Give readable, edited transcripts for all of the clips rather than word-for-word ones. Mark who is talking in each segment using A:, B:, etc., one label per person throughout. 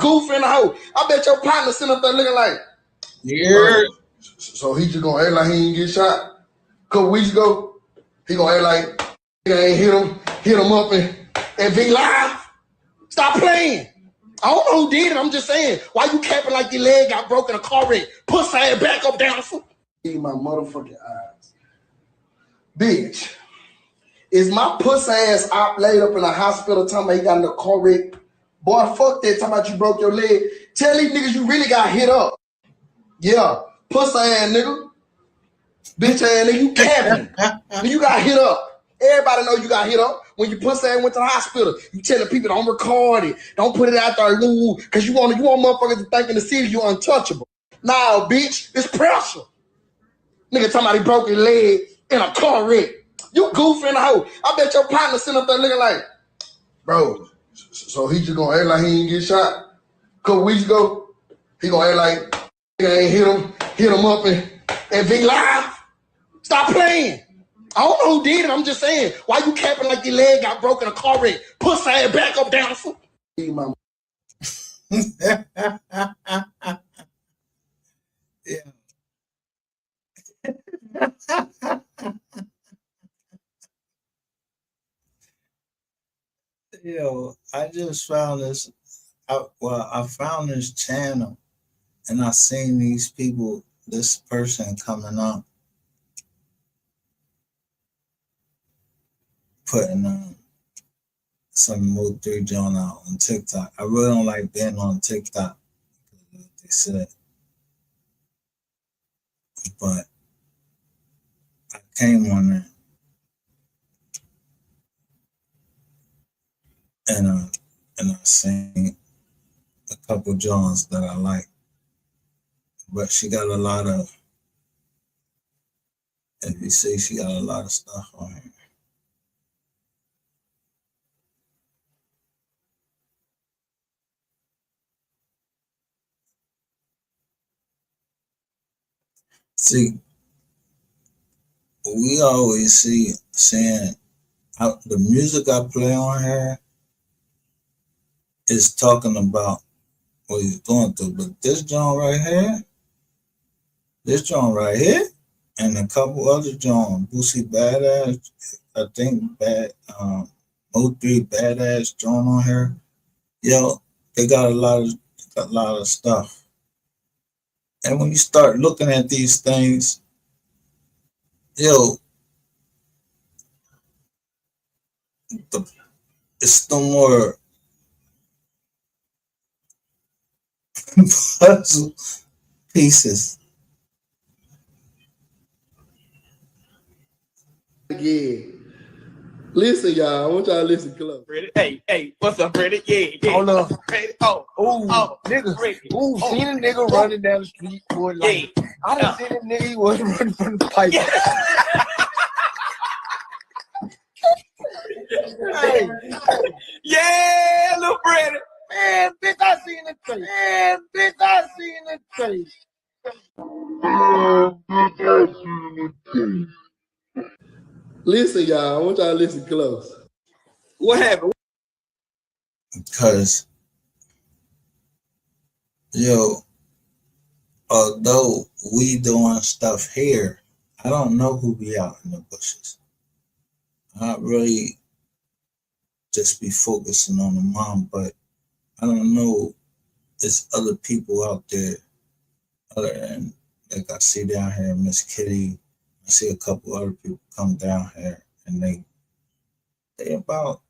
A: goof in the hoe. I bet your partner sitting up there looking like,
B: Yeah.
A: So he just gonna act like he ain't get shot. A couple weeks ago, he gonna act like he ain't hit him up and V Live. Stop playing. I don't know who did it. I'm just saying. Why you capping like your leg got broken in a car wreck? Pussy ass back up down the foot. Need my motherfucking eyes. Bitch. Is my pussy ass op laid up in a hospital talking about he got in a car wreck? Boy, fuck that. Talking about you broke your leg. Tell these niggas you really got hit up. Yeah. Pussy ass nigga. Bitch ass nigga, you capping. You got hit up. Everybody know you got hit up. When your pussy ass went to the hospital, you telling people don't record it. Don't put it out there, woo, because you want motherfuckers to think in the city you untouchable. Nah, bitch, it's pressure. Nigga talking about he broke his leg in a car wreck. You goofy in the hoe. I bet your partner sitting up there looking like, bro, so he just gonna act like he ain't get shot. A couple weeks ago, he gonna act like he ain't hit him up and V Live. Stop playing. I don't know who did it. I'm just saying. Why you capping like your leg got broken in a car wreck? Pussy ass back up down the foot.
B: Yeah. Yo, I just found this. I found this channel, and I seen these people. This person coming up, putting some MO3 joint out on TikTok. I really don't like being on TikTok, they said, but I came on there, and I seen a couple joints that I like, but she got a lot of. If you see, she got a lot of stuff on here. See, we always saying the music I play on here is talking about what he's going through, but this joint right here, and a couple other joints, Boosie Badass, I think MO3 Badass joint on here. Yo, they got a lot of stuff. And when you start looking at these things, yo, it's no more puzzle pieces.
A: Yeah. Listen, y'all. I want y'all to listen close.
C: Hey, what's up, Freddie? Yeah.
D: Hold up.
C: Oh,
D: niggas.
C: Freddie.
D: Ooh, seen a nigga running down the street, boy. Like, I done seen a nigga, he wasn't running from the pipe.
C: Yeah.
D: Hey,
C: Yeah, little Freddie.
D: man, bitch, I seen the face. Man, bitch, I seen the face.
A: Listen, y'all. I want y'all to listen close.
C: What happened?
B: Because, yo, although we doing stuff here, I don't know who be out in the bushes. I really just be focusing on the mom, but I don't know. There's other people out there other than, like, I see down here Miss Kitty. I see a couple other people come down here, and they about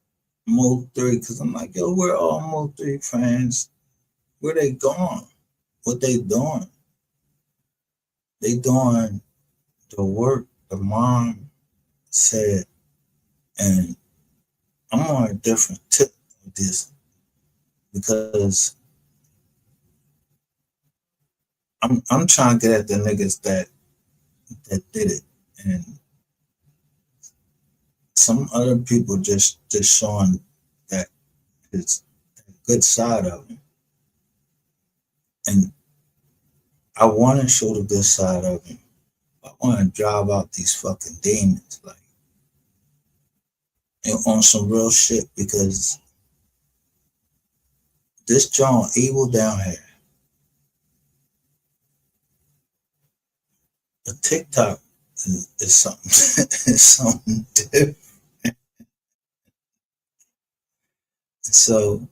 B: MO3, because I'm like, yo, we're all MO3 fans. Where they going? What they doing? They doing the work the mom said, and I'm on a different tip with this because I'm trying to get at the niggas that did it, and some other people just showing that it's a good side of him, and I want to show the good side of him. I want to drive out these fucking demons, like, and on some real shit, because This John evil down here. The TikTok is something is something different. So,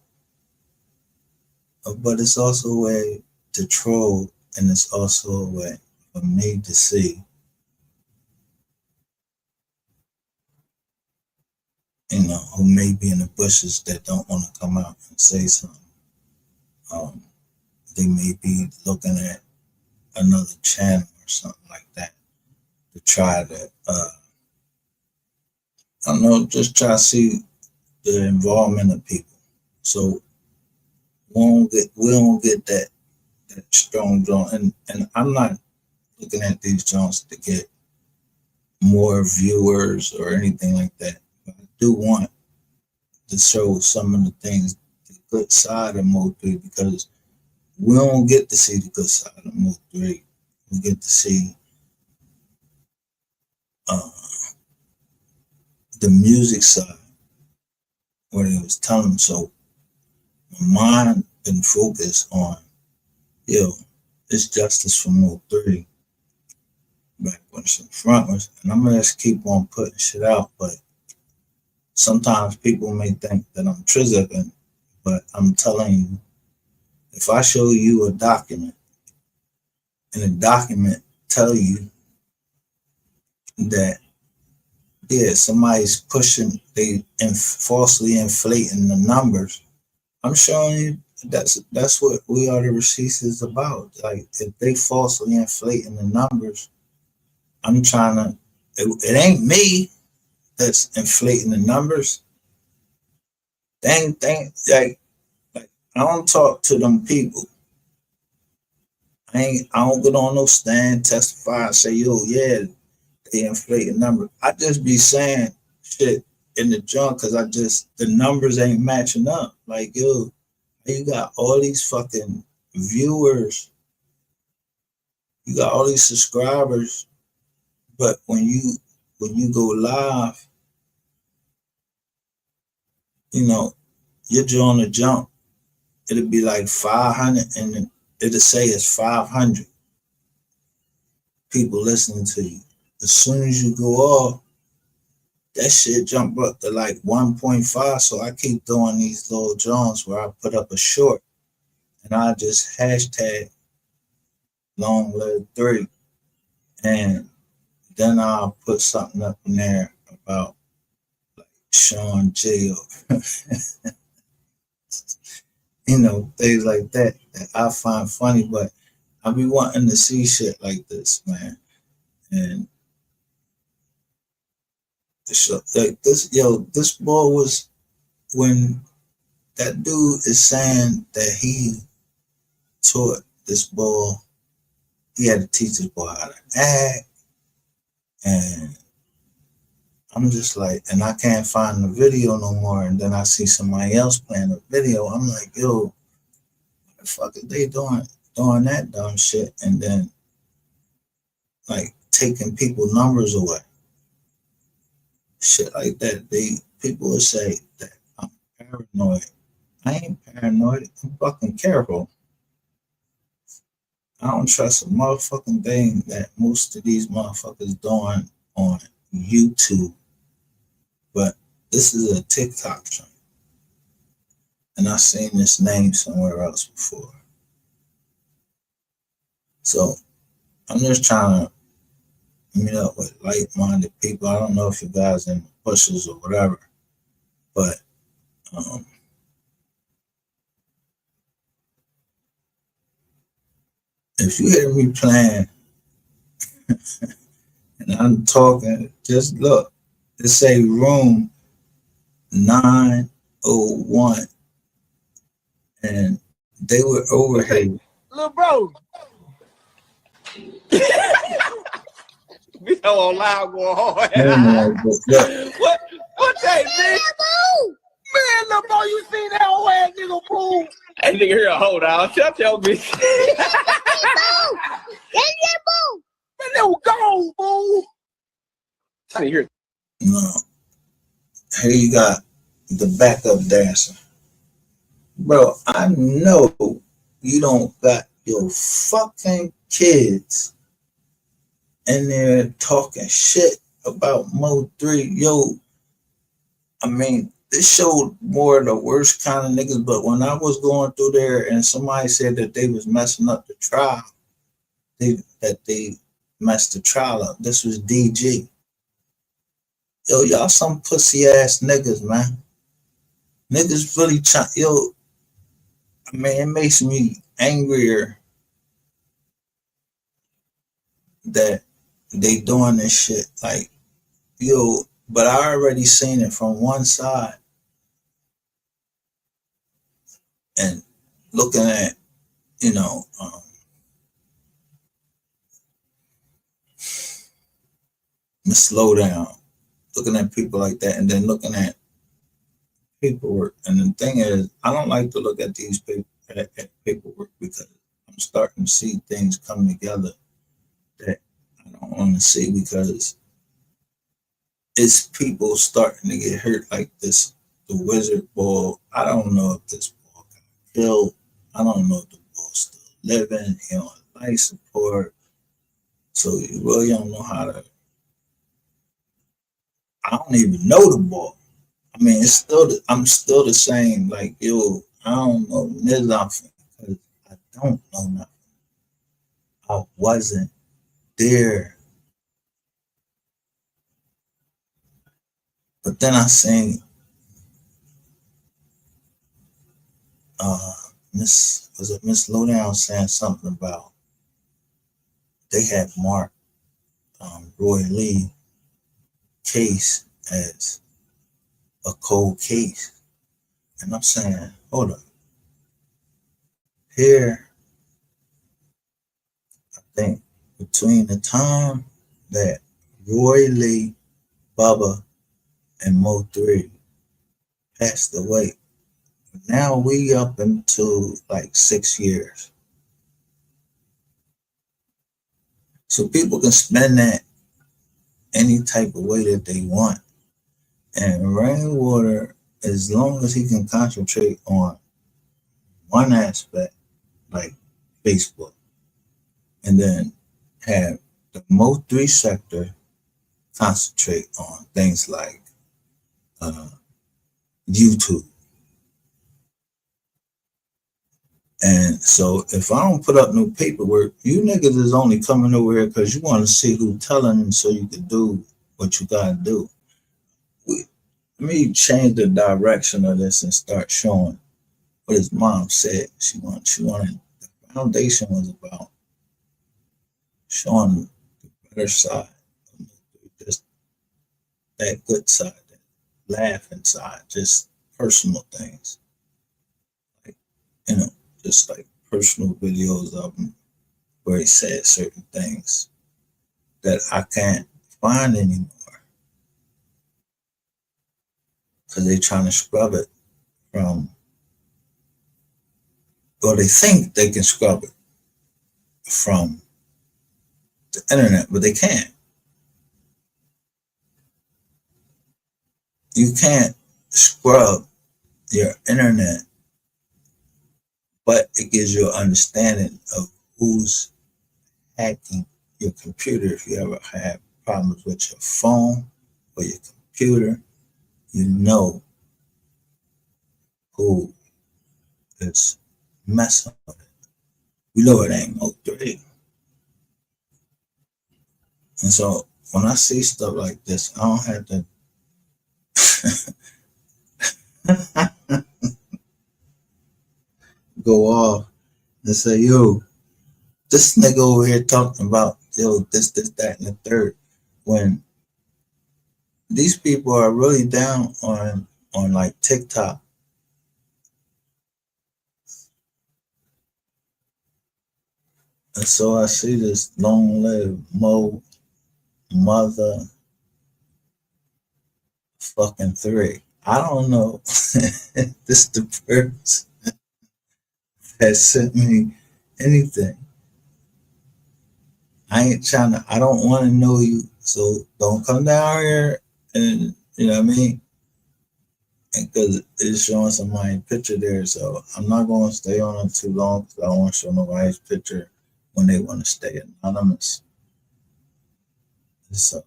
B: but it's also a way to troll, and it's also a way for me to see, who may be in the bushes that don't want to come out and say something. They may be looking at another channel or something like that to try to, I don't know, just try to see the involvement of people. So we don't get that strong joint. And I'm not looking at these joints to get more viewers or anything like that. But I do want to show some of the things, the good side of MO3, because we don't get to see the good side of MO3. We get to see the music side, where they was telling. So my mind been focused on, it's justice for MO3, backwards and frontwards, and I'm gonna just keep on putting shit out. But sometimes people may think that I'm trizzling, but I'm telling you, if I show you a document, and the document tell you that somebody's pushing, falsely inflating the numbers, I'm showing you that's what We Are the Receipts is about. Like, if they falsely inflating the numbers, I'm trying to. It ain't me that's inflating the numbers. Like I don't talk to them people. I don't get on no stand, testify, and say, yeah, they inflating numbers. I just be saying shit in the junk because the numbers ain't matching up. Like, you got all these fucking viewers, you got all these subscribers, but when you go live, you're doing a jump. It'll be like 500, and it'll say it's 500 people listening to you. As soon as you go off, that shit jump up to like 1.5. So I keep doing these little jumps where I put up a short, and I just hashtag long live 3, and then I'll put something up in there about like Sean J. Things like that I find funny. But I be wanting to see shit like this, man. And so, like this boy was, when that dude is saying that he taught this boy, he had to teach this boy how to act, and I'm just like, and I can't find the video no more. And then I see somebody else playing the video. I'm like, what the fuck are they doing that dumb shit? And then like taking people numbers away, shit like that. People will say that I'm paranoid. I ain't paranoid. I'm fucking careful. I don't trust a motherfucking thing that most of these motherfuckers doing on YouTube. But this is a TikTok channel, and I've seen this name somewhere else before. So I'm just trying to meet up with like-minded people. I don't know if you guys in the bushes or whatever, but if you hear me playing and I'm talking, just look. It say room 901, and they were over here.
D: Little bro.
C: We so on loud going hard. What that, man?
D: Man, little bro, you seen that old ass nigga move?
C: That nigga here, hold on. Shut your bitch.
D: Man, they were gone, boo.
C: I hear.
B: No. Here you got the backup dancer. Bro, I know you don't got your fucking kids in there talking shit about MO3. Yo, I mean, this showed more of the worst kind of niggas, but when I was going through there and somebody said that they was messing up the trial, they messed the trial up. This was DG. Yo, y'all some pussy ass niggas, man. Niggas really yo, I mean, it makes me angrier that they doing this shit. Like, yo, but I already seen it from one side and looking at, you know, the slowdown, looking at people like that, and then looking at paperwork. And the thing is, I don't like to look at these at paperwork because I'm starting to see things come together that I don't want to see because it's people starting to get hurt like this. The wizard ball, I don't know if this ball got killed. I don't know if the ball's still living. He on life support. So you really don't know how to. I don't even know the ball. I mean, it's still I'm still the same. Like, yo, I don't know nothing because I don't know nothing. I wasn't there. But then I seen Miss Lowdown saying something about they had marked Roy Lee case as a cold case. And I'm saying, hold up. Here, I think between the time that Roy Lee, Bubba, and MO3 passed away, now we up into like 6 years. So people can spend that any type of way that they want. And Rainwater, as long as he can concentrate on one aspect, like Facebook, and then have the MO3 sector concentrate on things like YouTube. And so if I don't put up no paperwork, you niggas is only coming over here because you want to see who telling so you can do what you gotta do. Let me change the direction of this and start showing what his mom said. She wanted the foundation was about showing the better side, just that good side, that laughing side, just personal things. Like, you know, just like personal videos of him where he said certain things that I can't find anymore because they're trying to scrub it from, or they think they can scrub it from the internet, but they can't. You can't scrub your internet, but it gives you an understanding of who's hacking your computer. If you ever have problems with your phone or your computer, you know who is messing with it. You know it ain't MO3. And so when I see stuff like this, I don't have to go off and say, yo, this nigga over here talking about, yo, this, that, and the third. When these people are really down on like TikTok. And so I see this long live mother fucking 3. I don't know. This the person that sent me anything. I don't want to know you. So don't come down here and, you know what I mean? because it's showing somebody's picture there. So I'm not going to stay on it too long because I don't want to show nobody's picture when they want to stay anonymous. So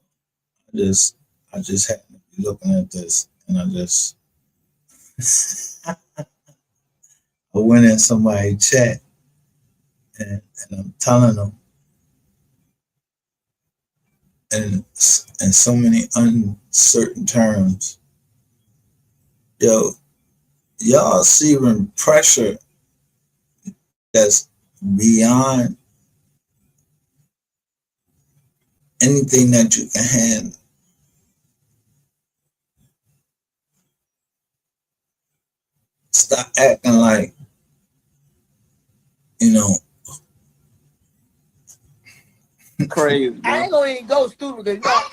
B: I just happened to be looking at this, and I went in somebody's chat, and I'm telling them in so many uncertain terms, yo, y'all receiving pressure that's beyond anything that you can handle. Stop acting like, you know,
C: Crazy.
D: I ain't gonna even go stupid because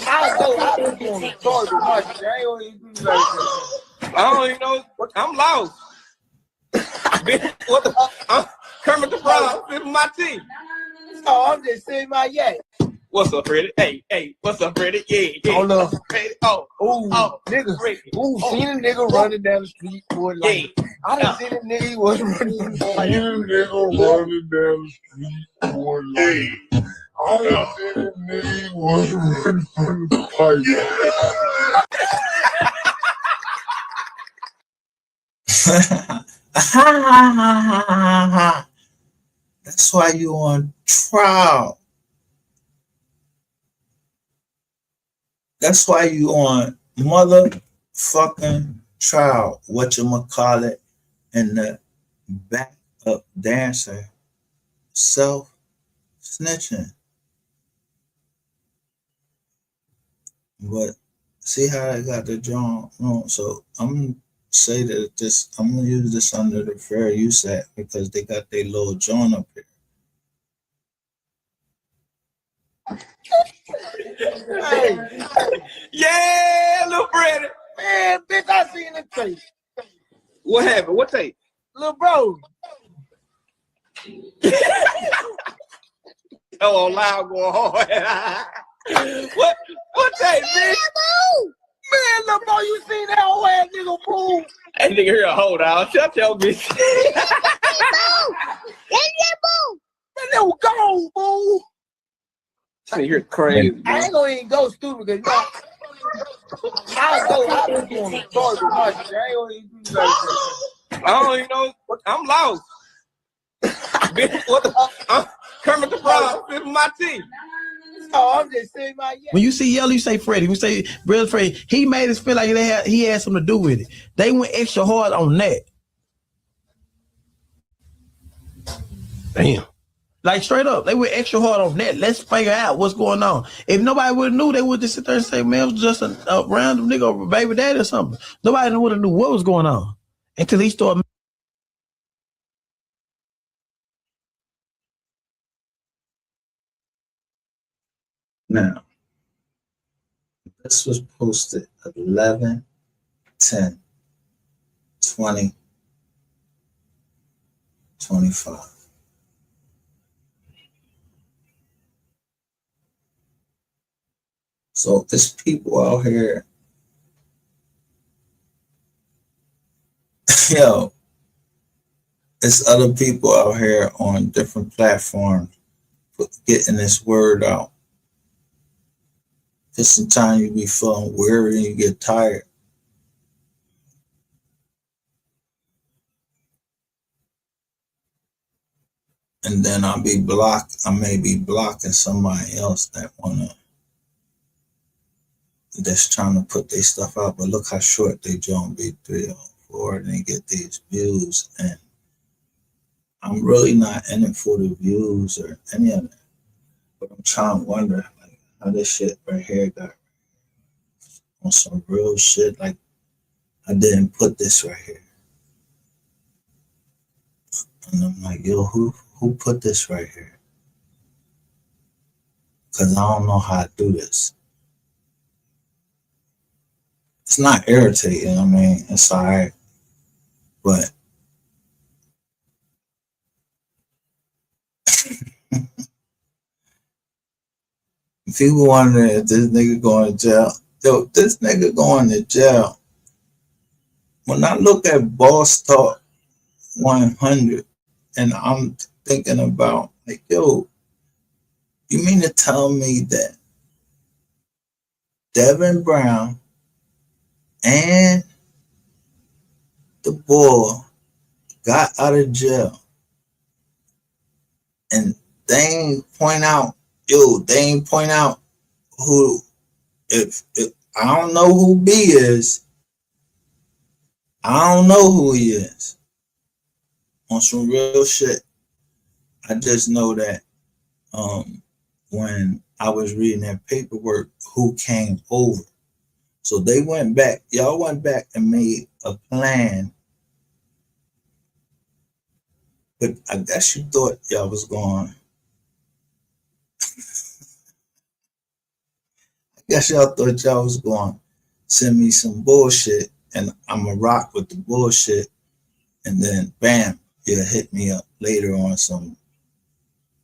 D: I'll be on the toilet with my shit. I ain't gonna even do that.
C: I don't even know. I'm lost. Bitch, what the? I'm Kermit the Frog. This is my team.
D: Oh, I'm just saying my yak.
C: What's up, Freddie? Hey, what's up, Freddie? Yeah.
D: Hold up.
C: Freddie.
D: Ooh, nigga.
C: Freddie.
D: Ooh, seen a nigga running down the street, boy. Like, I done seen a nigga he was running from the fight.
A: Seen a nigga running down the street, boy. Like, I done seen a nigga he was running from the fight.
B: That's why you on trial. That's why you on motherfucking trial. Whatchamacallit, and the backup dancer self snitching. But see how I got the drum? No, so I'm gonna say that I'm gonna use this under the Fair Use Act because they got their little joint up here.
D: Hey,
C: Yeah, little Freddie.
D: man, bitch, I seen the tape.
C: What happened? What tape?
D: Little bro.
C: Oh, loud going hard. What tape, bitch?
D: Man, little bro, you seen that old ass nigga fool?
C: That nigga here, hold on. Shut your bitch.
D: Man, that was gone, fool.
C: That nigga here crazy.
D: I ain't gonna even go stupid because I'll be on the toilet with my shit. I ain't gonna even do that.
C: I don't even know. I'm lost. Bitch, what the? I'm Kermit the Frog. This is my team.
D: Oh, I'm just saying my yak.
E: When you see yellow, you say Freddie. When you say Brother Freddie, he made us feel like he had something to do with it. They went extra hard on that. Damn. Like straight up, they went extra hard on that. Let's figure out what's going on. If nobody would have knew, they would just sit there and say, man, it was just a random nigga or baby daddy or something. Nobody would have knew what was going on until he started.
B: Now, this was posted 11, 10, 20, 25. So there's people out here, yo, there's other people out here on different platforms getting this word out. Because sometimes you be feeling weary and you get tired. And then I may be blocking somebody else that's trying to put their stuff out, but look how short they don't be 3 or 4 and they get these views. And I'm really not in it for the views or any of that. But I'm trying to wonder like how this shit right here got on some real shit. Like I didn't put this right here. And I'm like, yo, who put this right here? Because I don't know how to do this. It's not irritating. I mean, it's all right. But people wondering if this nigga going to jail. Yo, this nigga going to jail when I look at Boss Talk 100, and I'm thinking about like, yo, you mean to tell me that Devin Brown and the boy got out of jail and they ain't point out, who, if I don't know who B is, I don't know who he is. On some real shit. I just know that when I was reading that paperwork, who came over. So they went back, y'all went back and made a plan. But I guess you thought y'all was going, send me some bullshit and I'm going to rock with the bullshit. And then bam, you'll hit me up later on some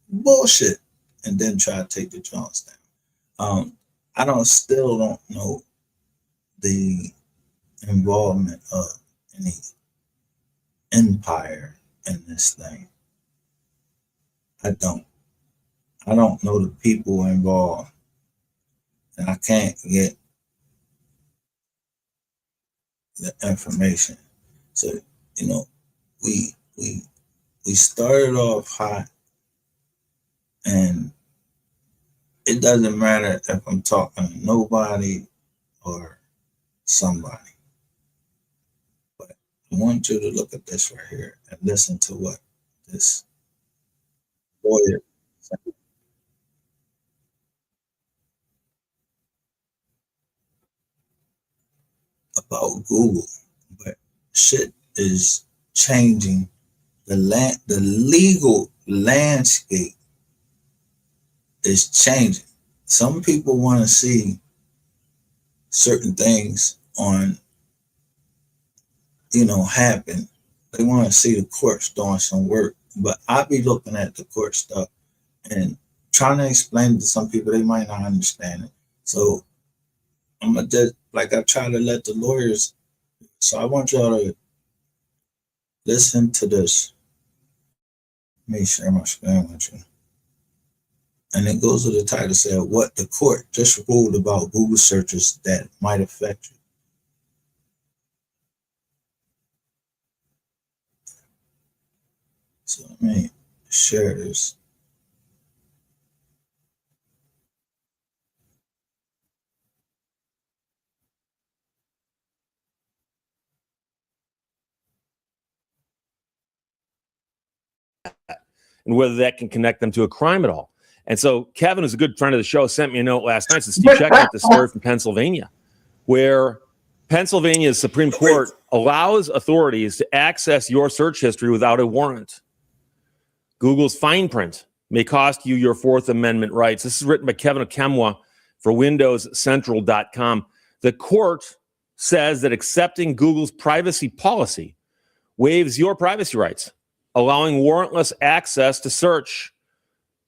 B: bullshit and then try to take the Jones down. I still don't know the involvement of any empire in this thing. I don't know the people involved, and I can't get the information. So, we started off hot, and it doesn't matter if I'm talking to nobody or somebody. But I want you to look at this right here and listen to what this lawyer said about Google. But shit is changing. The legal landscape is changing. Some people want to see certain things on, happen. They want to see the courts doing some work. But I be looking at the court stuff and trying to explain it to some people, they might not understand it. So I'm gonna just, like I try to let the lawyers. So I want y'all to listen to this. Let me share my screen with you. And it goes with the title, said what the court just ruled about Google searches that might affect you. So let me share this.
F: And whether that can connect them to a crime at all. And so Kevin, who's a good friend of the show, sent me a note last night. So Steve, check out the story from Pennsylvania, where Pennsylvania's Supreme Court allows authorities to access your search history without a warrant. Google's fine print may cost you your Fourth Amendment rights. This is written by Kevin Okemwa for WindowsCentral.com. The court says that accepting Google's privacy policy waives your privacy rights, allowing warrantless access to search,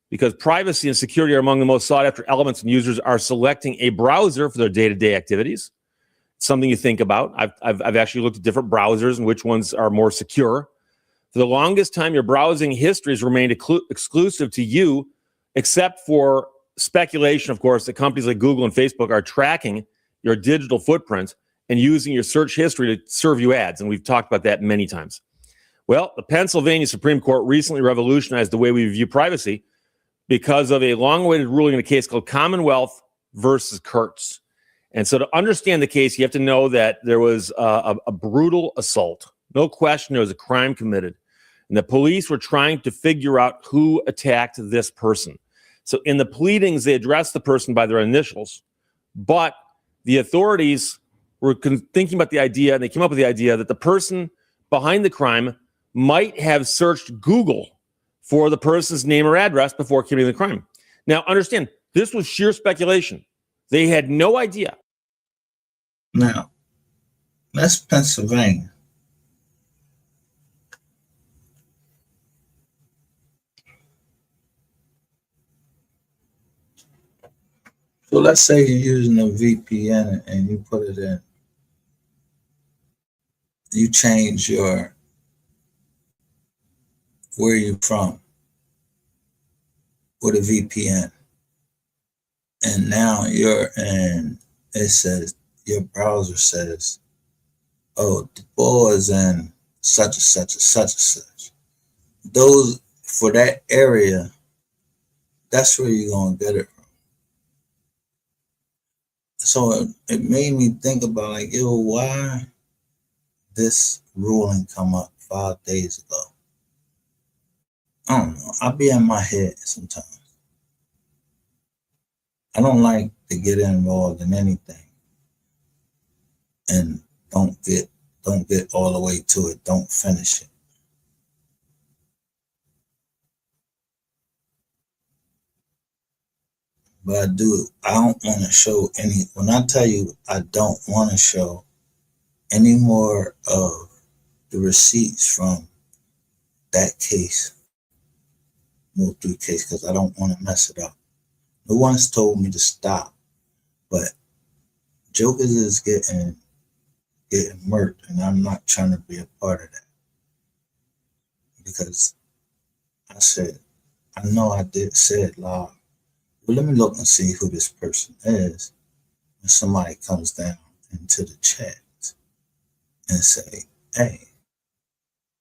F: because privacy and security are among the most sought after elements when users are selecting a browser for their day-to-day activities. It's something you think about. I've actually looked at different browsers and which ones are more secure. For the longest time, your browsing history has remained exclusive to you, except for speculation, of course, that companies like Google and Facebook are tracking your digital footprint and using your search history to serve you ads. And we've talked about that many times. Well, the Pennsylvania Supreme Court recently revolutionized the way we view privacy because of a long-awaited ruling in a case called Commonwealth versus Kurtz. And so to understand the case, you have to know that there was a brutal assault. No question, there was a crime committed. And the police were trying to figure out who attacked this person. So in the pleadings, they addressed the person by their initials. But the authorities were thinking about the idea, and they came up with the idea that the person behind the crime might have searched Google for the person's name or address before committing the crime. Now, understand, this was sheer speculation. They had no idea.
B: Now, that's Pennsylvania. So let's say you're using a VPN and you put it in you change your where you from with a VPN, and now you're in. It says your browser says, "Oh, the ball is in such and such and such and such." Those for that area, that's where you're gonna get it from. So it made me think about like, yo, why this ruling come up 5 days ago? I don't know. I be in my head sometimes. I don't like to get involved in anything and don't get all the way to it. Don't finish it. But I do. I don't want to show any. When I tell you, I don't want to show any more of the receipts from that case, MO3 case, because I don't want to mess it up. No one's told me to stop, but Jokers is getting murked, and I'm not trying to be a part of that. Because I know I did say it loud. Well, let me look and see who this person is. When somebody comes down into the chat and say, hey,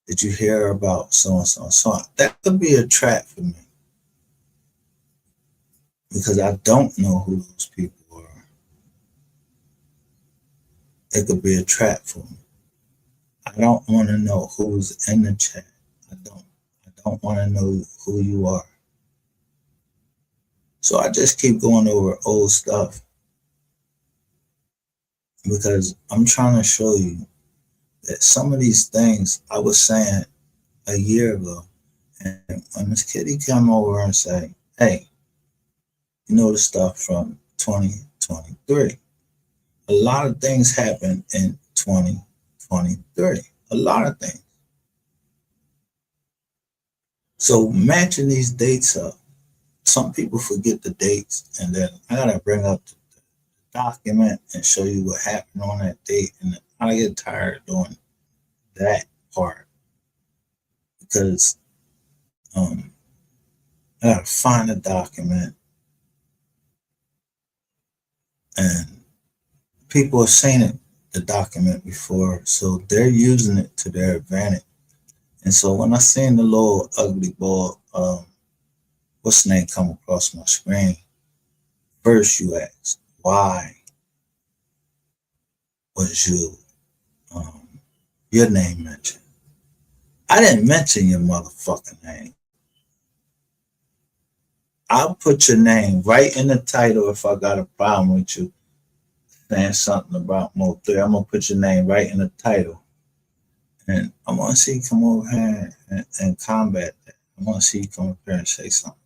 B: did you hear about so-and-so and so on? That could be a trap for me. Because I don't know who those people are. It could be a trap for me. I don't want to know who's in the chat. I don't want to know who you are. So I just keep going over old stuff because I'm trying to show you that some of these things I was saying a year ago, and when Miss Kitty came over and say, hey, you know the stuff from 2023. A lot of things happened in 2023. A lot of things. So matching these dates up, some people forget the dates, and then I gotta bring up the document and show you what happened on that date. And I get tired of doing that part because I gotta find the document, and people have seen it, the document before, so they're using it to their advantage. And so when I seen the little ugly ball, what's the name come across my screen, first you ask, why was your name mentioned? I didn't mention your motherfucking name. I'll put your name right in the title if I got a problem with you saying something about MO3. I'm gonna put your name right in the title. And I want to see you come over here and combat that. I want to see you come up here and say something.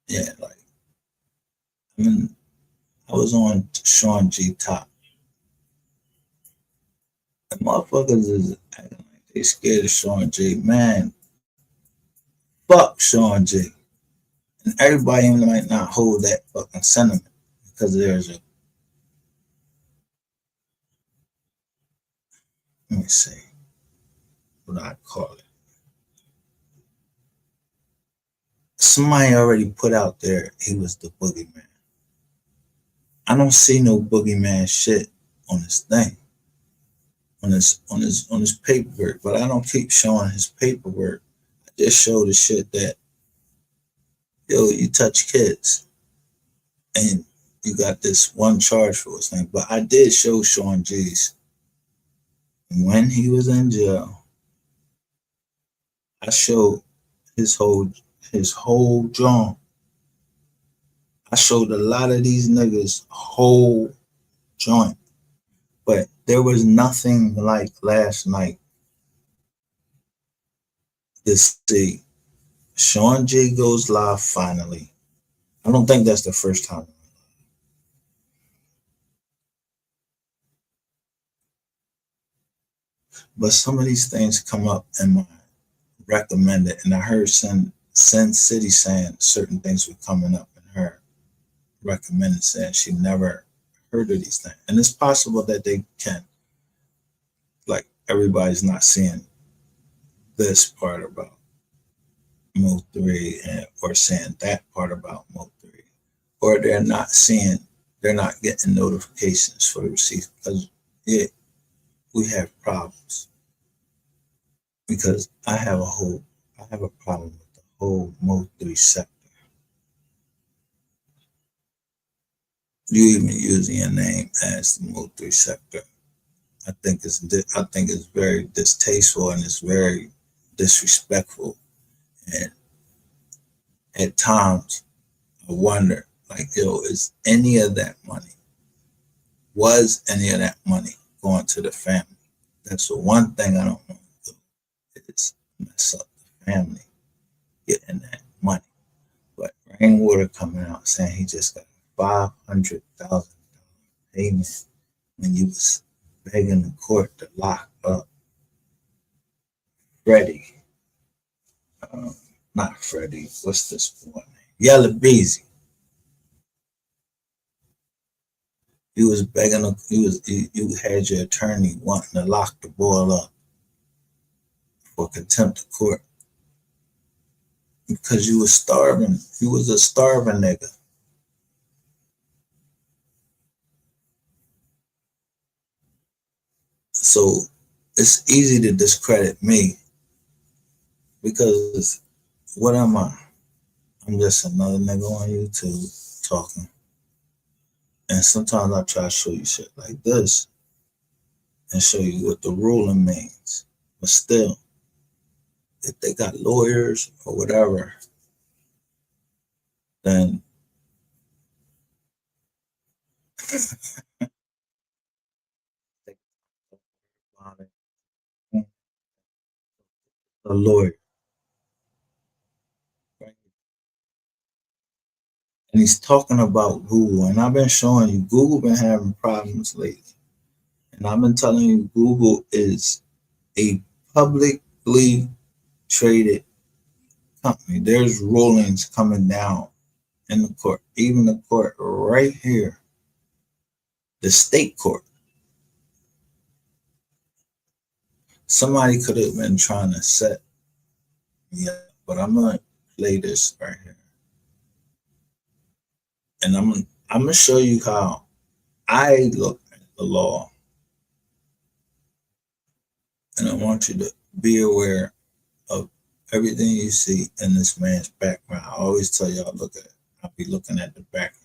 B: Yeah, like, I mean, I was on Sean G Top. The motherfuckers is acting like they scared of Sean G. Man, fuck Sean G. And everybody might not hold that fucking sentiment because there's a, let me see what I call it. Somebody already put out there he was the boogeyman. I don't see no boogeyman shit on this thing, on his paperwork, but I don't keep showing his paperwork. I just show the shit that, yo, you touch kids and you got this one charge for his thing. But I did show Sean G's when he was in jail. I showed his whole joint. I showed a lot of these niggas whole joint, but there was nothing like last night to see Sean G goes live finally. I don't think that's the first time. But some of these things come up in my recommended, and I heard Sin City saying certain things were coming up in her recommended, saying she never heard of these things. And it's possible that they can. everybody's not seeing this part about MO3 or saying that part about MO3, or they're not getting notifications for the receipts because we have problems. Because I have a problem with the whole MO3 sector. You even using your name as the MO3 sector, I think it's very distasteful and it's very disrespectful. And at times, I wonder, like, was any of that money going to the family? That's the one thing I don't want to do, is mess up the family getting that money. But Rainwater coming out saying he just got a $500,000 payment when you was begging the court to lock up Freddie. Not Freddie, what's this boy name? Yella Beezy. You was begging, you had your attorney wanting to lock the boy up for contempt of court because you was starving. You was a starving nigga. So it's easy to discredit me because what am I? I'm just another nigga on YouTube talking. And sometimes I try to show you shit like this and show you what the ruling means. But still, if they got lawyers or whatever, then a lawyer. And he's talking about Google. And I've been showing you, Google been having problems lately. And I've been telling you, Google is a publicly traded company. There's rulings coming down in the court, even the court right here, the state court. Somebody could have been trying to set me up, but I'm gonna play this right here. And I'm gonna show you how I look at the law. And I want you to be aware of everything you see in this man's background. I always tell y'all, I'll be looking at the background.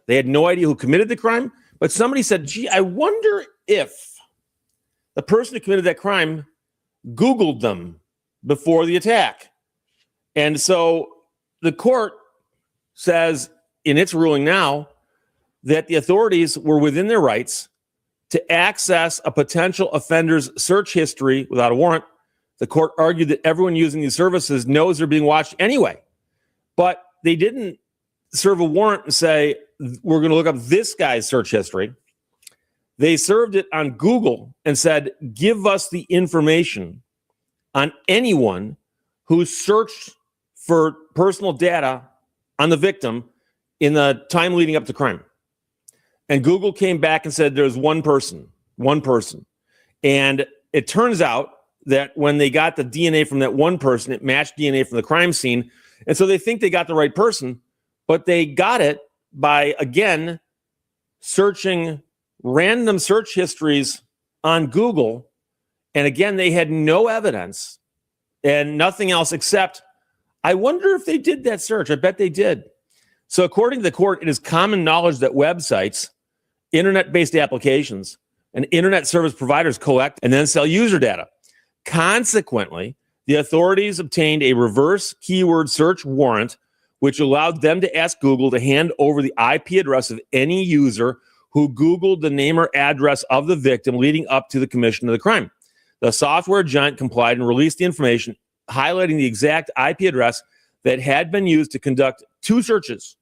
F: They had no idea who committed the crime, but somebody said, gee, I wonder if the person who committed that crime Googled them before the attack. And so the court says in its ruling now that the authorities were within their rights to access a potential offender's search history without a warrant. The court argued that everyone using these services knows they're being watched anyway, but they didn't serve a warrant and say, we're going to look up this guy's search history. They served it on Google and said, give us the information on anyone who searched for personal data on the victim in the time leading up to crime. And Google came back and said there's one person. And it turns out that when they got the DNA from that one person, it matched DNA from the crime scene. And so they think they got the right person, but they got it by, again, searching random search histories on Google. And again, they had no evidence and nothing else except, I wonder if they did that search. I bet they did. So according to the court, it is common knowledge that websites, internet-based applications, and internet service providers collect and then sell user data. Consequently, the authorities obtained a reverse keyword search warrant, which allowed them to ask Google to hand over the IP address of any user who Googled the name or address of the victim leading up to the commission of the crime. The software giant complied and released the information, highlighting the exact IP address that had been used to conduct 2 searches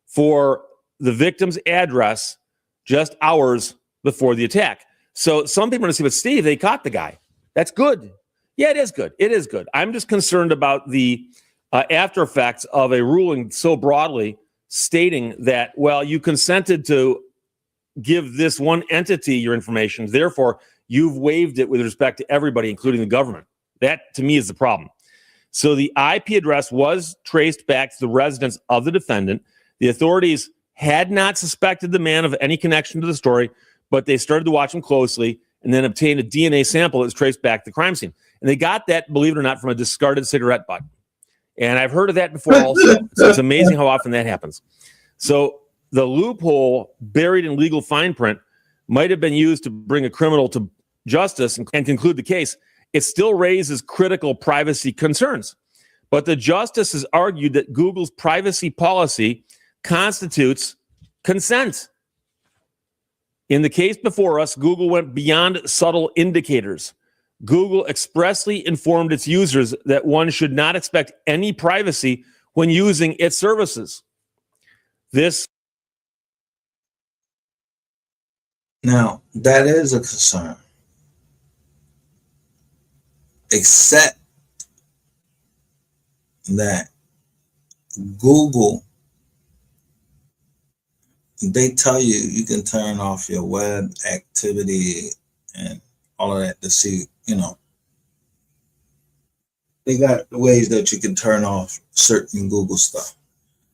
F: for the victim's address just hours before the attack. So some people are going to say, but Steve, they caught the guy. That's good. Yeah, it is good. It is good. I'm just concerned about the after effects of a ruling so broadly stating that, well, you consented to give this one entity your information, therefore you've waived it with respect to everybody, including the government. That, to me, is the problem. So the IP address was traced back to the residence of the defendant. The authorities had not suspected the man of any connection to the story, but they started to watch him closely and then obtained a DNA sample that was traced back to the crime scene. And they got that, believe it or not, from a discarded cigarette butt. And I've heard of that before also. So it's amazing how often that happens. So the loophole buried in legal fine print might have been used to bring a criminal to justice and conclude the case. It still raises critical privacy concerns. But the justice has argued that Google's privacy policy constitutes consent. In the case before us, Google went beyond subtle indicators. Google expressly informed its users that one should not expect any privacy when using its services.
B: Now, that is a concern. Except that Google, they tell you you can turn off your web activity and all of that to see, they got ways that you can turn off certain Google stuff.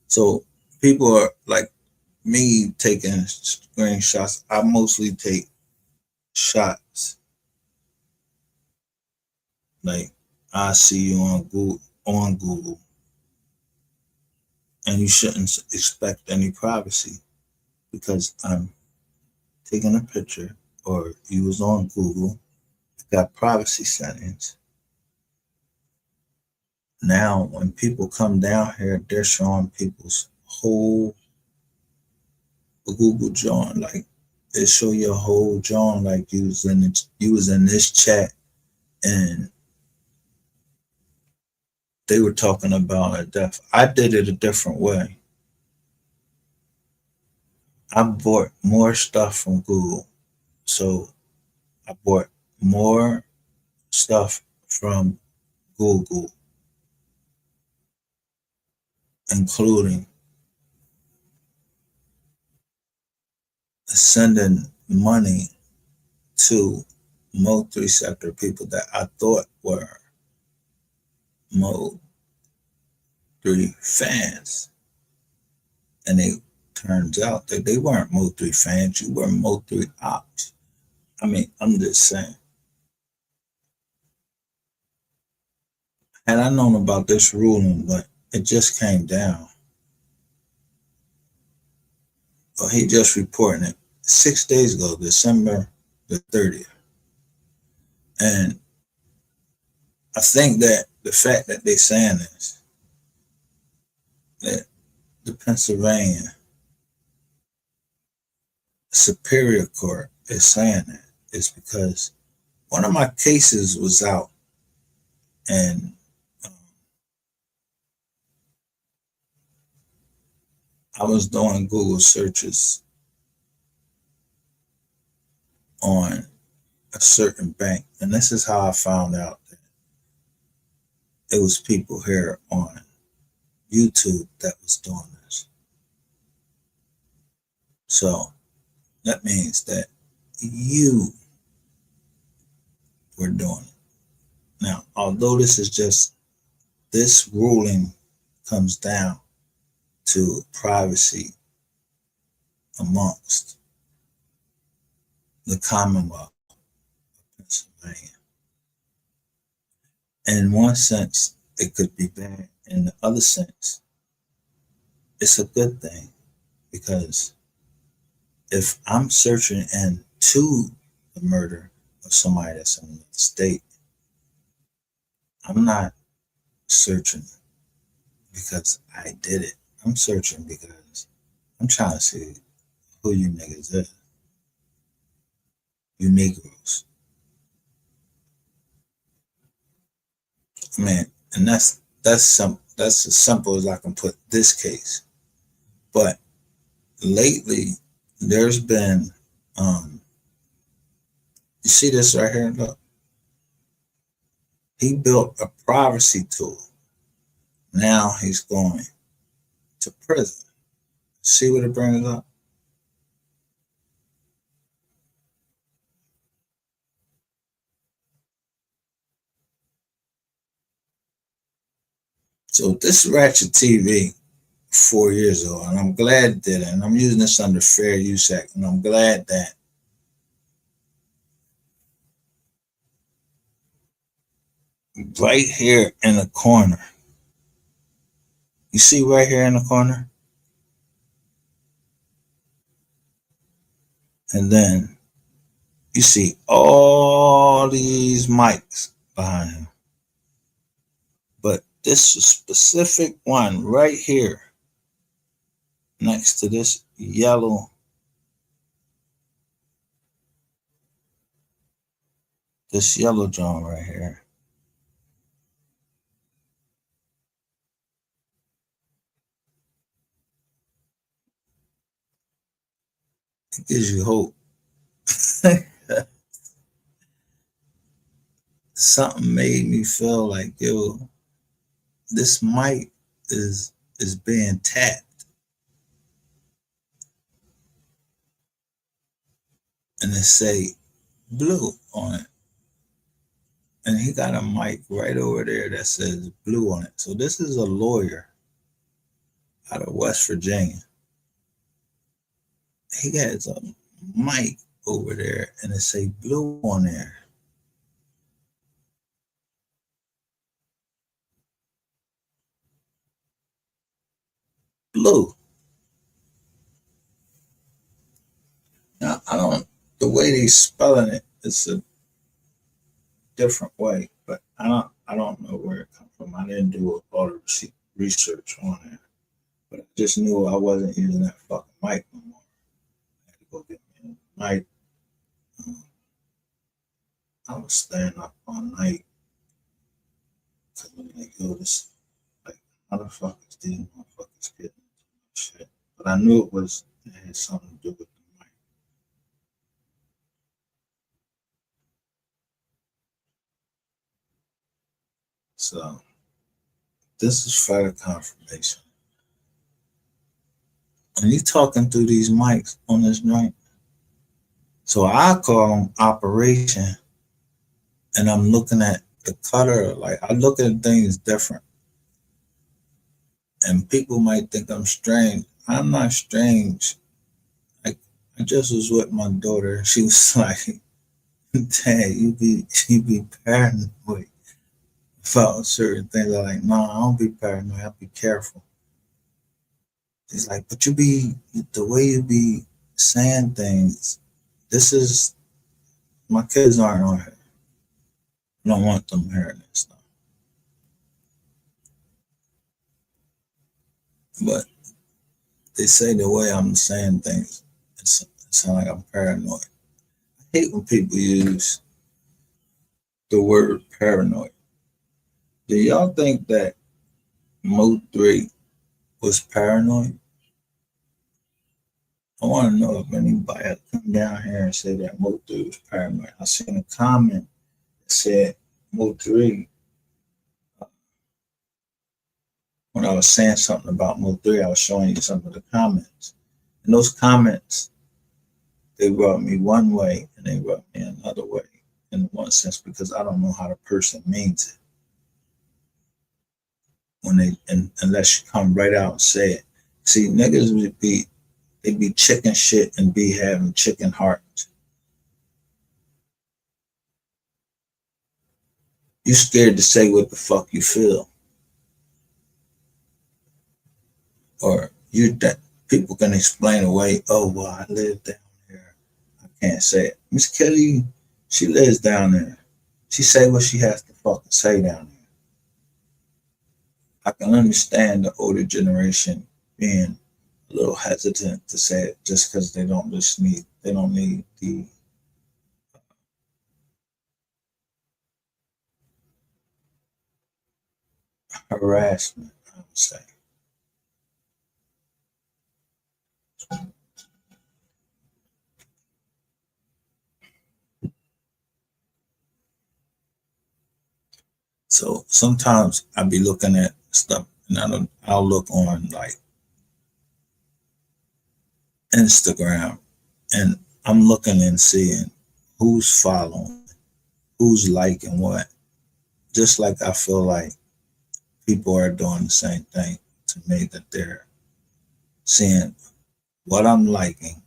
B: So people are like me taking screenshots. I mostly take shots. Like, I see you on Google, and you shouldn't expect any privacy because I'm taking a picture, or you was on Google, got privacy settings. Now, when people come down here, they're showing people's whole Google joint. Like, they show your whole joint, like you was in this chat, and they were talking about a death. I did it a different way. I bought more stuff from Google. So I bought more stuff from Google, including sending money to MO3 sector people that I thought were MO3 fans. And it turns out that they weren't MO3 fans, you were MO3 ops. I mean, I'm just saying. Had I known about this ruling, but it just came down. Well, he just reporting it 6 days ago, December the 30th. And I think that the fact that they're saying this, that the Pennsylvania Superior Court is saying that is because one of my cases was out, and I was doing Google searches on a certain bank, and this is how I found out that it was people here on YouTube that was doing this. So that means that you were doing it. Now, although this ruling comes down to privacy amongst the Commonwealth of Pennsylvania. In one sense, it could be bad. In the other sense, it's a good thing, because if I'm searching into the murder of somebody that's in another state, I'm not searching because I did it. I'm searching because I'm trying to see who you niggas is. You Negroes. I mean, and that's as simple as I can put this case. But lately, there's been, you see this right here? Look. He built a privacy tool. Now he's going to prison. See what it brings up? So this Ratchet TV 4 years ago, and I'm glad it did it, and I'm using this under Fair Use Act, and I'm glad that right here in the corner, you see right here in the corner? And then you see all these mics behind him. But this specific one right here, next to this yellow John right here. It gives you hope. Something made me feel like, yo, this mic is being tapped. And it say blue on it. And he got a mic right over there that says blue on it. So this is a lawyer out of West Virginia. He has a mic over there and it say blue on there. Blue. Now, I don't, the way they spelling it, it's a different way, but I don't know where it comes from. I didn't do all the research on it, but I just knew I wasn't using that fucking mic no more. I had to go get me a mic. I was staying up all night because I'm like, yo, this, like, how the fuck is these motherfuckers getting into shit? But I knew it had something to do with the mic. So this is further confirmation. And you talking through these mics on this joint. So I call them operation, and I'm looking at the cutter, like I look at things different. And people might think I'm strange. I'm not strange. Like, I just was with my daughter. She was like, Dad, you be paranoid about certain things. I'm like, no, I don't be paranoid. I be careful. She's like, but the way you be saying things, this is, my kids aren't on here. I don't want them hearing this stuff. But they say the way I'm saying things, it sounds like I'm paranoid. I hate when people use the word paranoid. Do y'all think that MO3 was paranoid? I want to know if anybody come down here and say that MO3 was paranoid. I seen a comment that said MO3, when I was saying something about MO3, I was showing you some of the comments. And those comments, they rubbed me one way and they rubbed me another way in one sense, because I don't know how the person means it. When unless you come right out and say it. See, niggas they be chicken shit and be having chicken hearts. You scared to say what the fuck you feel. Or that people can explain away, oh, well, I live down here. I can't say it. Miss Kelly, she lives down there. She say what she has to fucking say down there. I can understand the older generation being a little hesitant to say it just because they don't need the harassment, I would say. So sometimes I'll be looking at stuff and I'll look on like Instagram, and I'm looking and seeing who's following, who's liking what. Just like I feel like people are doing the same thing to me, that they're seeing what I'm liking.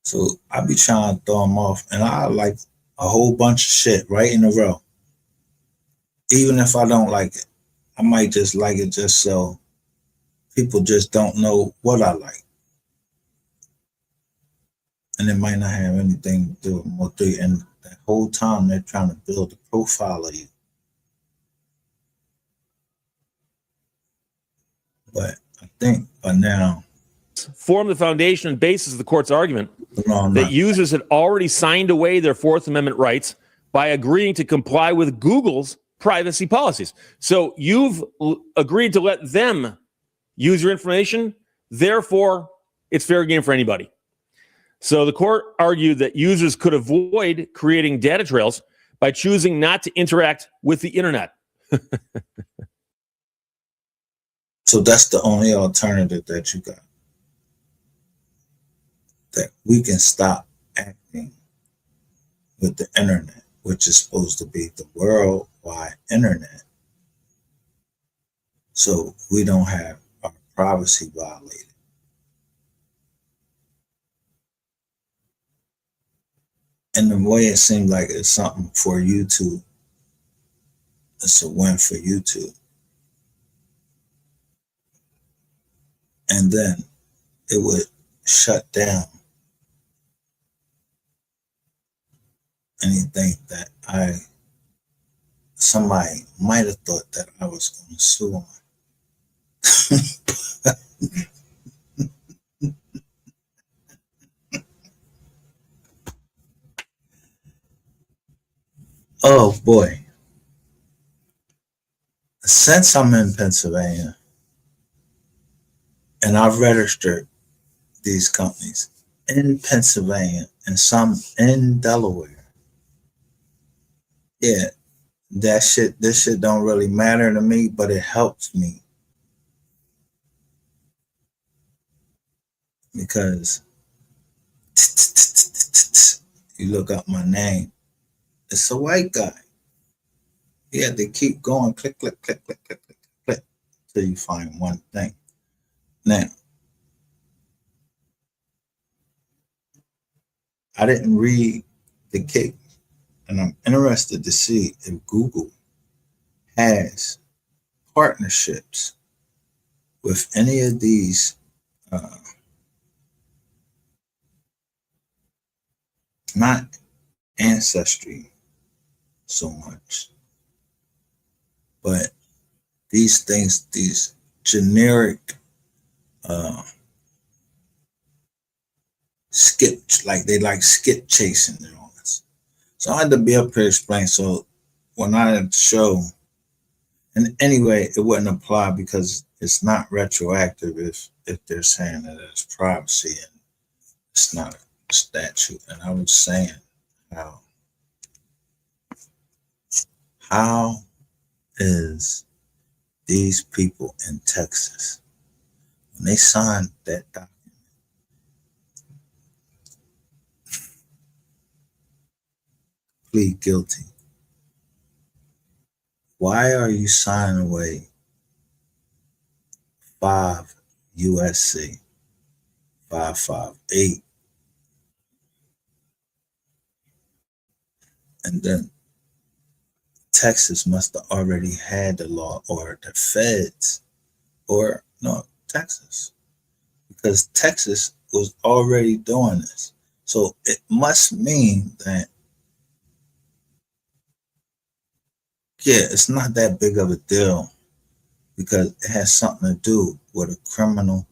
B: So I be trying to throw them off, and I like a whole bunch of shit right in a row. Even if I don't like it, I might just like it just so people just don't know what I like. And it might not have anything to do with MO3. And that whole time they're trying to build a profile of you. But I think by now,
F: Form the foundation and basis of the court's argument
B: no,
F: that users had already signed away their Fourth Amendment rights by agreeing to comply with Google's privacy policies. So you've agreed to let them use your information. Therefore, it's fair game for anybody. So the court argued that users could avoid creating data trails by choosing not to interact with the internet.
B: So that's the only alternative that you got. That we can stop acting with the internet, which is supposed to be the worldwide internet. So we don't have our privacy violated. And the way it seemed like it's something for YouTube, it's a win for YouTube. And then it would shut down anything that somebody might have thought that I was going to sue on. Oh boy. Since I'm in Pennsylvania and I've registered these companies in Pennsylvania and some in Delaware, yeah, this shit don't really matter to me, but it helps me because you look up my name, it's a white guy. You have to keep going, click, click, click, click, click, click, click, till you find one thing. Now, I didn't read the case, and I'm interested to see if Google has partnerships with any of these not ancestry so much, but these things, these generic skip, like they like skip chasing their ones. So I had to be up here explain. So when I show, and anyway, it wouldn't apply because it's not retroactive if they're saying that it's privacy and it's not a statute. And I was saying how is these people in Texas, when they signed that document, plead guilty, why are you signing away 5 USC 558? And then Texas must have already had the law, or the feds, or no, Texas, because Texas was already doing this. So it must mean that, yeah, it's not that big of a deal because it has something to do with a criminal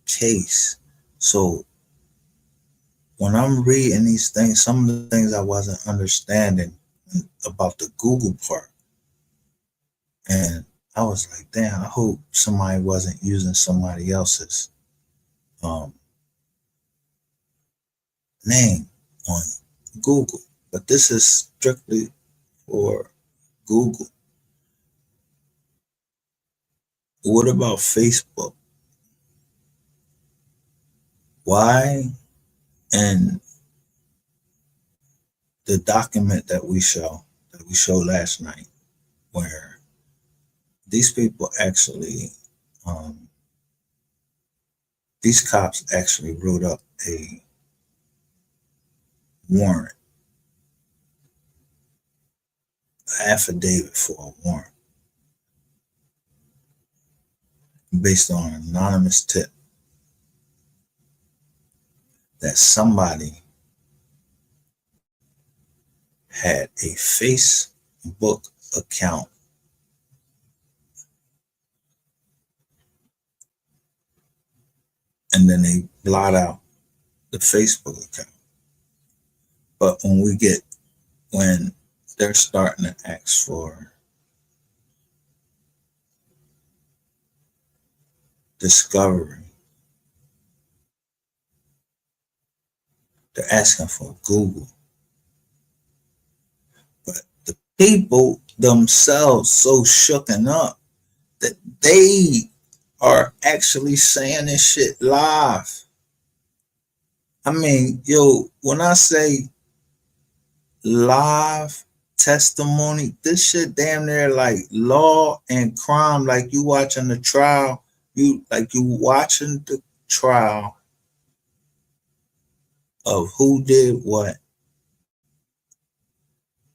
B: case. So when I'm reading these things, some of the things I wasn't understanding about the Google part, and I was like, damn, I hope somebody wasn't using somebody else's name on Google. But this is strictly for Google. What about Facebook? Why in the document that we showed last night, where these people actually, these cops actually wrote up a warrant, an affidavit for a warrant based on an anonymous tip that somebody had a Facebook account and then they blot out the Facebook account. But when they're starting to ask for discovery, they're asking for Google. But the people themselves so shooken up that they are actually saying this shit live. I mean, yo, when I say live testimony, this shit damn near like law and crime, like you watching the trial, you watching the trial of who did what.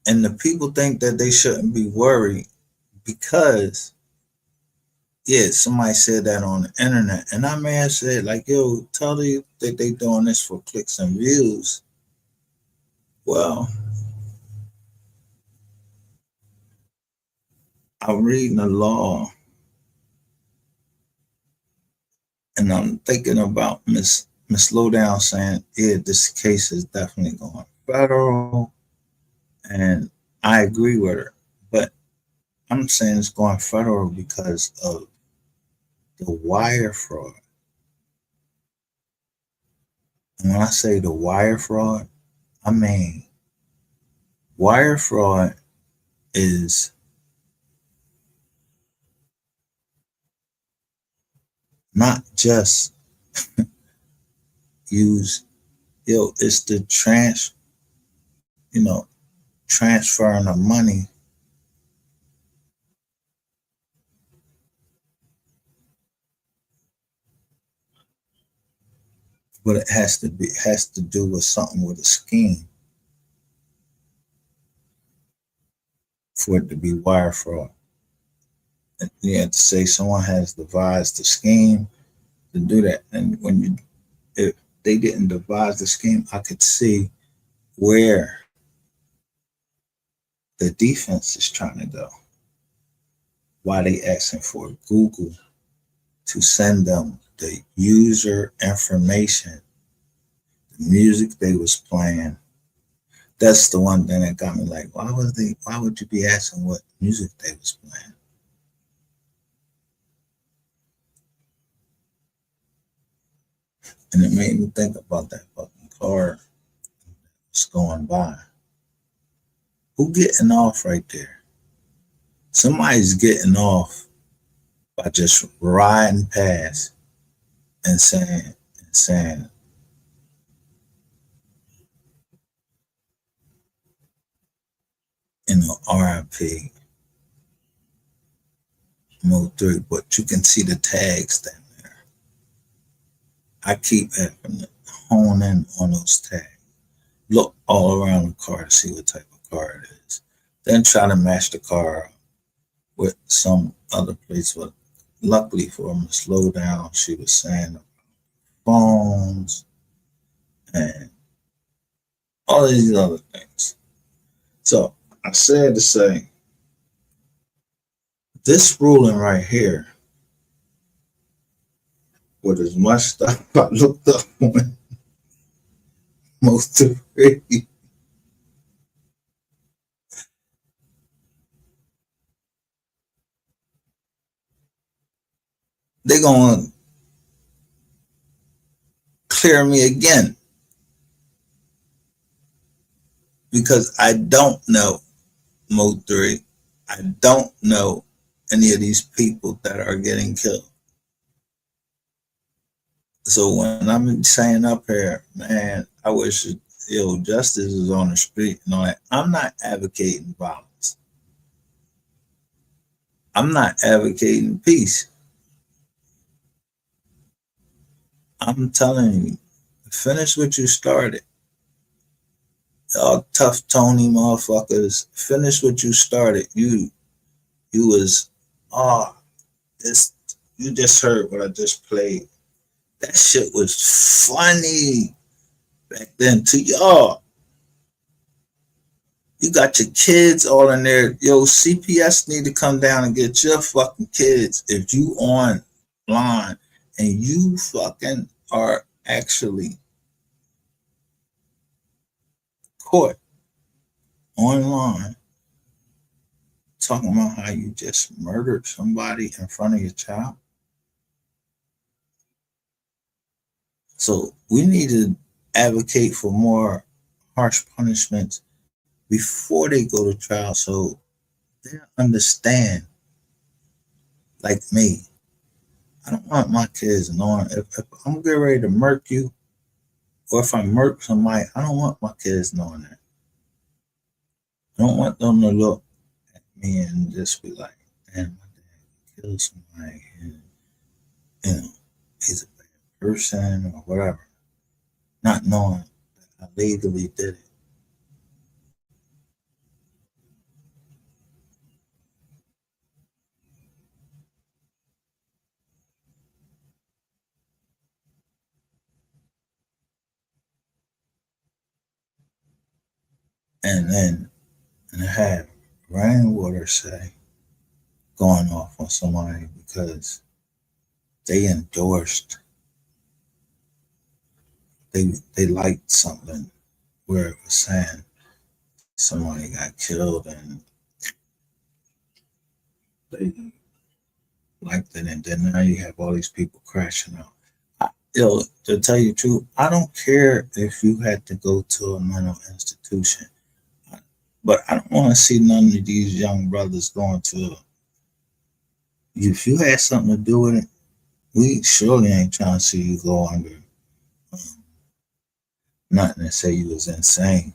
B: And the people think that they shouldn't be worried because, yeah, somebody said that on the internet. And I may have said, like, yo, tell you that they doing this for clicks and views. Well, I'm reading the law and I'm thinking about Miss Lowdown saying, yeah, this case is definitely going federal. And I agree with her. But I'm saying it's going federal because of the wire fraud. And when I say the wire fraud, I mean wire fraud is not just it's the transferring of money but it has to do with something with a scheme for it to be wire fraud. And you have to say someone has devised a scheme to do that. And if they didn't devise the scheme, I could see where the defense is trying to go. Why they asking for Google to send them the user information, the music they was playing. That's the one thing that got me like, why would you be asking what music they was playing? And it made me think about that fucking car that's going by. Who getting off right there? Somebody's getting off by just riding past and saying, RIP MO3, but you can see the tags down there. I keep having to hone in on those tags. Look all around the car to see what type of car it is. Then try to match the car up with some other place. But luckily for them to slow down, she was saying phones and all these other things. So I said to say, this ruling right here, with as much stuff I looked up on MO3, they're going to clear me again because I don't know MO3. I don't know any of these people that are getting killed. So when I'm saying up here, man, I wish justice is on the street and all that. I'm not advocating violence. I'm not advocating peace. I'm telling you, finish what you started. All tough Tony motherfuckers, finish what you started. You was this you just heard what I just played. That shit was funny back then to y'all. You got your kids all in there. Yo, CPS need to come down and get your fucking kids if you online and you fucking are actually caught online talking about how you just murdered somebody in front of your child. So we need to advocate for more harsh punishments before they go to trial so they understand, like me. I don't want my kids knowing if I'm getting ready to murk you or if I murk somebody, I don't want my kids knowing that. I don't want them to look at me and just be like, damn, my dad killed somebody and he's a bad person or whatever. Not knowing that I legally did it. And then and have rainwater say going off on somebody because they endorsed, they liked something where it was saying somebody got killed and they liked it, and then now you have all these people crashing out. To tell you the truth, I don't care if you had to go to a mental institution, but I don't want to see none of these young brothers going to. If you had something to do with it, we surely ain't trying to see you go under nothing and say you was insane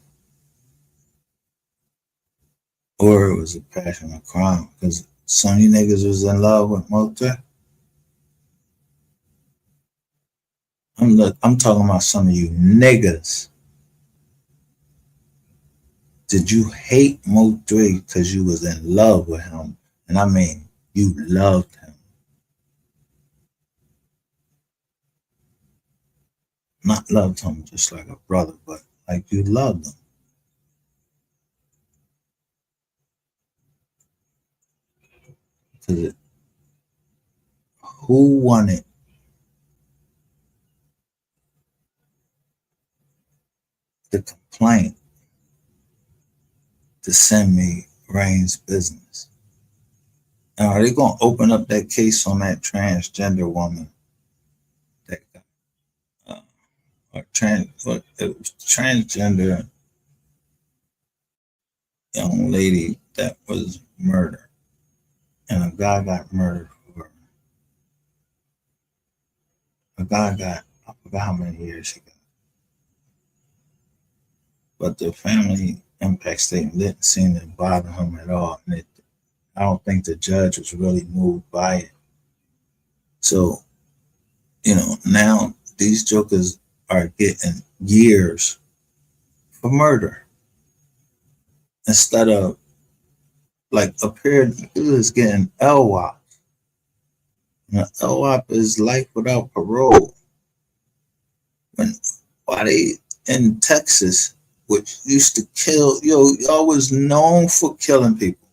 B: or it was a passion or crime. Because some of you niggas was in love with MO3. I'm talking about some of you niggas. Did you hate MO3 because you was in love with him? And I mean, you loved him. Not loved him just like a brother, but like you loved him. Because who wanted the complaint to send me Rain's business? Now, are they going to open up that case on that transgender woman? That it was transgender young lady that was murdered, and a guy got murdered for her. A guy got, I forgot how many years he got, but the family impact statement didn't seem to bother him at all, and I don't think the judge was really moved by it. So, now these jokers are getting years for murder instead of like up here, is getting LWOP. LWOP is life without parole. Why they in Texas, which used to kill, y'all was known for killing people.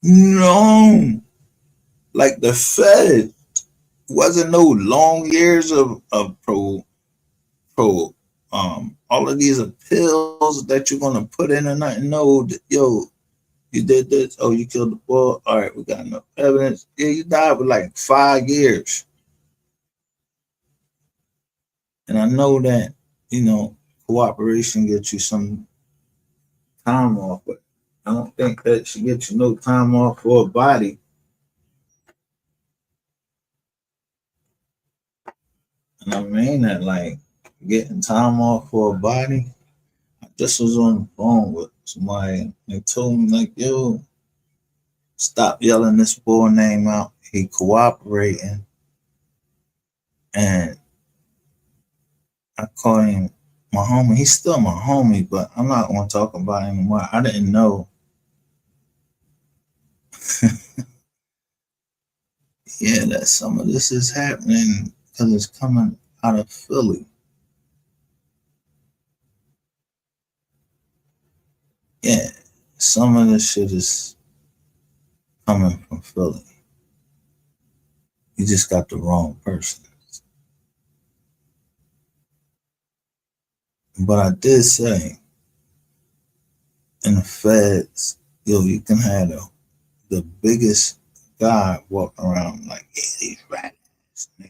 B: Known. Like the Fed wasn't no long years of all of these pills that you're gonna put in or nothing. No, you did this. Oh, you killed the boy. All right, we got enough evidence. Yeah, you died with like 5 years. And I know that, cooperation gets you some time off, but I don't think that should get you no time off for a body. And I mean that, like, getting time off for a body. I just was on the phone with somebody. They told me, like, yo, stop yelling this boy name out. He cooperating. And I call him my homie. He's still my homie, but I'm not going to talk about him anymore. I didn't know. Yeah, that some of this is happening because it's coming out of Philly. Yeah, some of this shit is coming from Philly. You just got the wrong person. But I did say in the feds, yo, you can have the biggest guy walking around like, yeah, these rat ass niggas.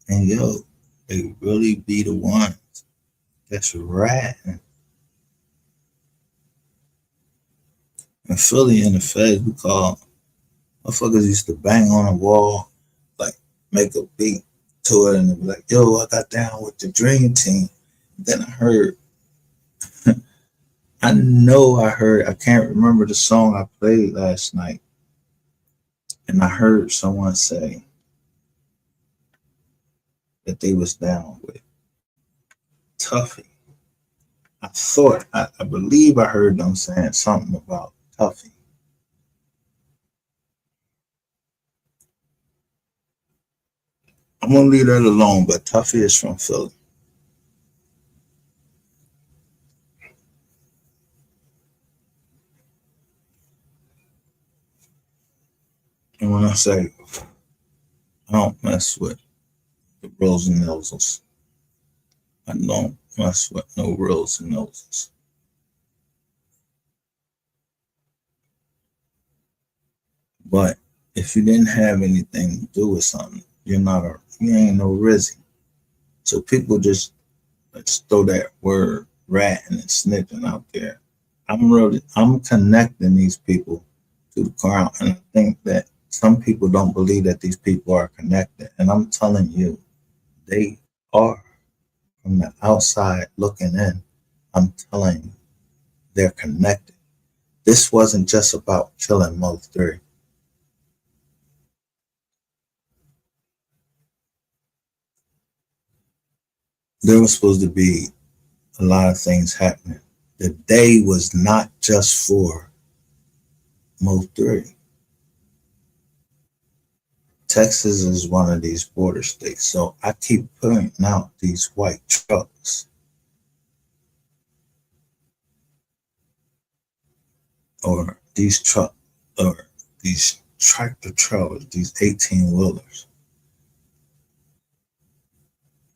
B: And yo, they really be the ones that's ratting. In Philly, in the feds, we call motherfuckers used to bang on a wall, like make a beat to it, and be like, yo, I got down with the dream team. Then I heard, I can't remember the song I played last night. And I heard someone say that they was down with Tuffy. I believe I heard them saying something about Tuffy. I'm gonna leave that alone, but Tuffy is from Philly. And when I say I don't mess with the Rolls and Noses, I don't mess with no Rolls and Noses. But if you didn't have anything to do with something, you ain't no Rizzy. So people just let's throw that word ratting and snitching out there. I'm connecting these people to the crowd, and I think that some people don't believe that these people are connected. And I'm telling you, they are. From the outside looking in, I'm telling you, they're connected. This wasn't just about killing MO3. There was supposed to be a lot of things happening. The day was not just for MO3. Texas is one of these border states, so I keep pointing out these white trucks or these tractor trailers, these 18-wheelers.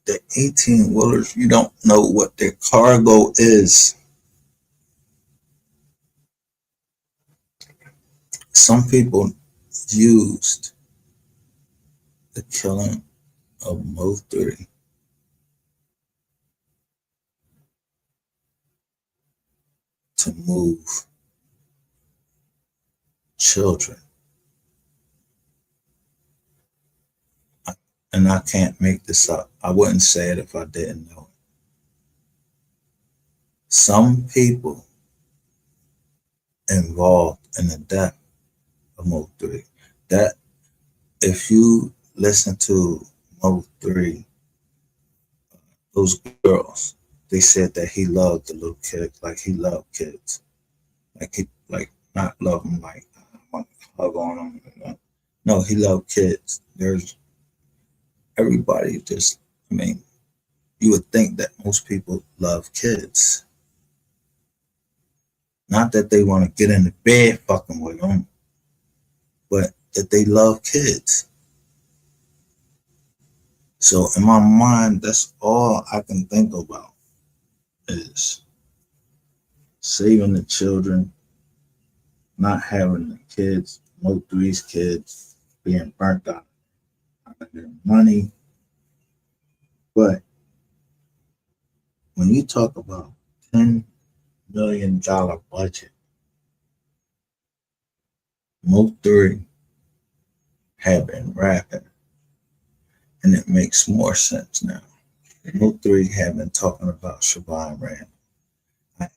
B: The 18-wheelers, you don't know what their cargo is. Some people used the killing of MO3 to move children. And I can't make this up. I wouldn't say it if I didn't know it. Some people involved in the death of MO3. That if you listen to MO3, those girls, they said that he loved the little kids like he loved kids. Like not love them like I want to hug on them. No, he loved kids. There's everybody just, I mean, you would think that most people love kids. Not that they want to get in the bed fucking with them, but that they love kids. So in my mind, that's all I can think about is saving the children, not having the kids, MO3's kids, being burnt out of their money. But when you talk about $10 million budget, MO3 had been rapping, and it makes more sense now. MO3 had been talking about Siobhan Rand. I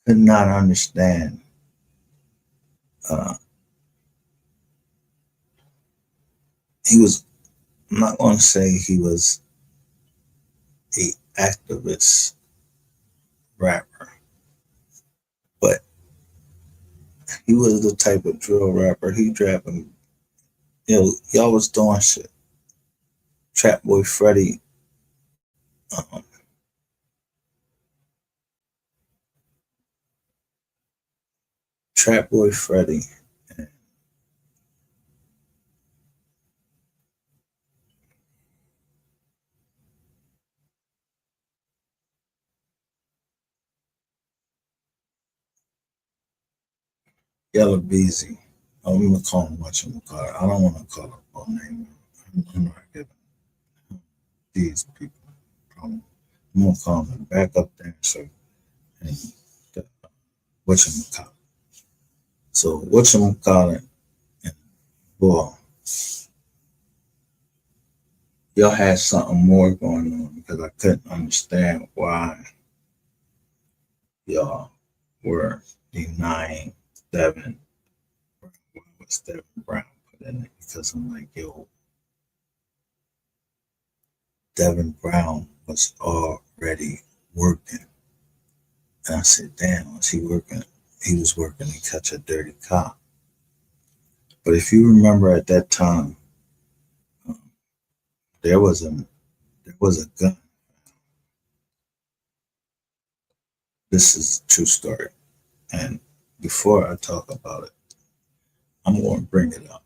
B: could not understand he was, I'm not going to say he was a activist rapper, but he was the type of drill rapper. He rapping, y'all was doing shit. Trap Boy Freddy, Trap Boy Freddy, and Yellow Beezy. I'm gonna call him whatchamacallit. I don't want to call him full name. I'm not giving these people problem. I'm gonna call him a backup dancer and whatchamacallit. So whatchamacallit and boy, y'all had something more going on because I couldn't understand why y'all were denying Devin. Why was Devin Brown put in it? Because I'm like, yo, Devin Brown was already working. And I said, damn, was he working? He was working to catch a dirty cop. But if you remember at that time, there was a gun. This is a true story. And before I talk about it, I'm going to bring it up.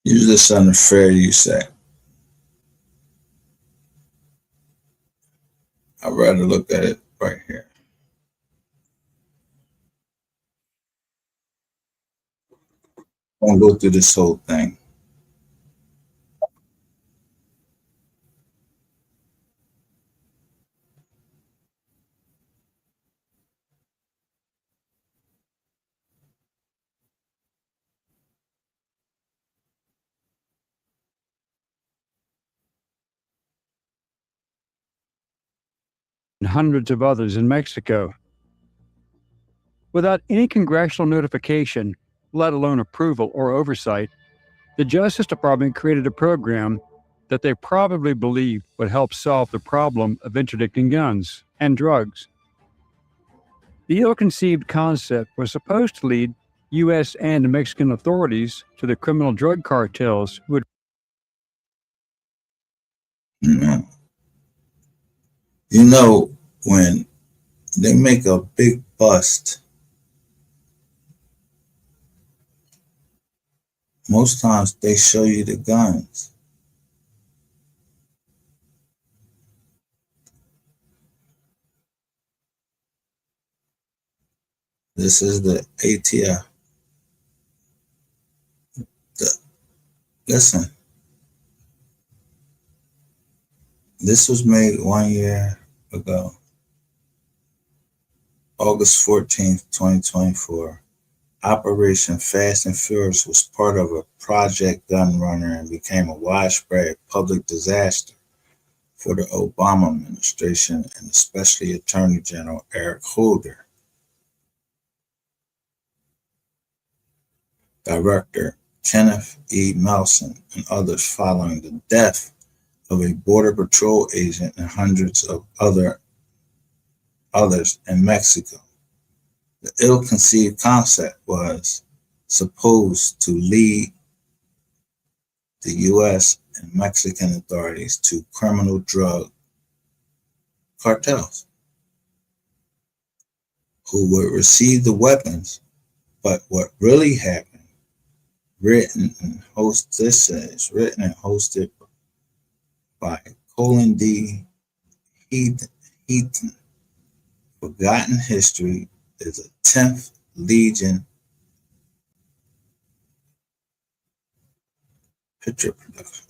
B: Use this unfair, you say. I'd rather look at it right here. I'm going to go through this whole thing.
G: And hundreds of others in Mexico. Without any congressional notification, let alone approval or oversight, the Justice Department created a program that they probably believed would help solve the problem of interdicting guns and drugs. The ill-conceived concept was supposed to lead U.S. and Mexican authorities to the criminal drug cartels who would.
B: You know, when they make a big bust, most times they show you the guns. This is the ATF. Listen, this was made 1 year ago, August 14th, 2024. Operation Fast and Furious was part of a Project Gun Runner and became a widespread public disaster for the Obama administration and especially Attorney General Eric Holder. Director Kenneth E. Melson and others following the death of a Border Patrol agent and hundreds of others in Mexico. The ill-conceived concept was supposed to lead the U.S. and Mexican authorities to criminal drug cartels who would receive the weapons. But what really happened, written and hosted by Colin D. Heaton. Forgotten History is a 10th Legion picture production.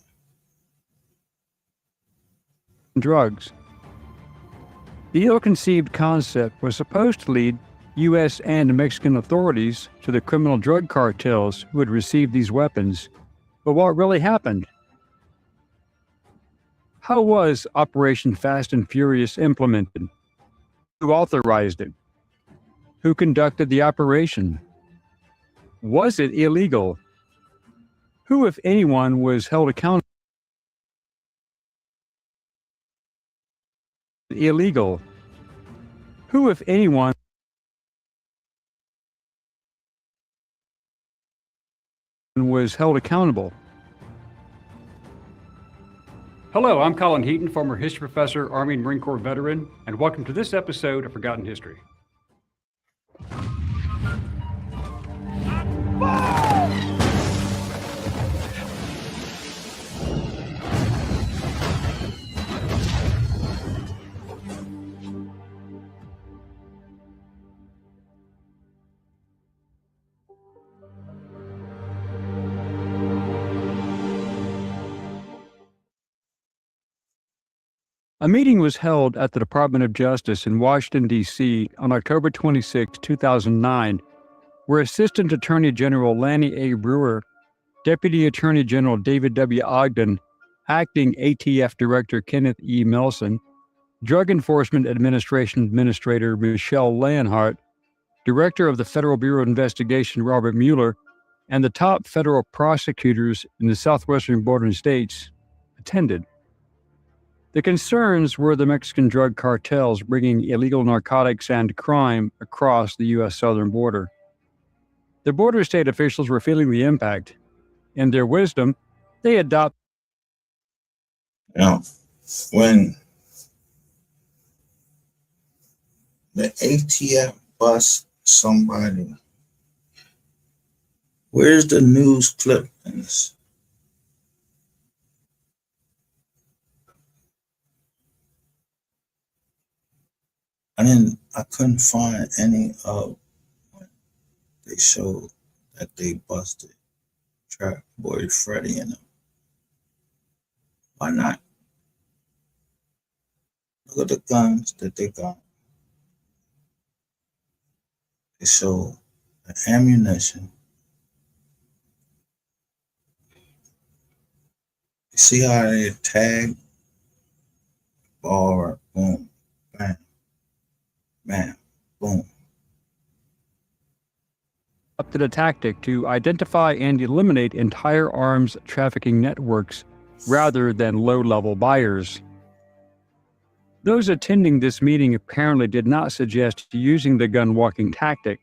G: Drugs. The ill-conceived concept was supposed to lead U.S. and Mexican authorities to the criminal drug cartels who had received these weapons. But what really happened? How was Operation Fast and Furious implemented? Who authorized it? Who conducted the operation? Was it illegal? Who, if anyone, was held accountable? Illegal. Who, if anyone, was held accountable?
H: Hello, I'm Colin Heaton, former history professor, Army and Marine Corps veteran, and welcome to this episode of Forgotten History.
G: A meeting was held at the Department of Justice in Washington, D.C. on October 26, 2009, where Assistant Attorney General Lanny A. Brewer, Deputy Attorney General David W. Ogden, Acting ATF Director Kenneth E. Melson, Drug Enforcement Administration Administrator Michelle Leonhardt, Director of the Federal Bureau of Investigation Robert Mueller, and the top federal prosecutors in the southwestern bordering states attended. The concerns were the Mexican drug cartels bringing illegal narcotics and crime across the U.S. southern border. The border state officials were feeling the impact. In their wisdom, they adopted.
B: Now, when the ATF busts somebody, where's the news clip in this? I couldn't find any of when they showed that they busted Trap Boy Freddy and them. Why not? Look at the guns that they got. They show the ammunition. You see how they tag? Bar, boom, bam. Man, boom.
G: Adopted a tactic to identify and eliminate entire arms trafficking networks rather than low-level buyers. Those attending this meeting apparently did not suggest using the gun-walking tactic,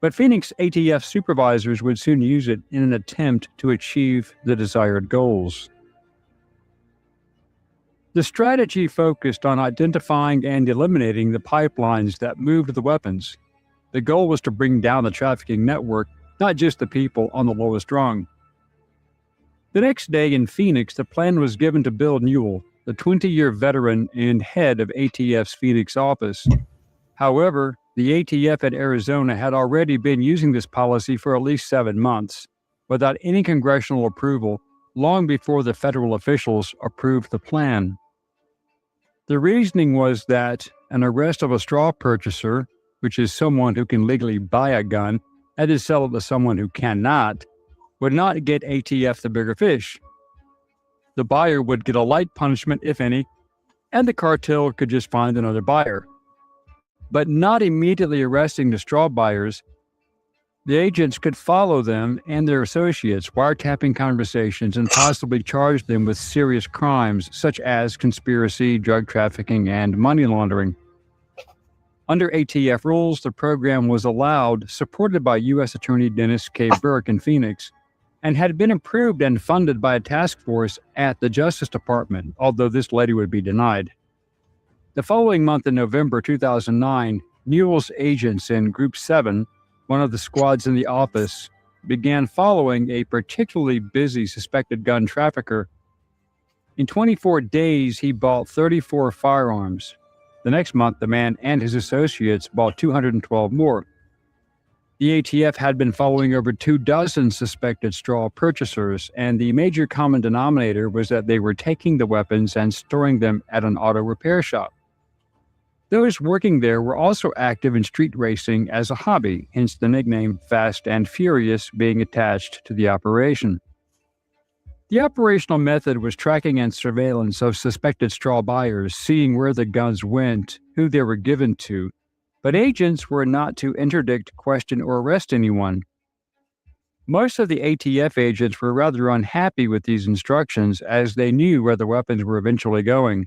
G: but Phoenix ATF supervisors would soon use it in an attempt to achieve the desired goals. The strategy focused on identifying and eliminating the pipelines that moved the weapons. The goal was to bring down the trafficking network, not just the people on the lowest rung. The next day in Phoenix, the plan was given to Bill Newell, the 20-year veteran and head of ATF's Phoenix office. However, the ATF at Arizona had already been using this policy for at least 7 months, without any congressional approval, long before the federal officials approved the plan. The reasoning was that an arrest of a straw purchaser, which is someone who can legally buy a gun and to sell it to someone who cannot, would not get ATF the bigger fish. The buyer would get a light punishment, if any, and the cartel could just find another buyer. But not immediately arresting the straw buyers, the agents could follow them and their associates, wiretapping conversations, and possibly charge them with serious crimes such as conspiracy, drug trafficking, and money laundering. Under ATF rules, the program was allowed, supported by U.S. Attorney Dennis K. Burke in Phoenix, and had been approved and funded by a task force at the Justice Department, although this later would be denied. The following month in November 2009, Mule's agents in Group 7, one of the squads in the office, began following a particularly busy suspected gun trafficker. In 24 days, he bought 34 firearms. The next month, the man and his associates bought 212 more. The ATF had been following over 24 suspected straw purchasers, and the major common denominator was that they were taking the weapons and storing them at an auto repair shop. Those working there were also active in street racing as a hobby, hence the nickname Fast and Furious being attached to the operation. The operational method was tracking and surveillance of suspected straw buyers, seeing where the guns went, who they were given to, but agents were not to interdict, question, or arrest anyone. Most of the ATF agents were rather unhappy with these instructions, as they knew where the weapons were eventually going.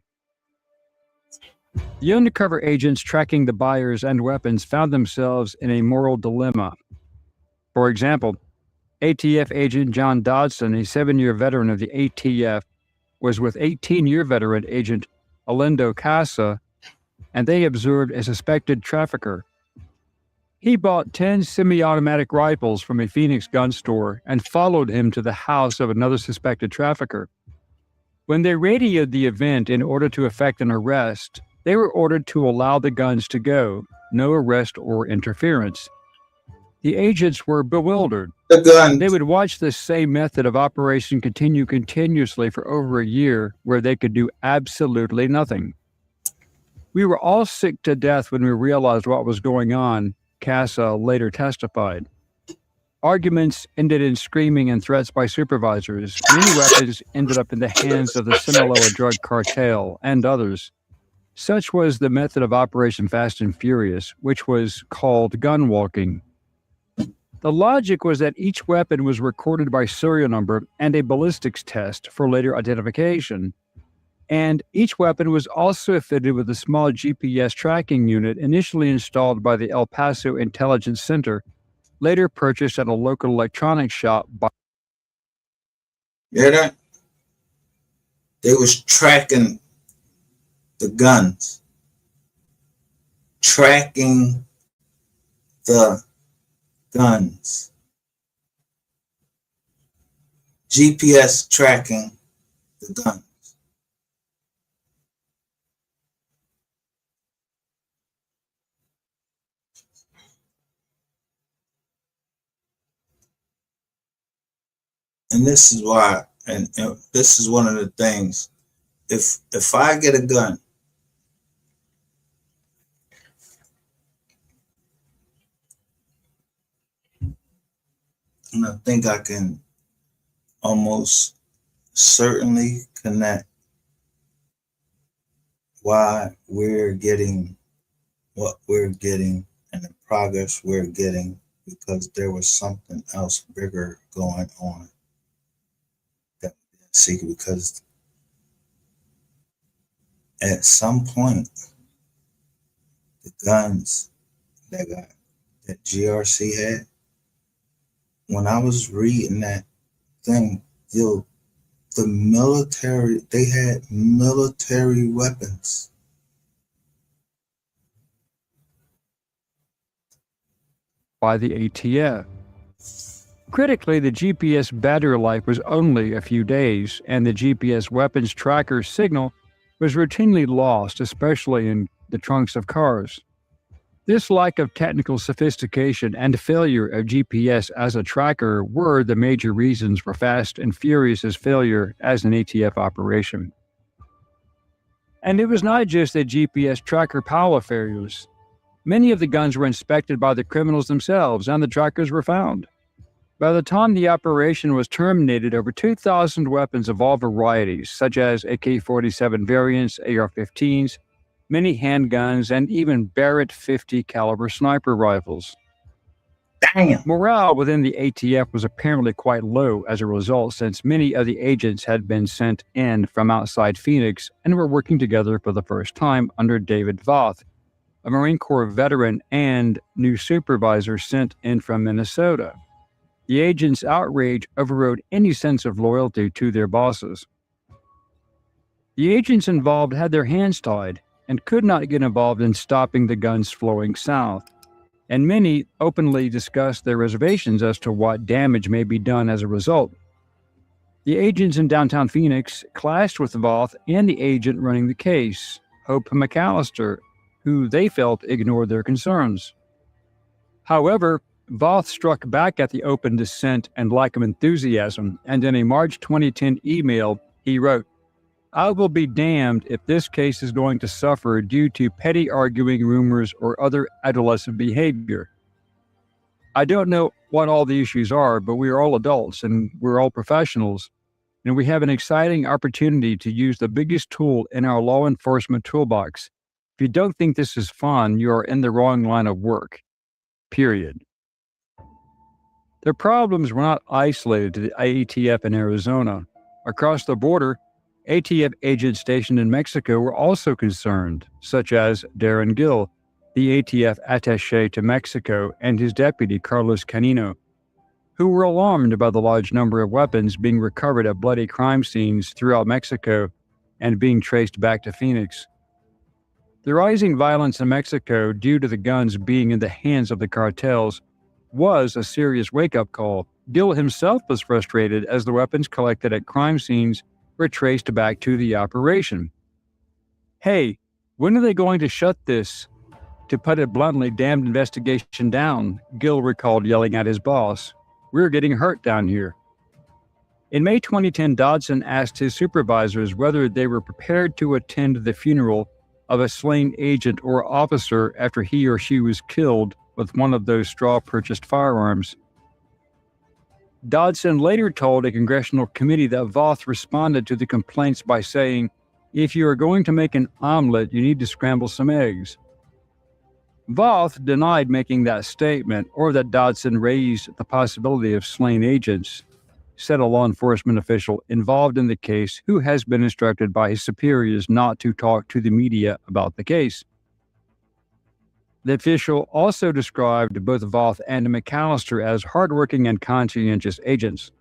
G: The undercover agents tracking the buyers and weapons found themselves in a moral dilemma. For example, ATF agent John Dodson, a 7-year veteran of the ATF, was with 18-year veteran agent Alindo Casa, and they observed a suspected trafficker. He bought 10 semi-automatic rifles from a Phoenix gun store and followed him to the house of another suspected trafficker. When they radioed the event in order to effect an arrest, they were ordered to allow the guns to go, no arrest or interference. The agents were bewildered. They would watch this same method of operation continue continuously for over a year, where they could do absolutely nothing. We were all sick to death when we realized what was going on, Casa later testified. Arguments ended in screaming and threats by supervisors. Many weapons ended up in the hands of the Sinaloa drug cartel and others. Such was the method of Operation Fast and Furious, which was called gun walking. The logic was that each weapon was recorded by serial number and a ballistics test for later identification. And each weapon was also fitted with a small GPS tracking unit initially installed by the El Paso Intelligence Center, later purchased at a local electronics shop by...
B: You hear that? They was tracking the guns. Tracking the guns. GPS tracking the guns. And this is why, and this is one of the things, if I get a gun, and I think I can almost certainly connect why we're getting what we're getting and the progress we're getting, because there was something else bigger going on that we didn't see, because at some point the guns that GRC had, when I was reading that thing, the military, they had military weapons.
G: By the ATF. Critically, the GPS battery life was only a few days, and the GPS weapons tracker signal was routinely lost, especially in the trunks of cars. This lack of technical sophistication and failure of GPS as a tracker were the major reasons for Fast and Furious's failure as an ATF operation. And it was not just the GPS tracker power failures. Many of the guns were inspected by the criminals themselves, and the trackers were found. By the time the operation was terminated, over 2,000 weapons of all varieties, such as AK-47 variants, AR-15s, many handguns, and even Barrett 50 caliber sniper rifles.
B: Damn.
G: Morale within the ATF was apparently quite low as a result, since many of the agents had been sent in from outside Phoenix and were working together for the first time under David Voth, a Marine Corps veteran and new supervisor sent in from Minnesota. The agents' outrage overrode any sense of loyalty to their bosses. The agents involved had their hands tied and could not get involved in stopping the guns flowing south, and many openly discussed their reservations as to what damage may be done as a result. The agents in downtown Phoenix clashed with Voth and the agent running the case, Hope McAllister, who they felt ignored their concerns. However, Voth struck back at the open dissent and lack of enthusiasm, and in a March 2010 email, he wrote, "I will be damned if this case is going to suffer due to petty arguing, rumors, or other adolescent behavior. I don't know what all the issues are, but we are all adults and we're all professionals, and we have an exciting opportunity to use the biggest tool in our law enforcement toolbox. If you don't think this is fun, you are in the wrong line of work. Period." Their problems were not isolated to the ATF in Arizona. Across the border, ATF agents stationed in Mexico were also concerned, such as Darren Gill, the ATF attaché to Mexico, and his deputy, Carlos Canino, who were alarmed by the large number of weapons being recovered at bloody crime scenes throughout Mexico and being traced back to Phoenix. The rising violence in Mexico due to the guns being in the hands of the cartels was a serious wake-up call. Gill himself was frustrated as the weapons collected at crime scenes were traced back to the operation. "Hey, when are they going to shut this, to put it bluntly, damned investigation down?" Gill recalled yelling at his boss. "We're getting hurt down here." In May 2010, Dodson asked his supervisors whether they were prepared to attend the funeral of a slain agent or officer after he or she was killed with one of those straw-purchased firearms. Dodson later told a congressional committee that Voth responded to the complaints by saying, "If you are going to make an omelet, you need to scramble some eggs." Voth denied making that statement or that Dodson raised the possibility of slain agents, said a law enforcement official involved in the case who has been instructed by his superiors not to talk to the media about the case. The official also described both Voth and McAllister as hardworking and conscientious agents.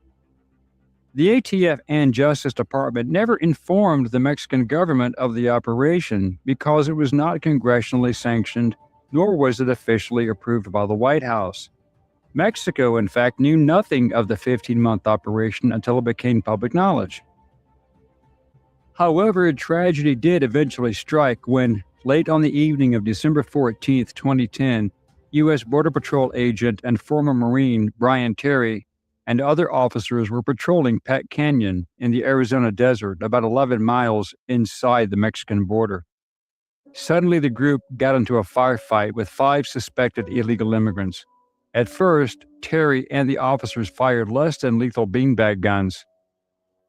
G: The ATF and Justice Department never informed the Mexican government of the operation because it was not congressionally sanctioned, nor was it officially approved by the White House. Mexico, in fact, knew nothing of the 15-month operation until it became public knowledge. However, tragedy did eventually strike when, late on the evening of December 14, 2010, U.S. Border Patrol agent and former Marine Brian Terry and other officers were patrolling Peck Canyon in the Arizona desert about 11 miles inside the Mexican border. Suddenly, the group got into a firefight with 5 suspected illegal immigrants. At first, Terry and the officers fired less than lethal beanbag guns,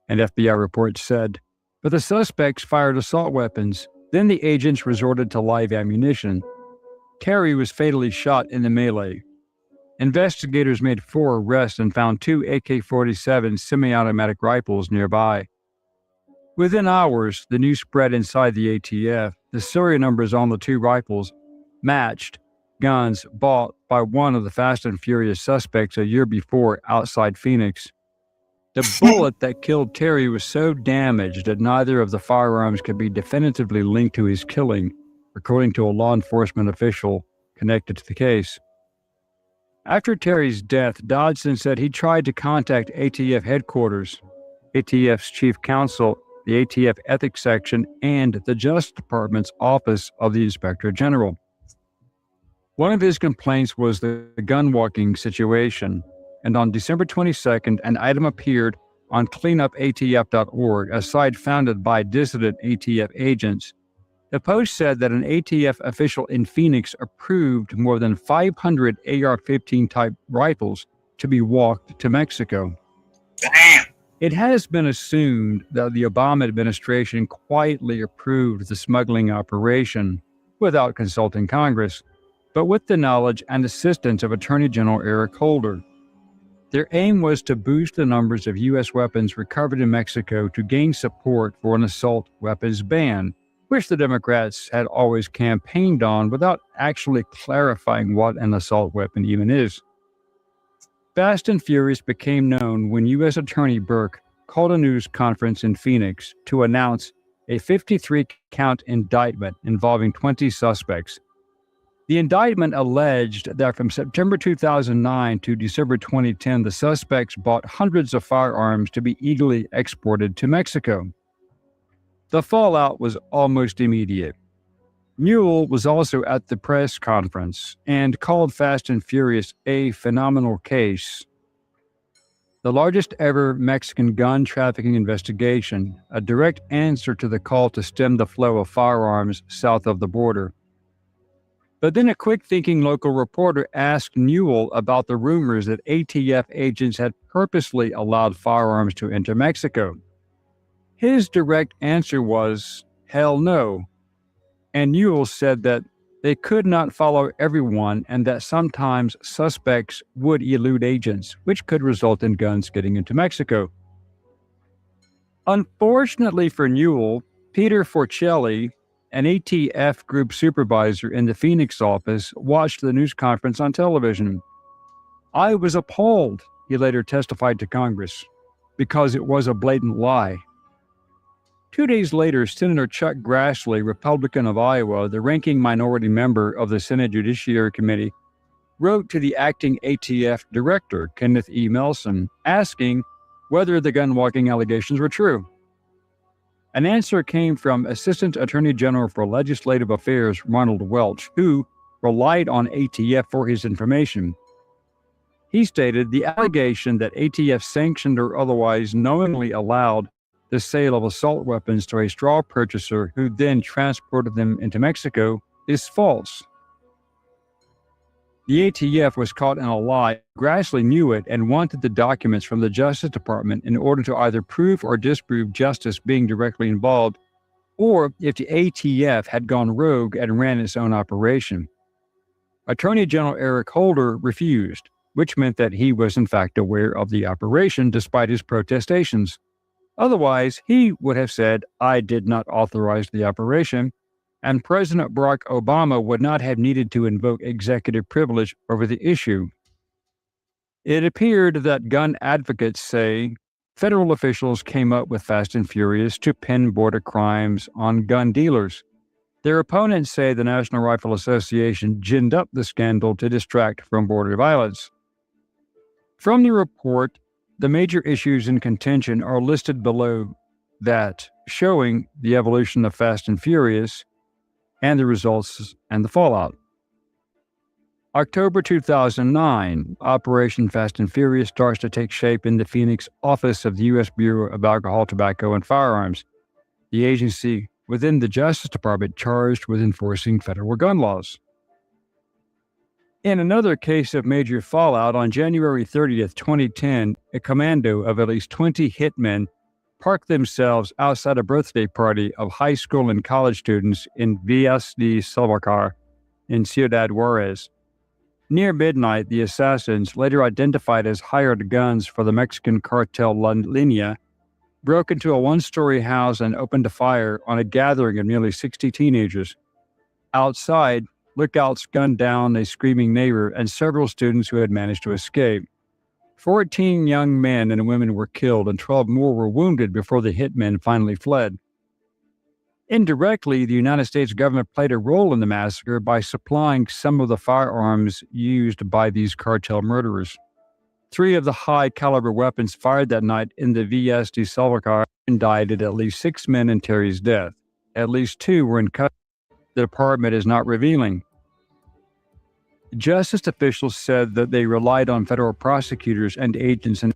G: an FBI report said, but the suspects fired assault weapons. Then the agents resorted to live ammunition. Terry was fatally shot in the melee. Investigators made 4 arrests and found 2 AK-47 semi-automatic rifles nearby. Within hours, the news spread inside the ATF. The serial numbers on the 2 rifles matched guns bought by one of the Fast and Furious suspects a year before outside Phoenix. The bullet that killed Terry was so damaged that neither of the firearms could be definitively linked to his killing, according to a law enforcement official connected to the case. After Terry's death, Dodson said he tried to contact ATF headquarters, ATF's chief counsel, the ATF ethics section, and the Justice Department's Office of the Inspector General. One of his complaints was the gun-walking situation, and on December 22nd, an item appeared on cleanupatf.org, a site founded by dissident ATF agents. The post said that an ATF official in Phoenix approved more than 500 AR-15 type rifles to be walked to Mexico.
B: Damn.
G: It has been assumed that the Obama administration quietly approved the smuggling operation without consulting Congress, but with the knowledge and assistance of Attorney General Eric Holder. Their aim was to boost the numbers of U.S. weapons recovered in Mexico to gain support for an assault weapons ban, which the Democrats had always campaigned on without actually clarifying what an assault weapon even is. Fast and Furious became known when U.S. Attorney Burke called a news conference in Phoenix to announce a 53-count indictment involving 20 suspects. The indictment alleged that from September 2009 to December 2010, the suspects bought hundreds of firearms to be illegally exported to Mexico. The fallout was almost immediate. Newell was also at the press conference and called Fast and Furious a phenomenal case. The largest ever Mexican gun trafficking investigation, a direct answer to the call to stem the flow of firearms south of the border. But then a quick-thinking local reporter asked Newell about the rumors that ATF agents had purposely allowed firearms to enter Mexico. His direct answer was, hell no. And Newell said that they could not follow everyone and that sometimes suspects would elude agents, which could result in guns getting into Mexico. Unfortunately for Newell, Peter Forcelli, an ATF group supervisor in the Phoenix office, watched the news conference on television. I was appalled, he later testified to Congress, because it was a blatant lie. 2 days later, Senator Chuck Grassley, Republican of Iowa, the ranking minority member of the Senate Judiciary Committee, wrote to the acting ATF director, Kenneth E. Melson, asking whether the gun-walking allegations were true. An answer came from Assistant Attorney General for Legislative Affairs, Ronald Welch, who relied on ATF for his information. He stated the allegation that ATF sanctioned or otherwise knowingly allowed the sale of assault weapons to a straw purchaser who then transported them into Mexico is false. The ATF was caught in a lie. Grassley knew it and wanted the documents from the Justice Department in order to either prove or disprove justice being directly involved, or if the ATF had gone rogue and ran its own operation. Attorney General Eric Holder refused, which meant that he was in fact aware of the operation despite his protestations. Otherwise, he would have said, I did not authorize the operation, and President Barack Obama would not have needed to invoke executive privilege over the issue. It appeared that gun advocates say federal officials came up with Fast and Furious to pin border crimes on gun dealers. Their opponents say the National Rifle Association ginned up the scandal to distract from border violence. From the report, the major issues in contention are listed below that, showing the evolution of Fast and Furious and the results and the fallout. October 2009, Operation Fast and Furious starts to take shape in the Phoenix office of the U.S. Bureau of Alcohol, Tobacco, and Firearms, the agency within the Justice Department charged with enforcing federal gun laws. In another case of major fallout, on January 30th, 2010, a commando of at least 20 hitmen parked themselves outside a birthday party of high school and college students in Villas de Salvacar in Ciudad Juarez. Near midnight, the assassins, later identified as hired guns for the Mexican cartel La Línea, broke into a one-story house and opened a fire on a gathering of nearly 60 teenagers. Outside, lookouts gunned down a screaming neighbor and several students who had managed to escape. 14 young men and women were killed and 12 more were wounded before the hitmen finally fled. Indirectly, the United States government played a role in the massacre by supplying some of the firearms used by these cartel murderers. 3 of the high-caliber weapons fired that night in the Villas de Salvacar indicted at least 6 men in Terry's death. At least 2 were in custody. The department is not revealing. Justice officials said that they relied on federal prosecutors and agents.
B: All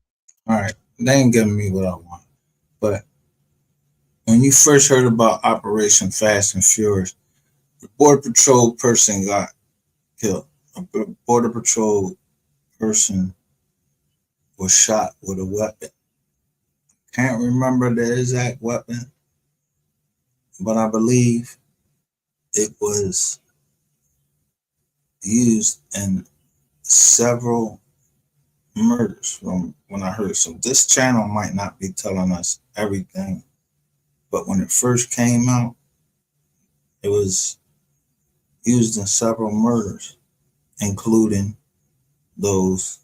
B: right, they ain't giving me what I want. But when you first heard about Operation Fast and Furious, the Border Patrol person got killed. A Border Patrol person was shot with a weapon. Can't remember the exact weapon, but I believe it was used in several murders from when I heard. So this channel might not be telling us everything, but when it first came out, it was used in several murders, including those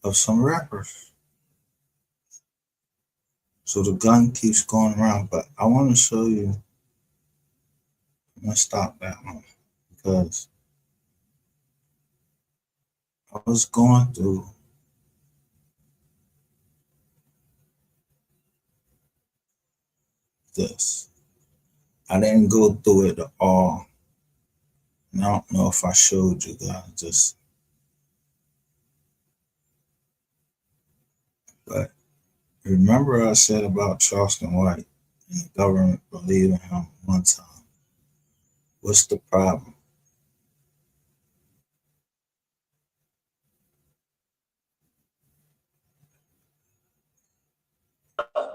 B: of some rappers. So the gun keeps going around, but I want to show you. I'm going to stop that one because I was going through this. I didn't go through it all. And I don't know if I showed you guys but remember I said about Charleston White and the government believing him one time. What's the problem?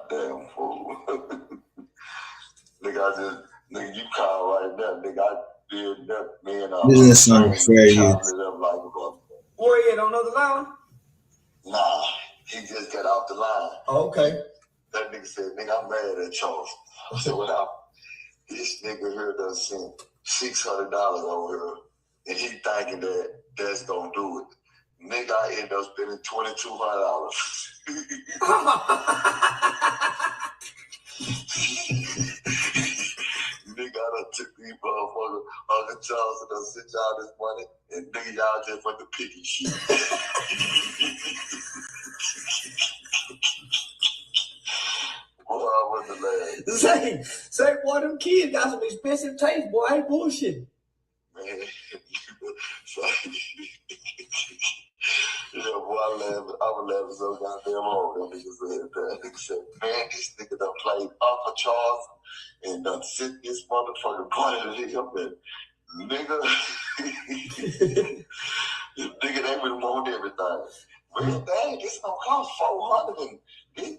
A: Damn fool. Nigga, you call right now. Nigga, I did that. Me and
B: This is something fair use.
E: Where you at on another line?
A: Nah, he just got off the line.
E: Oh, okay.
A: That nigga said, nigga, I'm mad at Charles. I said, what up? This nigga here done sent $600 over here, and he thinking that that's gonna do it. Nigga, I end up spending $2,200. Nigga, I done took these motherfuckers Uncle Charles and done sent y'all this money, and nigga, y'all just fucking picky shit. Boy, I wasn't laughing.
E: Say, boy, them kids got some expensive taste, boy. I ain't bullshit.
A: Man, yeah, boy, I was laughing so goddamn hard. That nigga said that. Nigga said, man, this nigga done played Uncle Charles and done sent this motherfucking party to him. And nigga, nigga, they would want everything. Well, dang, this don't cost $400. And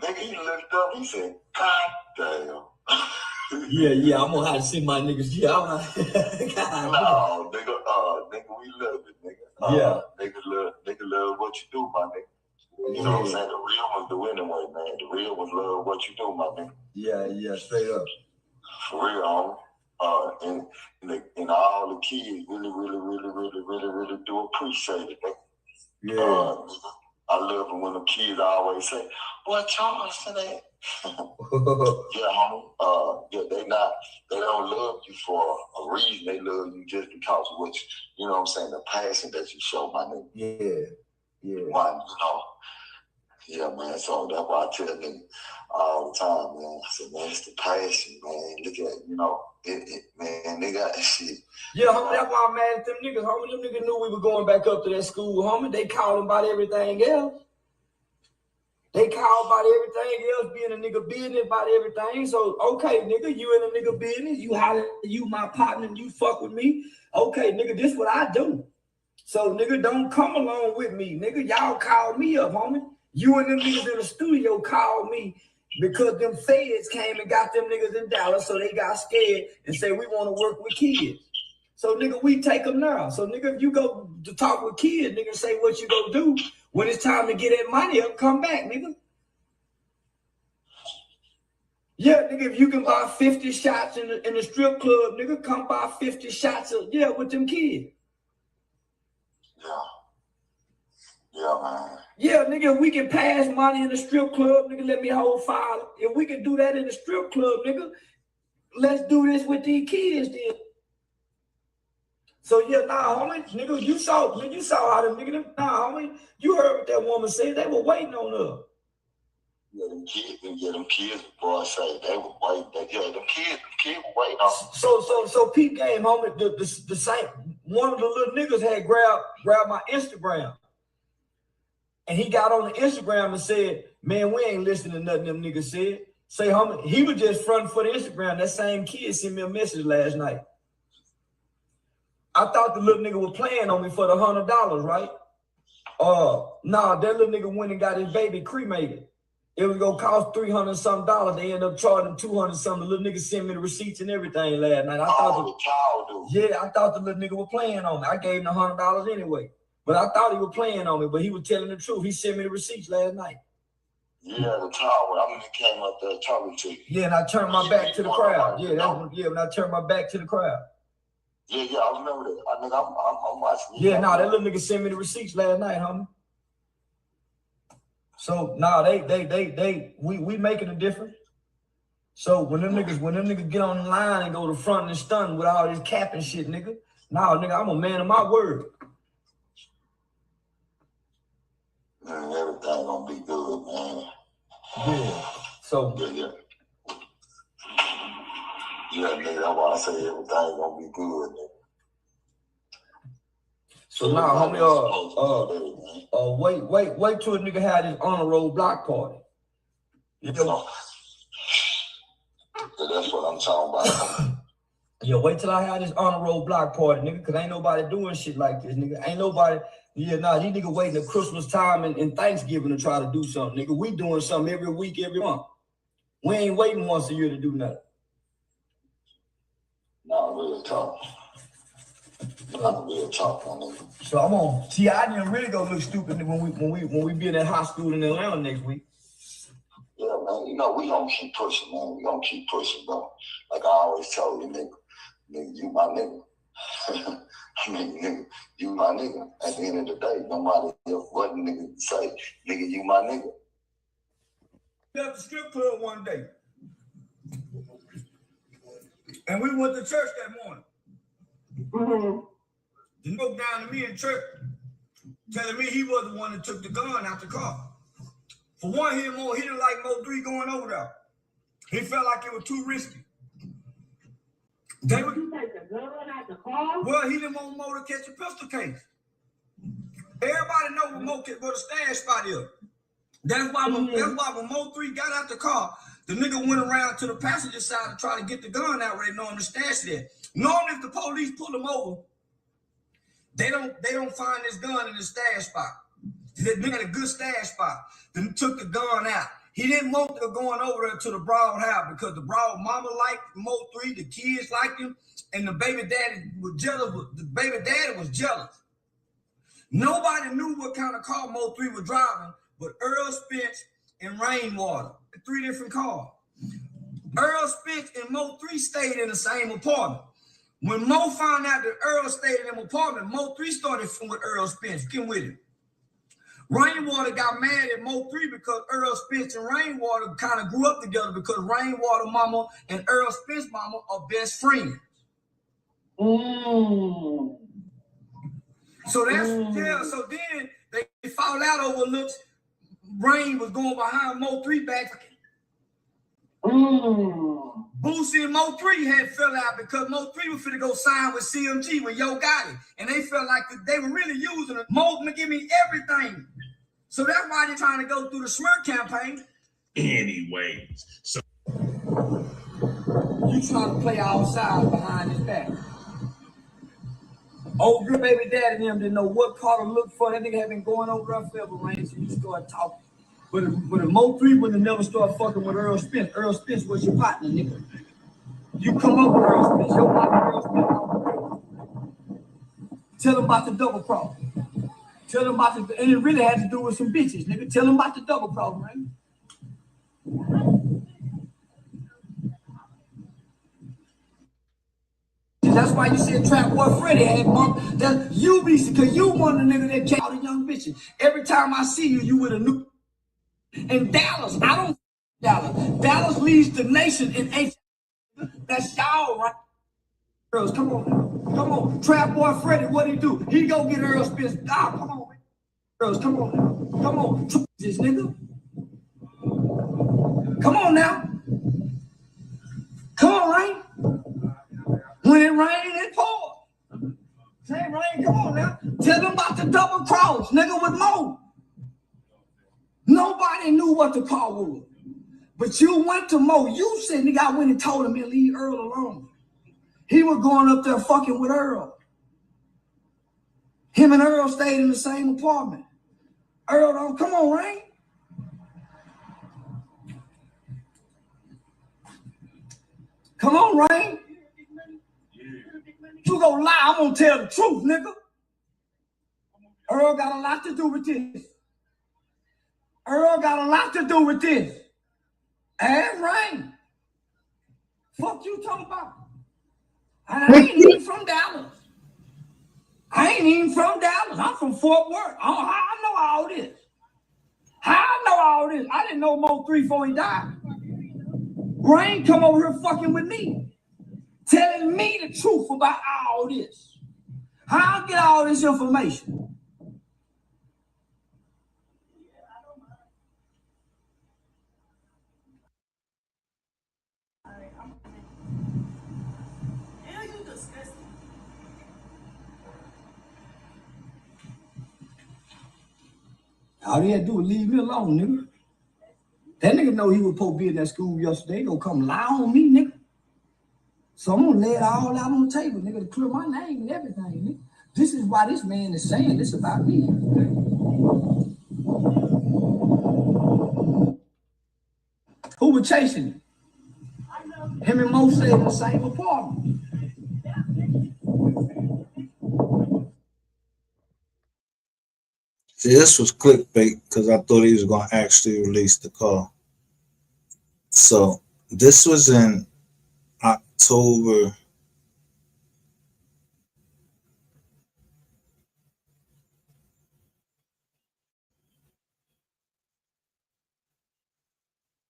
A: nigga, he looked up, he said, God damn.
E: Yeah, I'm gonna have to see my niggas. Yeah, I'm gonna.
A: No, nigga, we love it, nigga. Nigga love what you do, my nigga. You know what I'm saying? The real ones do anyway, man. The real ones love what you do, my nigga.
E: Yeah, straight up.
A: For real, and all the kids really do appreciate it, nigga.
E: Yeah.
A: I love it when the kids always say, boy, Charles today. Yeah, homie. Yeah, they don't love you for a reason. They love you just because of what you know what I'm saying, the passion that you show, my nigga.
E: Yeah.
A: Why, yeah, man. So that's why I tell niggas all the time, man. I said, man, it's the passion, man. Look at, man, they got that shit.
E: Yeah, homie, that's why I'm mad at them niggas, homie. Them niggas knew we were going back up to that school, homie. They called about everything else. They call about everything else, being a nigga business, about everything. So, okay, nigga, you in a nigga business. You holler, you my partner, and you fuck with me. Okay, nigga, this what I do. So, nigga, don't come along with me. Nigga, y'all call me up, homie. You and them niggas in the studio called me because them feds came and got them niggas in Dallas, so they got scared and said, we want to work with kids. So, nigga, we take them now. So, nigga, if you go to talk with kids, nigga, say what you gonna do. When it's time to get that money up, come back, nigga. Yeah, nigga, if you can buy 50 shots in the strip club, nigga, come buy 50 shots with them kids.
A: Yeah, man.
E: Yeah, nigga, if we can pass money in the strip club, nigga, let me hold fire. If we can do that in the strip club, nigga, let's do this with these kids then. So yeah, homie, nigga, you saw how them nigga, homie, you heard what that woman said. They were waiting on her.
A: Yeah, them kids, boy, say they were waiting. Them kids were waiting on.
E: So peep game, homie, the same one of the little niggas had grabbed my Instagram. And he got on the Instagram and said, man, we ain't listening to nothing them niggas said. Say, homie, he was just fronting for the Instagram. That same kid sent me a message last night. I thought the little nigga was playing on me for the $100, right? Nah, that little nigga went and got his baby cremated. It was gonna cost $300 something. They ended up charging $200 something. The little nigga sent me the receipts and everything last night. I thought the little nigga was playing on me. I gave him the $100 anyway. But I thought he was playing on me, but he was telling the truth. He sent me the receipts last night.
A: Yeah, the tower. I mean, he came up there talking to you.
E: Yeah, and I turned my back to the crowd. When I turned my back to the crowd.
A: Yeah, I remember that. I'm watching.
E: Yeah, that little nigga sent me the receipts last night, homie.
I: So now we making a difference. So when them niggas get on the line and go to front and stun with all this cap and shit, nigga. Nah, nigga, I'm a man of my word.
J: Man, everything gonna be good, man.
I: Yeah. So
J: yeah. Yeah, nigga, that's why I say everything gonna be good, nigga.
I: So now, homie, wait till a nigga had his honor roll block party. You know?
J: So that's what I'm talking about.
I: Yeah, wait till I have this honor roll block party, nigga, cause ain't nobody doing shit like this, nigga. Ain't nobody, these niggas waiting at Christmas time and Thanksgiving to try to do something, nigga. We doing something every week, every month. We ain't waiting once a year to do nothing.
J: No, real talk. Not real talk, my nigga.
I: So I'm on T.I. didn't really go look stupid when we be in that high school in Atlanta next week.
J: Yeah, man, you know, we gonna keep pushing, man. We gonna keep pushing, bro. Like I always tell you, nigga, you my nigga. I mean, nigga, you my nigga. At the end of the day, nobody else but nigga say, nigga, you my nigga.
I: Left the strip club one day. And we went to church that morning. Mm-hmm. The nigga down to me in church, telling me he was the one that took the gun out the car. For one, he didn't like MO3 going over there. He felt like it was too risky. They would take the gun out the car? Well, he didn't want Mo to catch a pistol case. Everybody know where Mo where the stash spot is. That's why when MO3 got out the car, the nigga went around to the passenger side to try to get the gun out where they know him to stash there. Normally, if the police pull him over, they don't find this gun in the stash spot. They had a good stash spot. Then took the gun out. He didn't want them going over there to the Broad house because the Broad mama liked MO3, the kids liked him, and the baby daddy was jealous. The baby daddy was jealous. Nobody knew what kind of car MO3 was driving, but Earl Spence and Rainwater, 3 different cars. Earl Spence and MO3 stayed in the same apartment. When Mo found out that Earl stayed in an apartment, MO3 started with Earl Spence. Get with him. Rainwater got mad at Mo3 because Earl Spence and Rainwater kind of grew up together because Rainwater mama and Earl Spence mama are best friends. Mm. So so then they fall out over looks. Rain was going behind Mo3 back. Boosie and Mo3 had fell out because Mo3 was finna go sign with CMG when Yo got it. And they felt like they were really using it. Mo gonna give me everything. So that's why they're trying to go through the smirk campaign. Anyways, so you trying to play outside behind his back. Old good baby daddy and them didn't know what car to look for. That nigga had been going over there forever, Rain, so you start talking. But if Mo3 would have never started fucking with Earl Spence. Earl Spence was your partner, nigga. You come up with Earl Spence, your partner Earl Spence. Tell him about the double cross. Tell him about the, and it really had to do with some bitches, nigga. Tell him about the double cross, man. That's why you said Trap Boy Freddy had bump. That you be, because you one of the niggas that came out of young bitches. Every time I see you, you with a new. In Dallas, I don't Dallas. Dallas leads the nation in H. That's y'all, right? Girls, come on. Come on. Trap Boy Freddy, what'd he do? He go get Earl Spence. Ah, come on, man. Girls, come on. Come on. This nigga. Come on now. Come on, Rain. When it rain, it pours. Say, Rain, come on now. Tell them about the double cross, nigga, with Mo. Nobody knew what the car was. But you went to Mo. You said, nigga, I went and told him to leave Earl alone. He was going up there fucking with Earl. Him and Earl stayed in the same apartment. Earl, don't come on, Rain. Come on, Rain. You gonna lie, I'm gonna tell the truth, nigga. Earl got a lot to do with this. Earl got a lot to do with this. And Rain. Fuck you talking about? I ain't even from Dallas. I'm from Fort Worth. I know all this. How I know all this? I didn't know MO3 before he died. Rain come over here fucking with me, telling me the truth about all this. How I get all this information? All he had to do was leave me alone, nigga. That nigga know he was supposed to be in that school yesterday. He gonna come lie on me, nigga. So I'm gonna lay it all out on the table, nigga, to clear my name and everything, nigga. This is why this man is saying this about me. Who was chasing him? Him and Mo stayed in the same apartment.
B: See, this was clickbait because I thought he was going to actually release the call. So this was in October.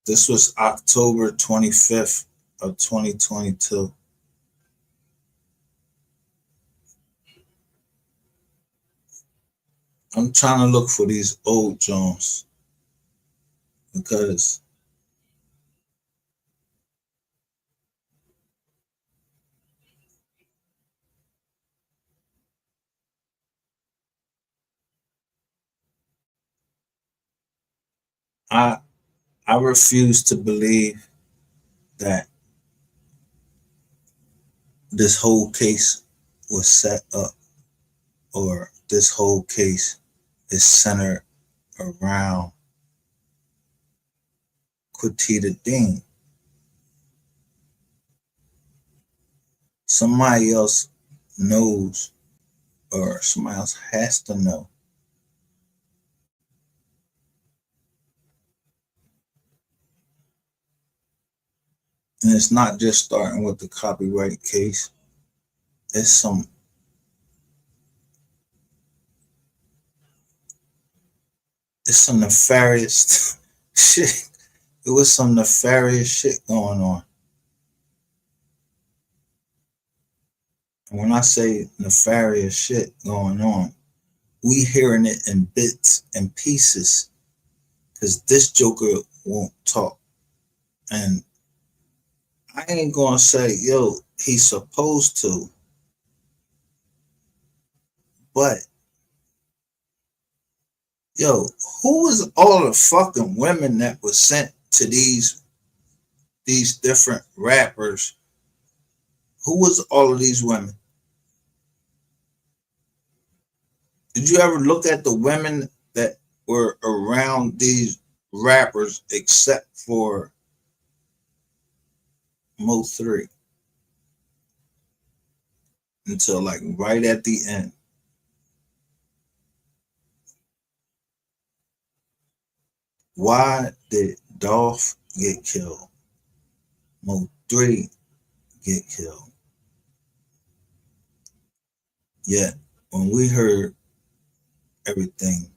B: This was October 25th of 2022. I'm trying to look for these old Jones because I refuse to believe that this whole case was set up or this whole case is centered around Quatita Dean. Somebody else knows or somebody else has to know. And it's not just starting with the copyright case. It's some nefarious shit. It was some nefarious shit going on. And when I say nefarious shit going on, we hearing it in bits and pieces because this joker won't talk. And I ain't gonna say, yo, he's supposed to, but yo, who was all the fucking women that was sent to these different rappers? Who was all of these women? Did you ever look at the women that were around these rappers except for MO3 until like right at the end? Why did Dolph get killed? MO3 get killed. Yet when we heard everything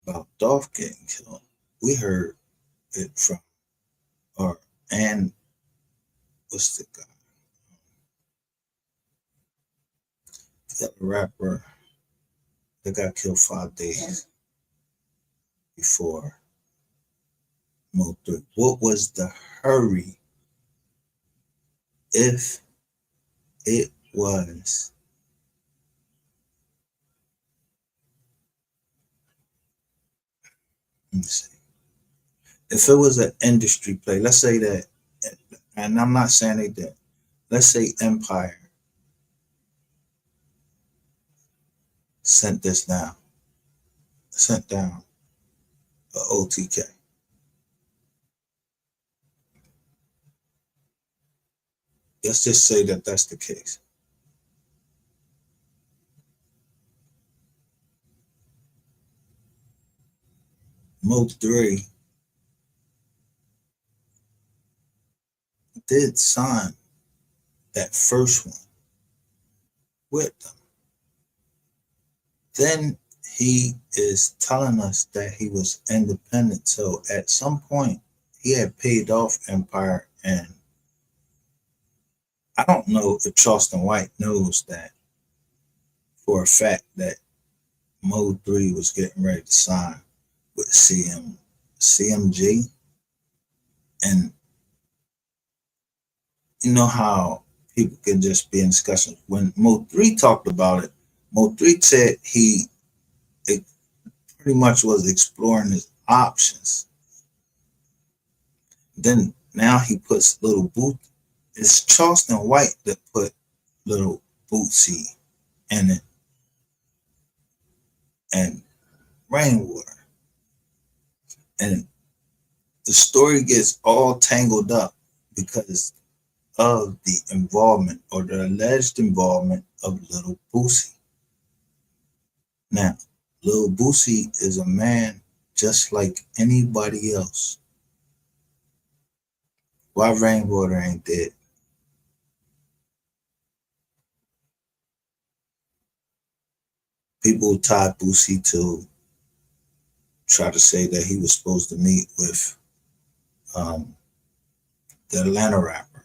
B: about Dolph getting killed, we heard it from and what's the guy? That rapper that got killed 5 days before MO3. What was the hurry? If it was let me see. If it was an industry play, let's say that, and I'm not saying they did. Let's say Empire sent down a OTK. Let's just say that that's the case. MO3 did sign that first one with them. Then he is telling us that he was independent. So at some point, he had paid off Empire, and I don't know if Charleston White knows that for a fact that MO3 was getting ready to sign with CMG. And you know how people can just be in discussion. When Mo3 talked about it, Mo3 said it pretty much was exploring his options. Then now he puts Little Boot. It's Charleston White that put Little Bootsy in it and Rainwater. And the story gets all tangled up because of the involvement or the alleged involvement of Little Boosie. Now, Little Boosie is a man just like anybody else. Why Rainwater ain't dead? People tied Boosie to try to say that he was supposed to meet with the Atlanta rapper.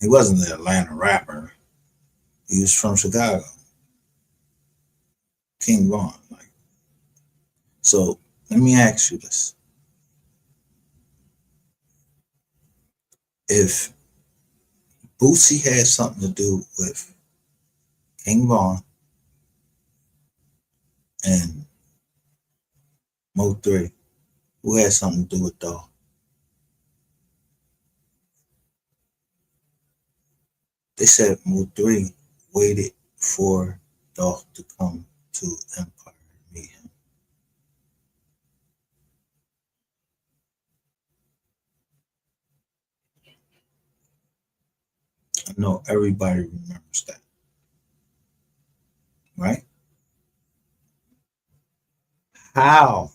B: He wasn't the Atlanta rapper. He was from Chicago. King Von. So let me ask you this. If Boosie had something to do with King Von and Mo3, who had something to do with Dog? They said Mo3 waited for Dog to come to Empire and meet him. I know everybody remembers that, right? How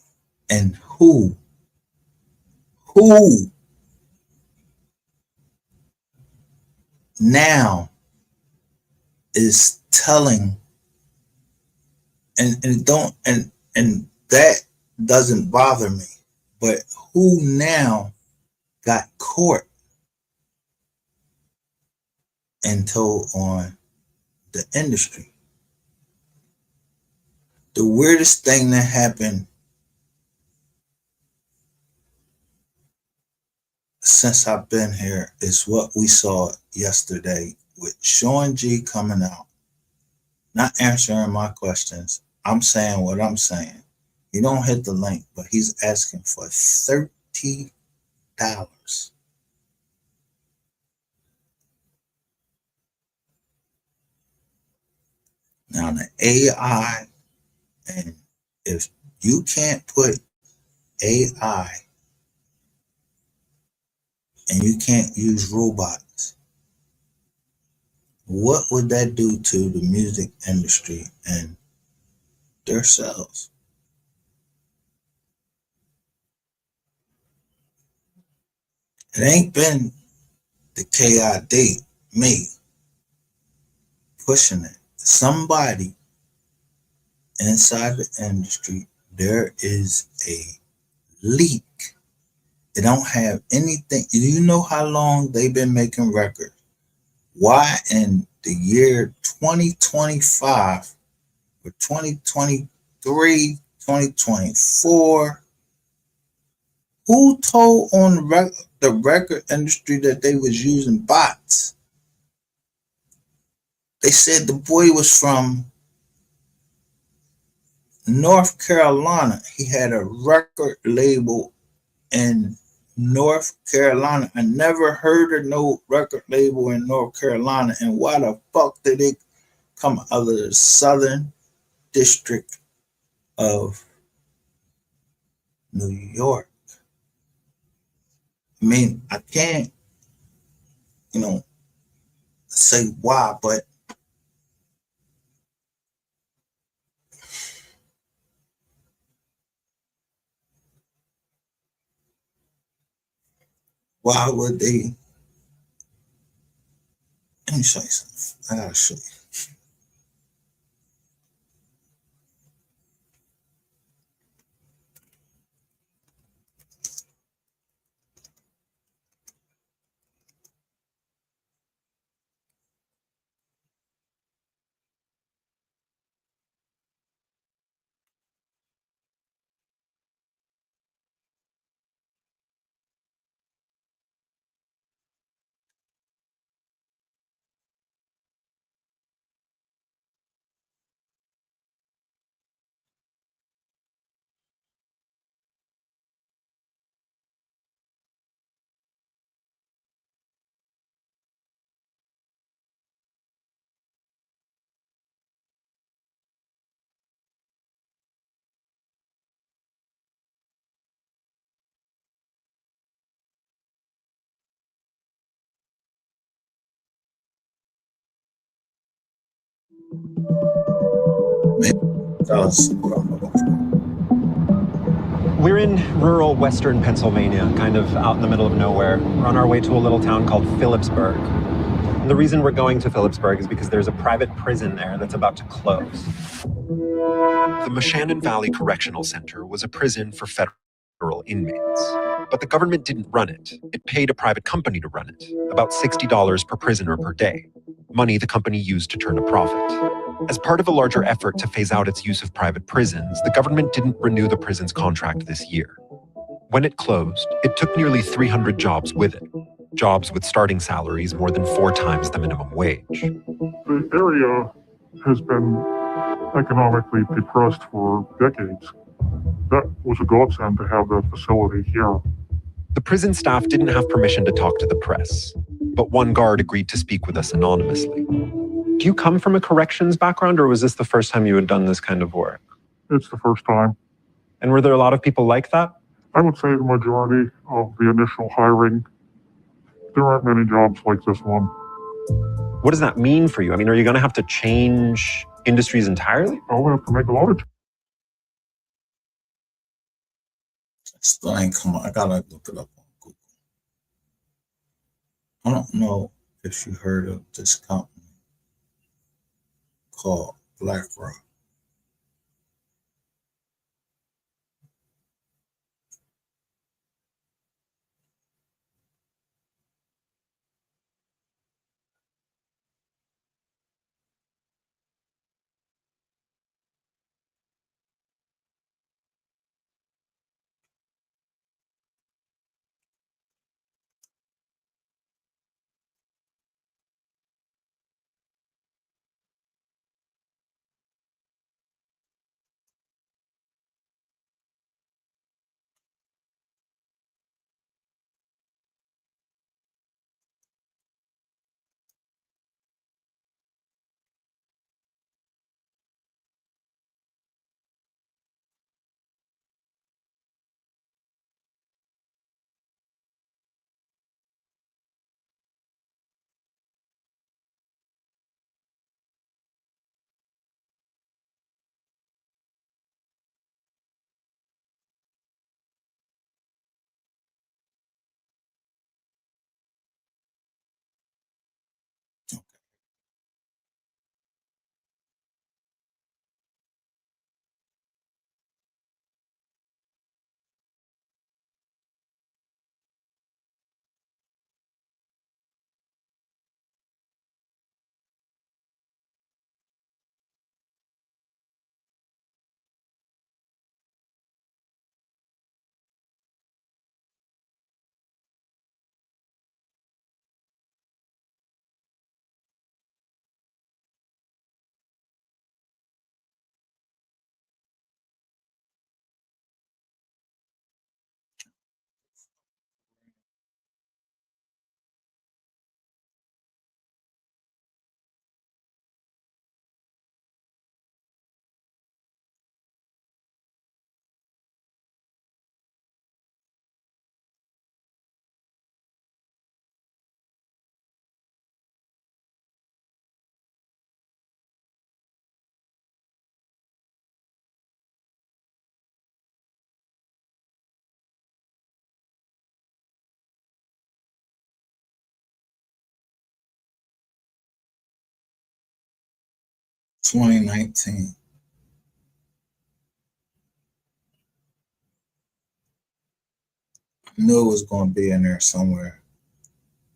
B: and who now is telling and don't and that doesn't bother me, but who now got caught and told on the industry? The weirdest thing that happened since I've been here is what we saw yesterday with Sean G coming out, not answering my questions. I'm saying what I'm saying. You don't hit the link, but he's asking for $30. Now the AI, and if you can't put AI and you can't use robots, what would that do to the music industry and their sales? It ain't been the KID, me, pushing it. Somebody inside the industry, there is a leak. They don't have anything. Do you know how long they've been making records? Why in the year 2025 or 2023, 2024, who told on the record industry that they was using bots? They said the boy was from North Carolina. He had a record label in North Carolina. I never heard of no record label in North Carolina. And why the fuck did they come out of the Southern District of New York? I mean, I can't, say why, but why would they? Let me show you something. I gotta show you. Maybe that's what I'm looking for.
K: We're in rural western Pennsylvania, kind of out in the middle of nowhere. We're on our way to a little town called Phillipsburg. And the reason we're going to Phillipsburg is because there's a private prison there that's about to close. The Moshannon Valley Correctional Center was a prison for federal inmates. But the government didn't run it. It paid a private company to run it, about $60 per prisoner per day, money the company used to turn a profit. As part of a larger effort to phase out its use of private prisons, the government didn't renew the prison's contract this year. When it closed, it took nearly 300 jobs with it, jobs with starting salaries more than 4 times the minimum wage.
L: The area has been economically depressed for decades. That was a godsend to have that facility here.
K: The prison staff didn't have permission to talk to the press, but one guard agreed to speak with us anonymously. Do you come from a corrections background, or was this the first time you had done this kind of work?
L: It's the first time.
K: And were there a lot of people like that?
L: I would say the majority of the initial hiring, there aren't many jobs like this one.
K: What does that mean for you? I mean, are you going to have to change industries entirely?
L: I'll have to make a lot of
B: Explain, come on, I gotta look it up on Google. I don't know if you heard of this company called BlackRock. $2019. I knew it was going to be in there somewhere.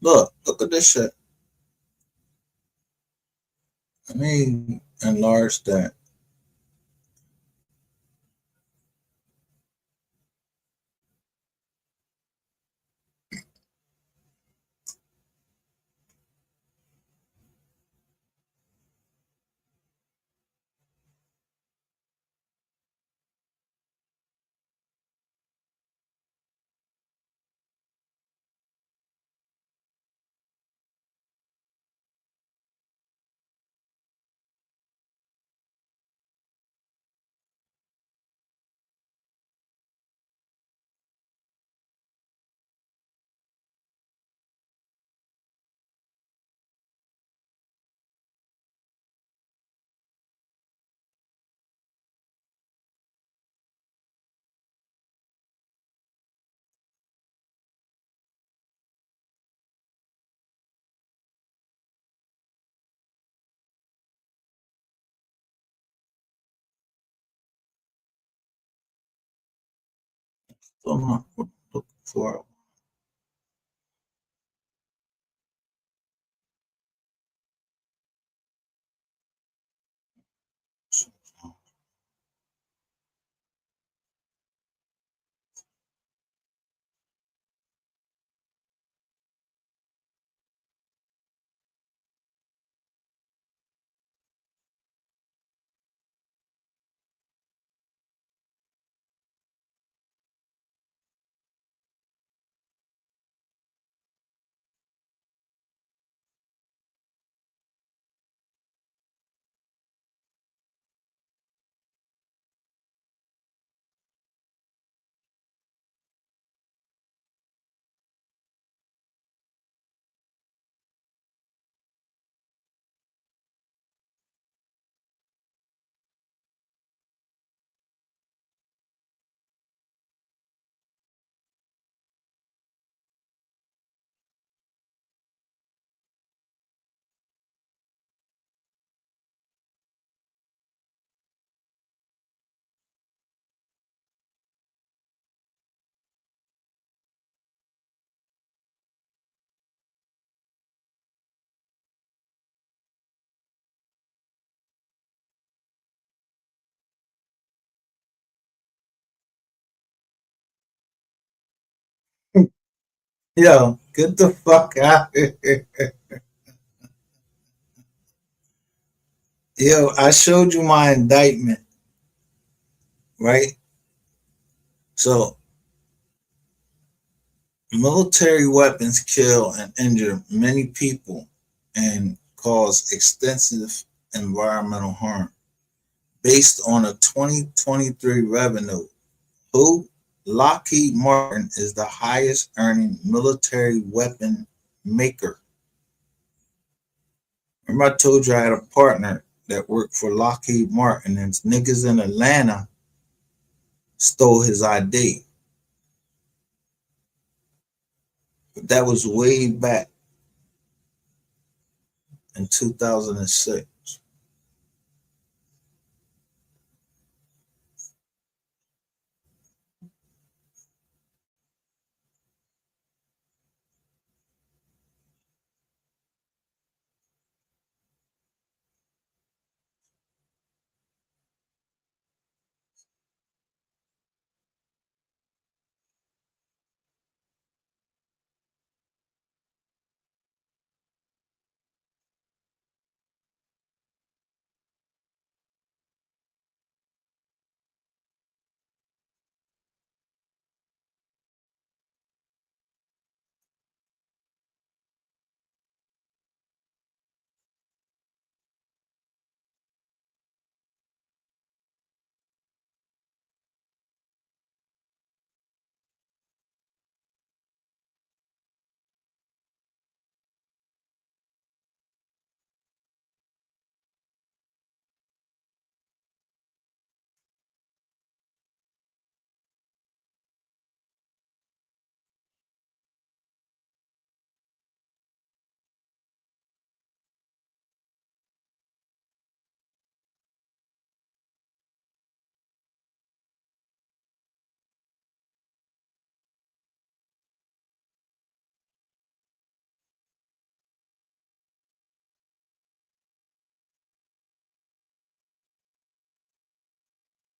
B: Look at this shit. Let me enlarge that. I'm not looking for it. Yo, get the fuck out of here. Yo, I showed you my indictment, right? So, military weapons kill and injure many people and cause extensive environmental harm. Based on a 2023 revenue, who? Lockheed Martin is the highest earning military weapon maker. Remember I told you I had a partner that worked for Lockheed Martin and niggas in Atlanta stole his ID. But that was way back in 2006.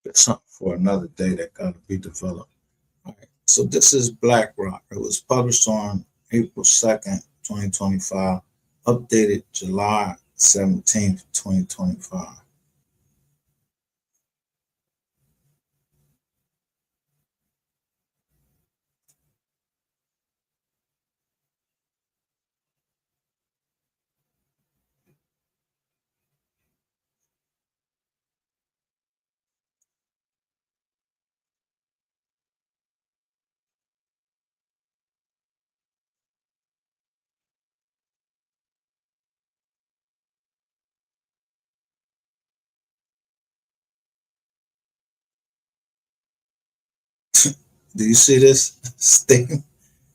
B: It's something for another day that got to be developed. All right. So this is BlackRock. It was published on April 2nd, 2025, updated July 17th, 2025. Do you see this statement?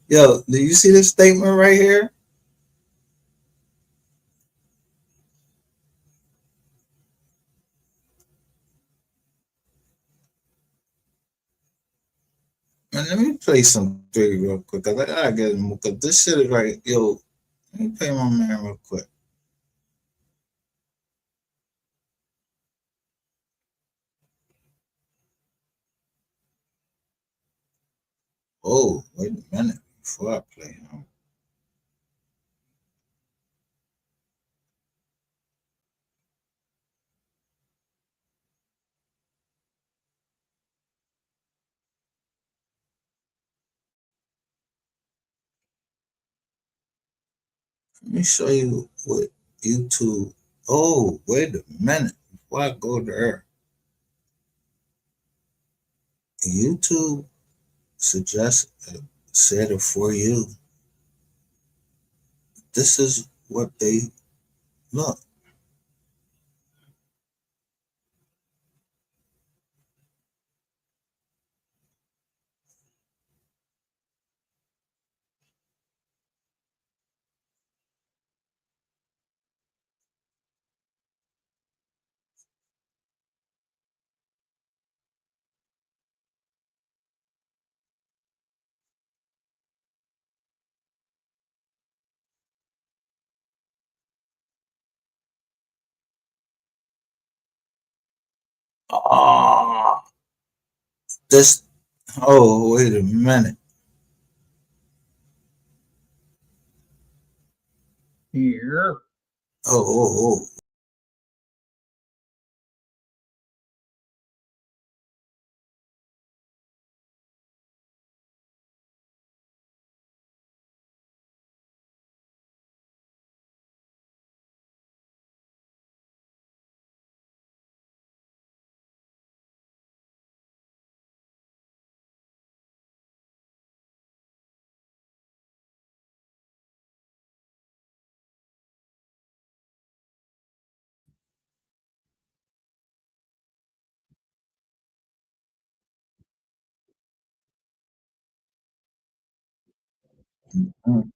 B: Yo, do you see this statement right here? Man, let me play some 3 real quick, cause I gotta get him. Cause this shit is like, yo. Let me play my man real quick. Oh, wait a minute before I play him. Let me show you what YouTube. Oh, wait a minute before I go there. YouTube suggests said it for you. This is what they look. Ah, this. Oh, wait a minute.
E: Here.
B: Oh. Mm.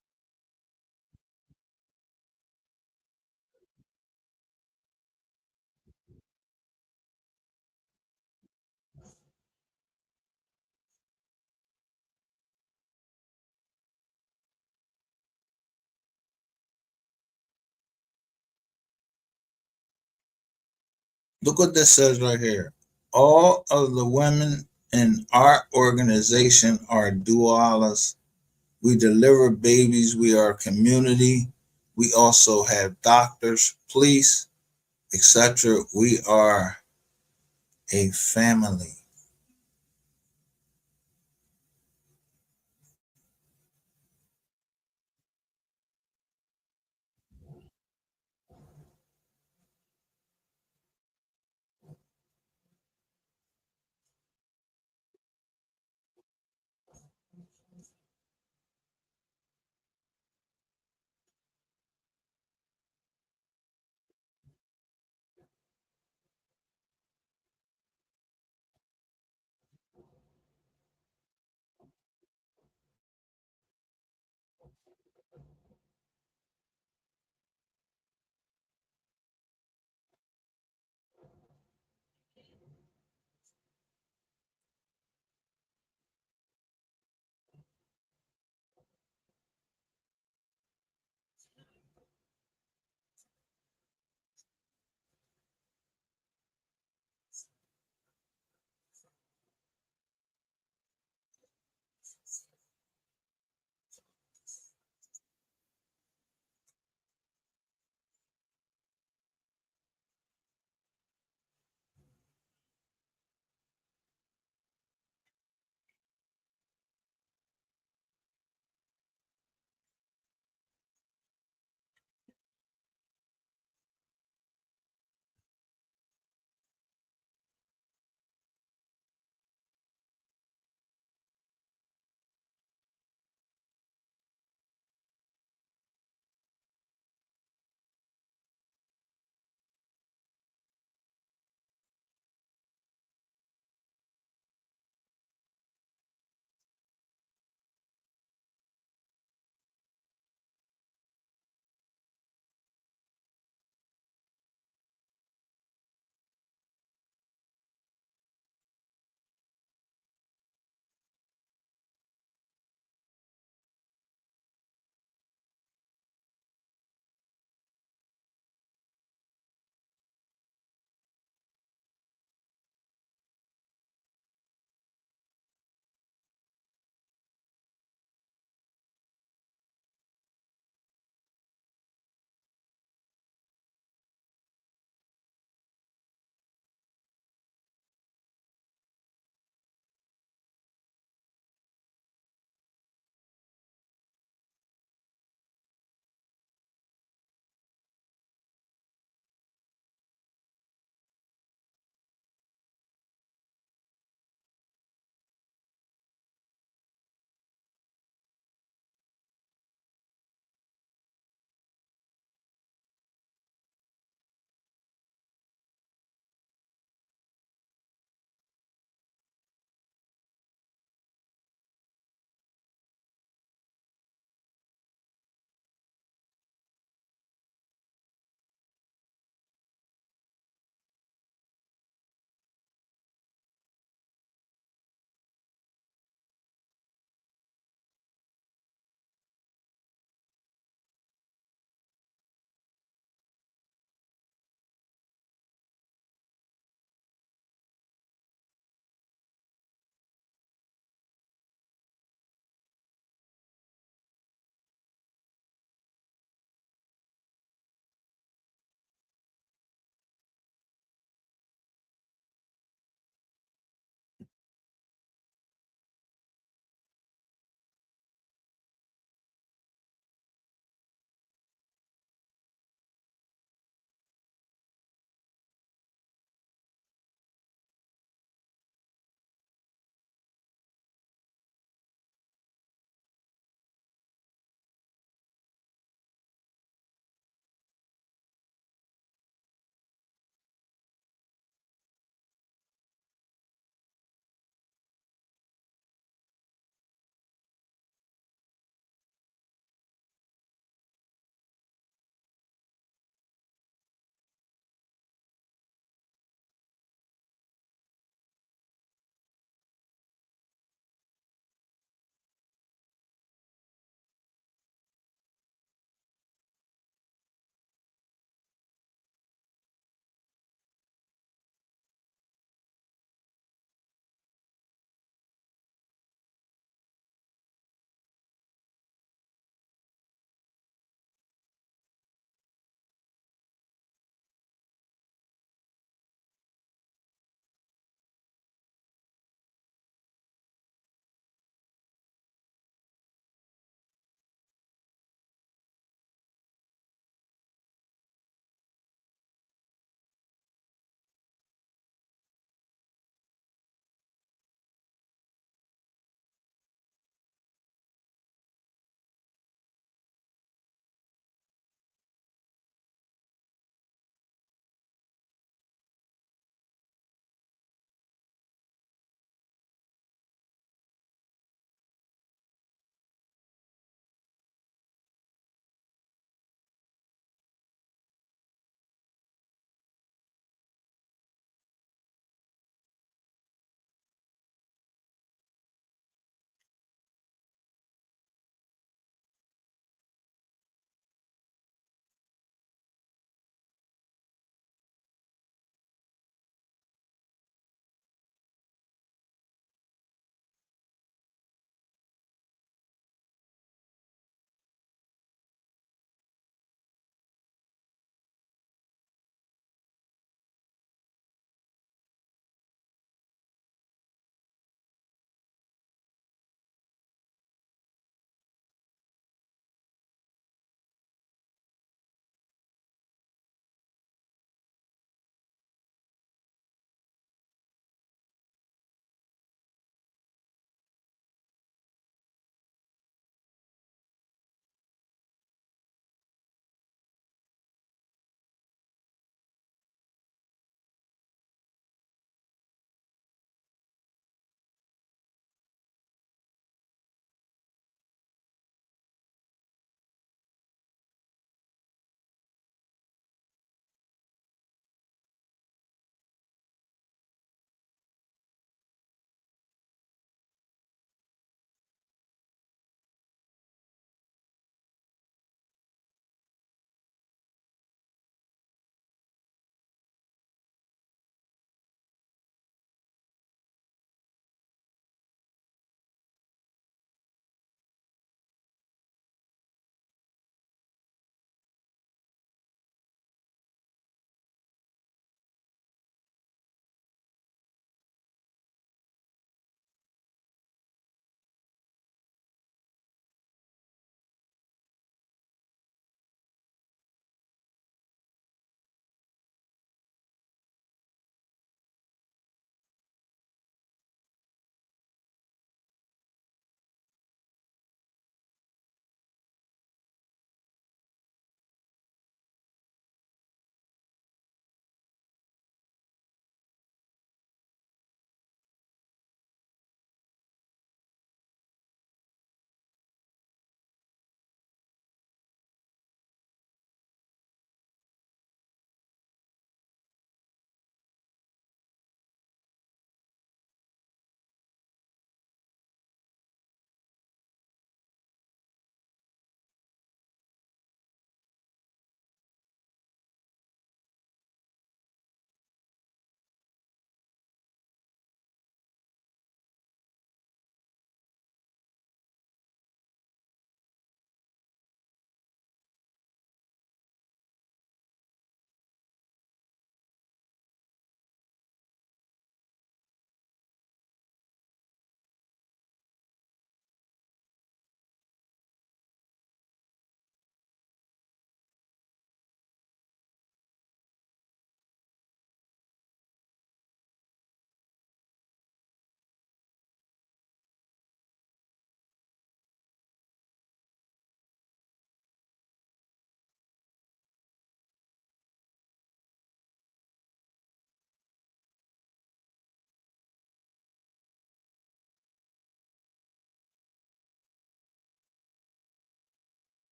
B: Look what this says right here. All of the women in our organization are dualas. We deliver babies. We are a community. We also have doctors, police, etc. We are a family.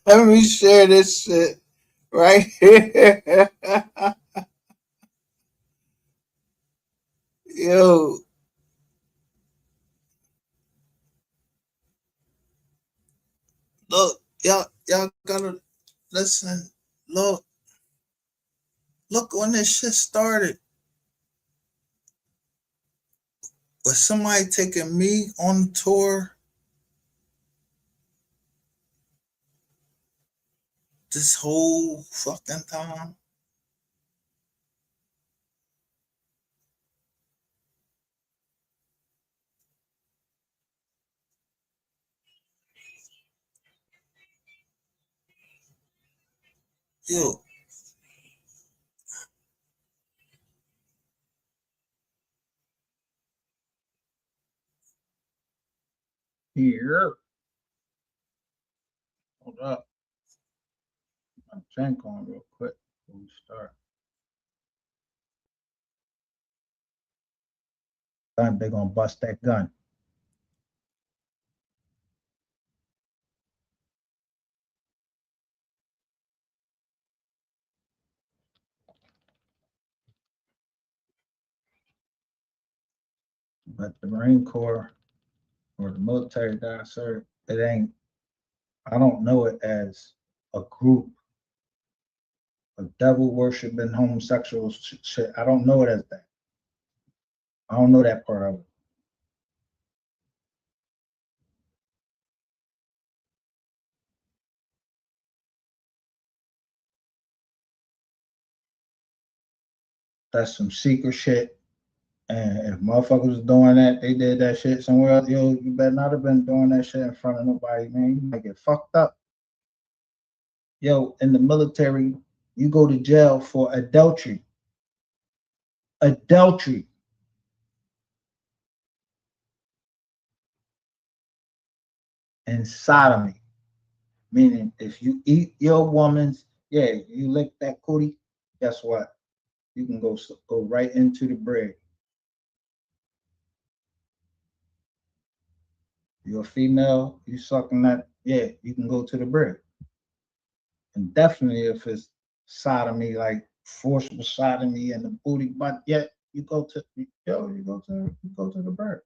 B: Let me share this shit right here. Yo. Look, y'all gotta listen. Look when this shit started. Was somebody taking me on tour this whole fucking time? Yo. Here. Hold up. I'm drink on real quick before we start. They're gonna bust that gun. But the Marine Corps or the military guy, sir, it ain't, I don't know it as a group of devil worshiping homosexuals shit. I don't know it as that. I don't know that part of it. That's some secret shit. And if motherfuckers was doing that, they did that shit somewhere else. Yo, you better not have been doing that shit in front of nobody, man. You might get fucked up. Yo, in the military, you go to jail for adultery. Adultery. And sodomy. Meaning, if you eat your woman's, you lick that cootie, guess what? You can go right into the bread. You're a female, you sucking that, you can go to the bread. And definitely if it's sodomy, like forcible sodomy and the booty butt, you go to the bread.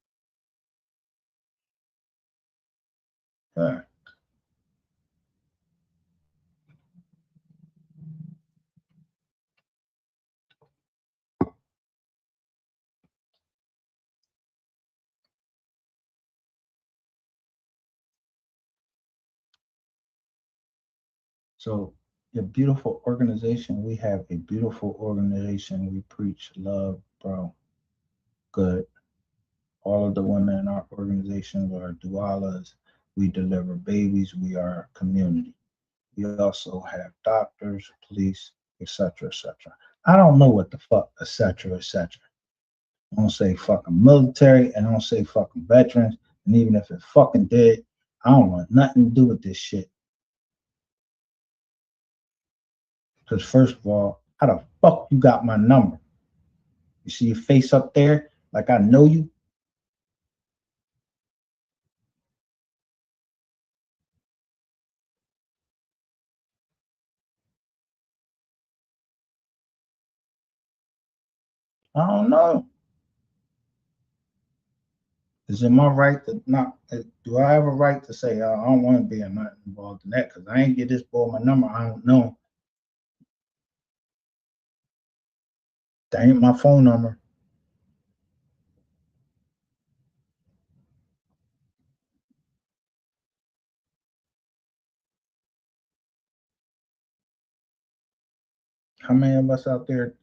B: Yeah. So a beautiful organization, we have a beautiful organization. We preach love, bro. Good. All of the women in our organizations are dualas. We deliver babies. We are a community. We also have doctors, police, etc., etc. I don't know what the fuck, etc., etc. I don't say fucking military, and I don't say fucking veterans. And even if it fucking did, I don't want nothing to do with this shit. Because first of all, how the fuck you got my number? You see your face up there, like I know you. I don't know. Is it my right to not? Do I have a right to say I don't want to be involved in that? Because I ain't get this boy my number. I don't know. That ain't my phone number. How many of us out there,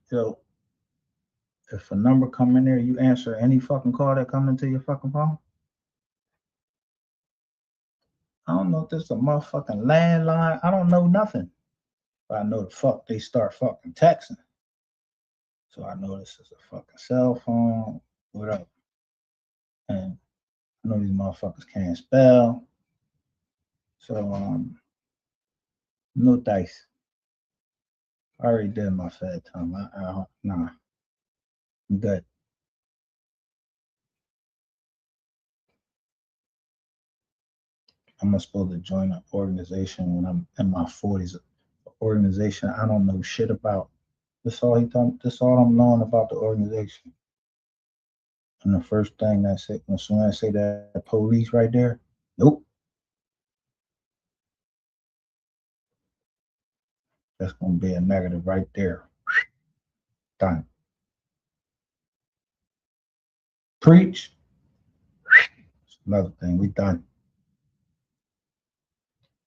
B: if a number come in there, you answer any fucking call that come into your fucking phone? I don't know if this is a motherfucking landline. I don't know nothing. But I know the fuck they start fucking texting. So I know this is a fucking cell phone, whatever. And I know these motherfuckers can't spell. So no dice. I already did my fed time. Nah, I'm good. I'm supposed to join an organization when I'm in my 40s. Organization I don't know shit about. That's all he told me. That's all I'm knowing about the organization. And the first thing that said, as soon as I say that police right there, nope. That's gonna be a negative right there. Done. Preach. Another thing, we done.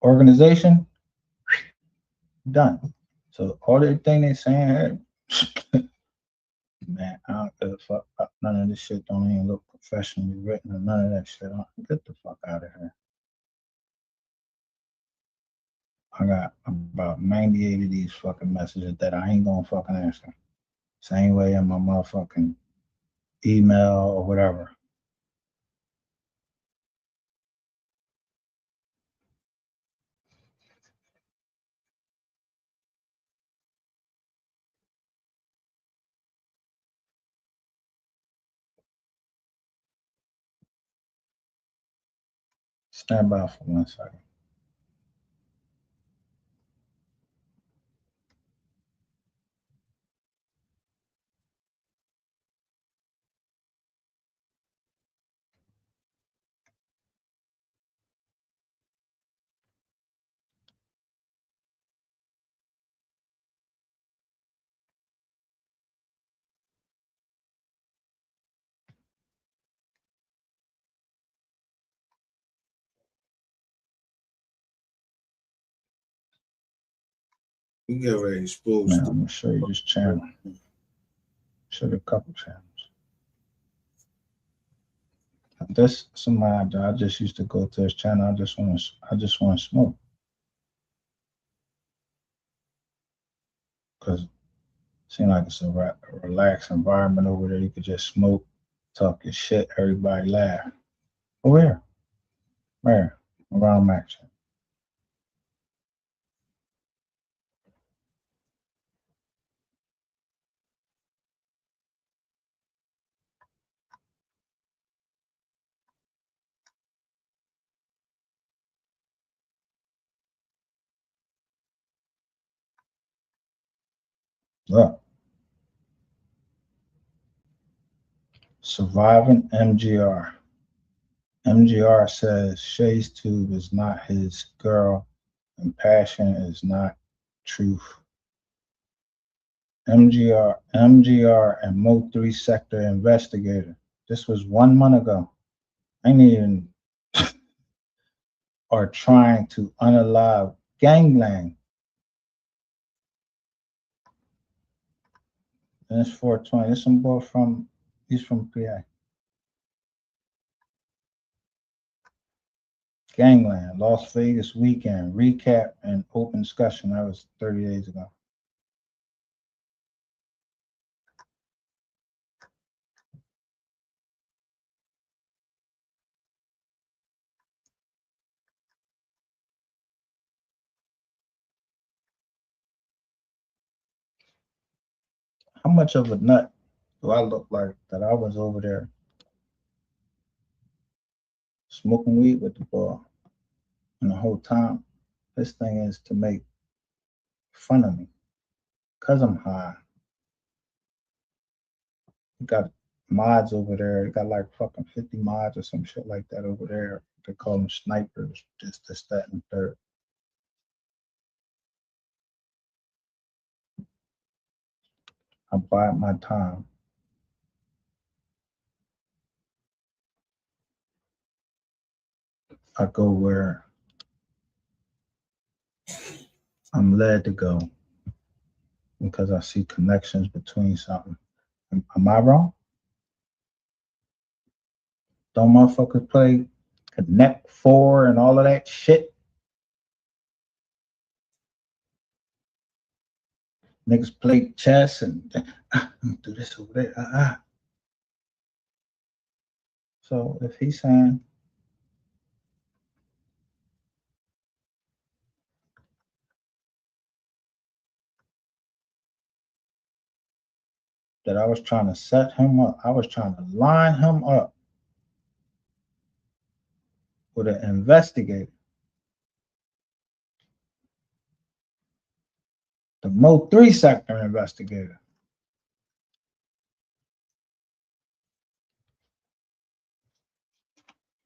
B: Organization, done. So all the thing they saying here, man, I don't give a fuck about none of this shit. Don't even look professionally written or none of that shit. Get the fuck out of here. I got about 98 of these fucking messages that I ain't gonna fucking answer. Same way in my motherfucking email or whatever. Stand by for 1 second.
M: We get ready to expose.
B: Now, I'm gonna show you this channel. Show you a couple channels. This somebody I just used to go to his channel. I just want to smoke. Because it seems like it's a relaxed environment over there. You could just smoke, talk your shit, everybody laugh. Where? Around Max. Look. Surviving MGR. MGR says Shay's tube is not his girl and passion is not truth. MGR and MO3 sector investigator. This was 1 month ago. I ain't even are trying to unalive gangland. And it's 420. This some boy he's from PA. Gangland, Las Vegas weekend, recap and open discussion. That was 30 days ago. How much of a nut do I look like that I was over there smoking weed with the boy? And the whole time, this thing is to make fun of me. Because I'm high. You got mods over there. You got like fucking 50 mods or some shit like that over there. They call them snipers, this, that, and third. I bide my time. I go where I'm led to go because I see connections between something. Am I wrong? Don't motherfuckers play Connect 4 and all of that shit? Niggas play chess and do this over there. So if he's saying that I was trying to set him up, I was trying to line him up with an investigator.
N: The MO3 sector investigator.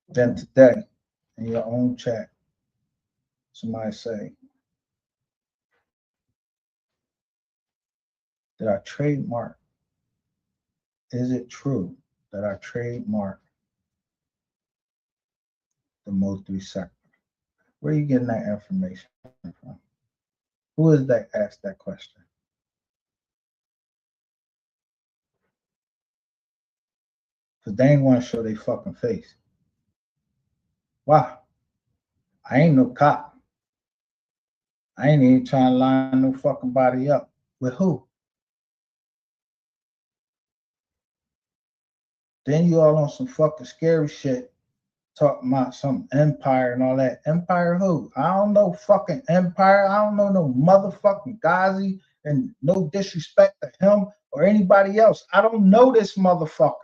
N: Then today, in your own chat, somebody say, did I trademark? Is it true that I trademark the MO3 sector? Where are you getting that information from? Who is that asked that question? Because they ain't want to show their fucking face. Why? I ain't no cop. I ain't even trying to line no fucking body up. With who? Then you all on some fucking scary shit, talking about some empire and all that. Empire who? I don't know fucking empire. I don't know no motherfucking Ghazi, and no disrespect to him or anybody else. I don't know this motherfucker.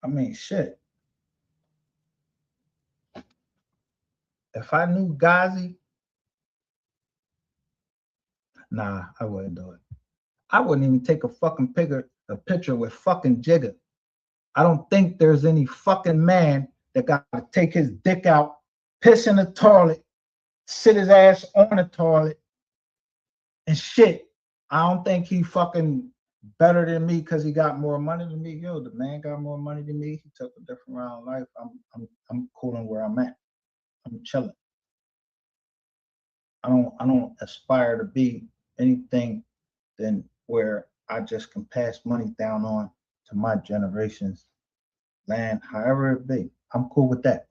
N: I mean, shit. If I knew Ghazi, nah, I wouldn't do it. I wouldn't even take a fucking picture with fucking Jigga. I don't think there's any fucking man that got to take his dick out, piss in the toilet, sit his ass on the toilet, and shit. I don't think he fucking better than me because he got more money than me. Yo, the man got more money than me. He took a different route in life. I'm cooling where I'm at. I'm chilling. I don't aspire to be anything than where I just can pass money down on to my generation's land, however it be. I'm cool with that.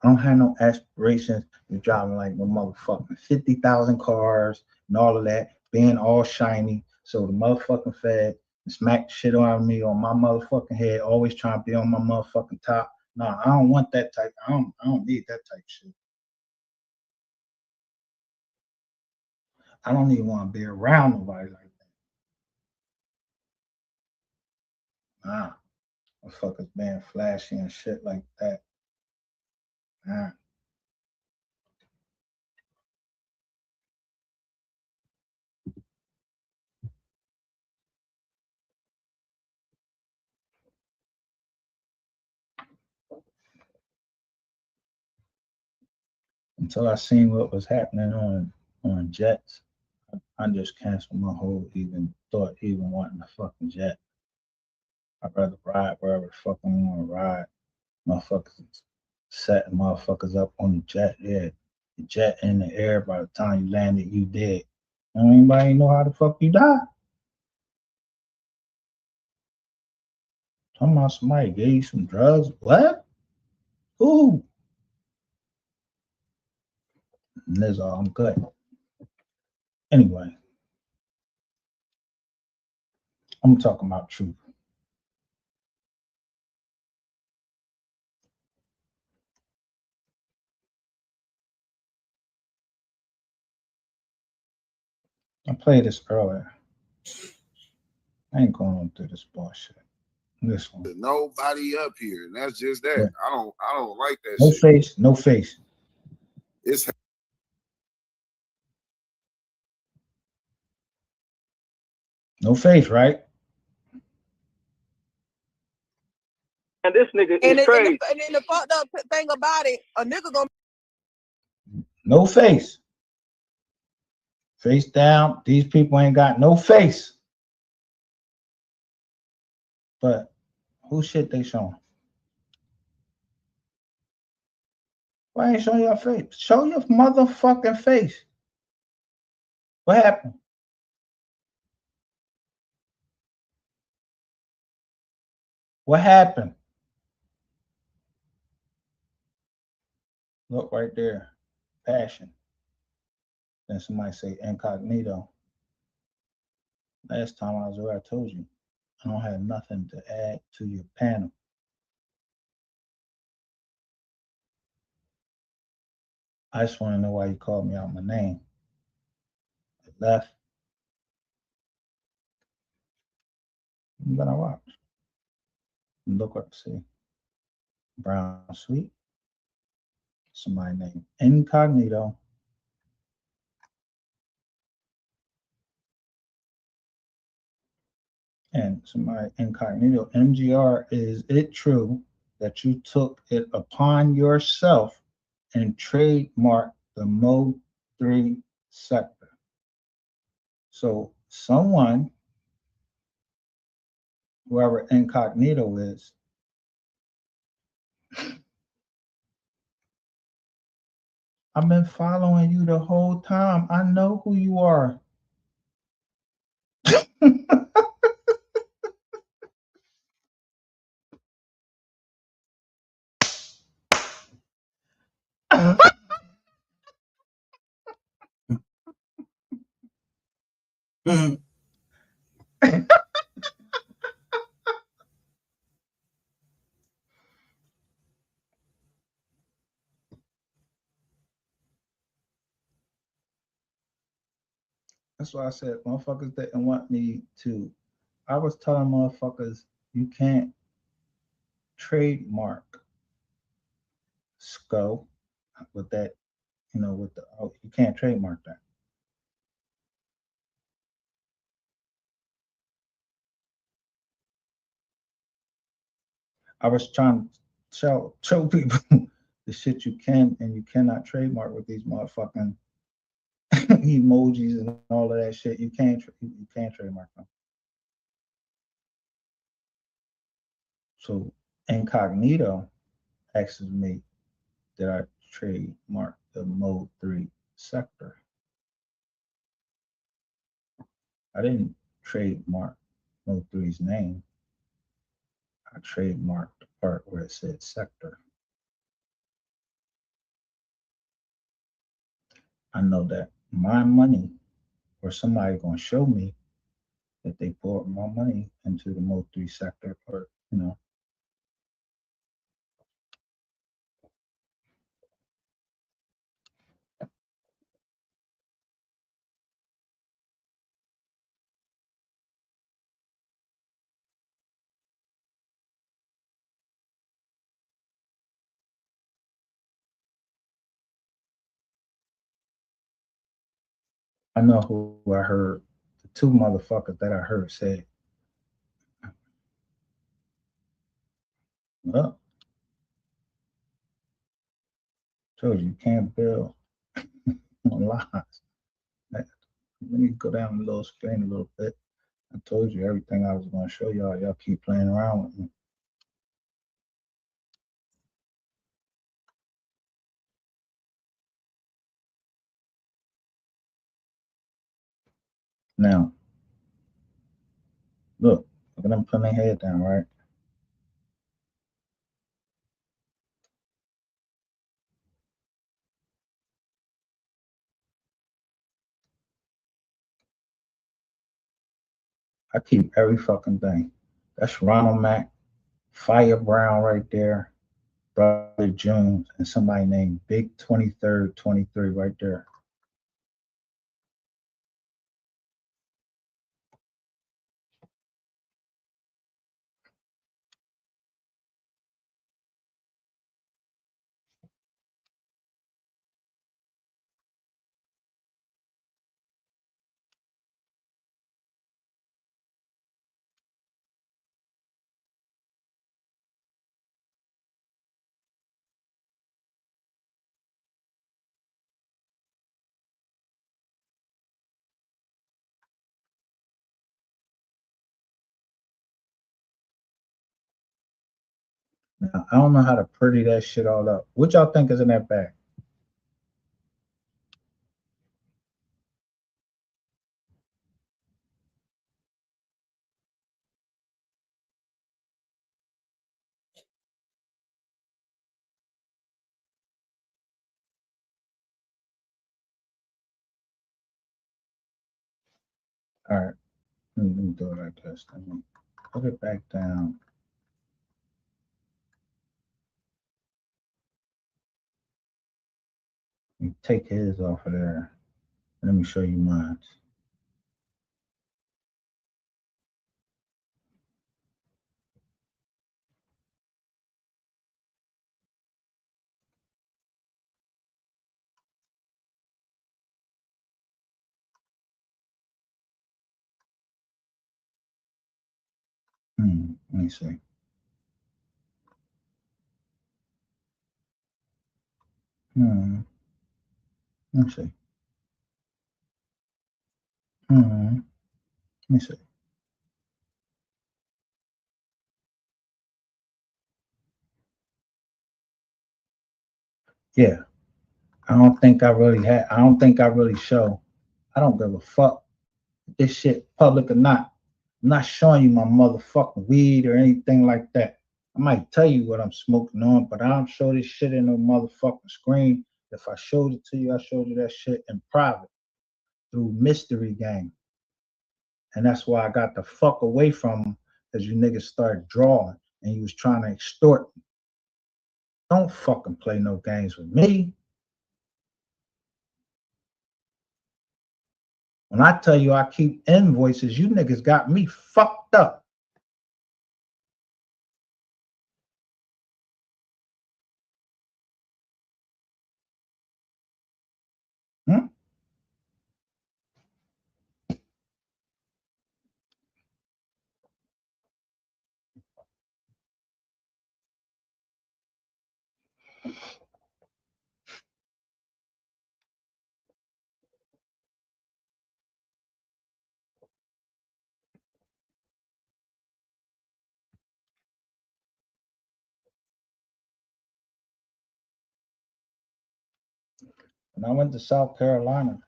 N: I don't have no aspirations of driving like no motherfucking 50,000 cars and all of that, being all shiny. So the motherfucking Fed smack shit on me on my motherfucking head, always trying to be on my motherfucking top. Nah, I don't want that type. I don't need that type shit. I don't even want to be around nobody like that. Nah, motherfuckers being flashy and shit like that. Nah. Until I seen what was happening on jets, I just canceled my whole even wanting a fucking jet. I'd rather ride wherever the fuck I want to ride. Motherfuckers setting motherfuckers up on the jet. Yeah, the jet in the air. By the time you landed, you dead. Anybody know how the fuck you die? Talking about somebody gave you some drugs. What? Who? And that's all. I'm good. Anyway, I'm talking about truth. I played this earlier. I ain't going through this bullshit. This one.
O: Nobody up here, and that's just that.
N: Yeah.
O: I don't like that
N: No
O: shit.
N: face, no face.
O: It's
N: no face, right?
C: And this nigga
P: And
C: is crazy.
P: and then the fucked up thing about it, a nigga gonna
N: No face. Face down. These people ain't got no face. But who shit they showing? Why ain't showing your face? Show your motherfucking face. What happened? What happened? Look right there. Passion. Then somebody say incognito. Last time I was there, I told you, I don't have nothing to add to your panel. I just want to know why you called me out my name. left. I'm gonna watch. Look what I see. Brown Sweet. Somebody named Incognito. And somebody Incognito. MGR, is it true that you took it upon yourself and trademarked the MO3 sector? So someone, whoever Incognito is, I've been following you the whole time. I know who you are. That's why I said motherfuckers didn't want me to. I was telling motherfuckers you can't trademark SCO with that, with the, oh, you can't trademark that. I was trying to show people the shit you can and you cannot trademark with these motherfucking emojis and all of that shit. You can't trademark them. So Incognito asks me, did I trademark the MO3 sector? I didn't trademark MO3's name. I trademarked the part where it said sector. I know that my money, or somebody gonna show me that they poured my money into the MO3 sector, or I know who I heard. The two motherfuckers that I heard said, well, told you can't build on lies. Let me go down the little screen a little bit. I told you everything I was going to show y'all. Y'all keep playing around with me. Now, look at them putting their head down, right? I keep every fucking thing. That's Ronald Mack, Fire Brown right there, Brother Jones, and somebody named Big 23rd 23 right there. Now, I don't know how to pretty that shit all up. What y'all think is in that bag? All right, let me do it like this. Let me put it back down. Let me take his off of there. Let me show you mine. Let me see. Let me see. Let me see. Yeah. I don't think I really show. I don't give a fuck if this shit public or not. I'm not showing you my motherfucking weed or anything like that. I might tell you what I'm smoking on, but I don't show this shit in no motherfucking screen. If I showed it to you, I showed you that shit in private through mystery game. And that's why I got the fuck away from them, because you niggas started drawing and you was trying to extort me. Don't fucking play no games with me. When I tell you I keep invoices, you niggas got me fucked up. When I went to South Carolina,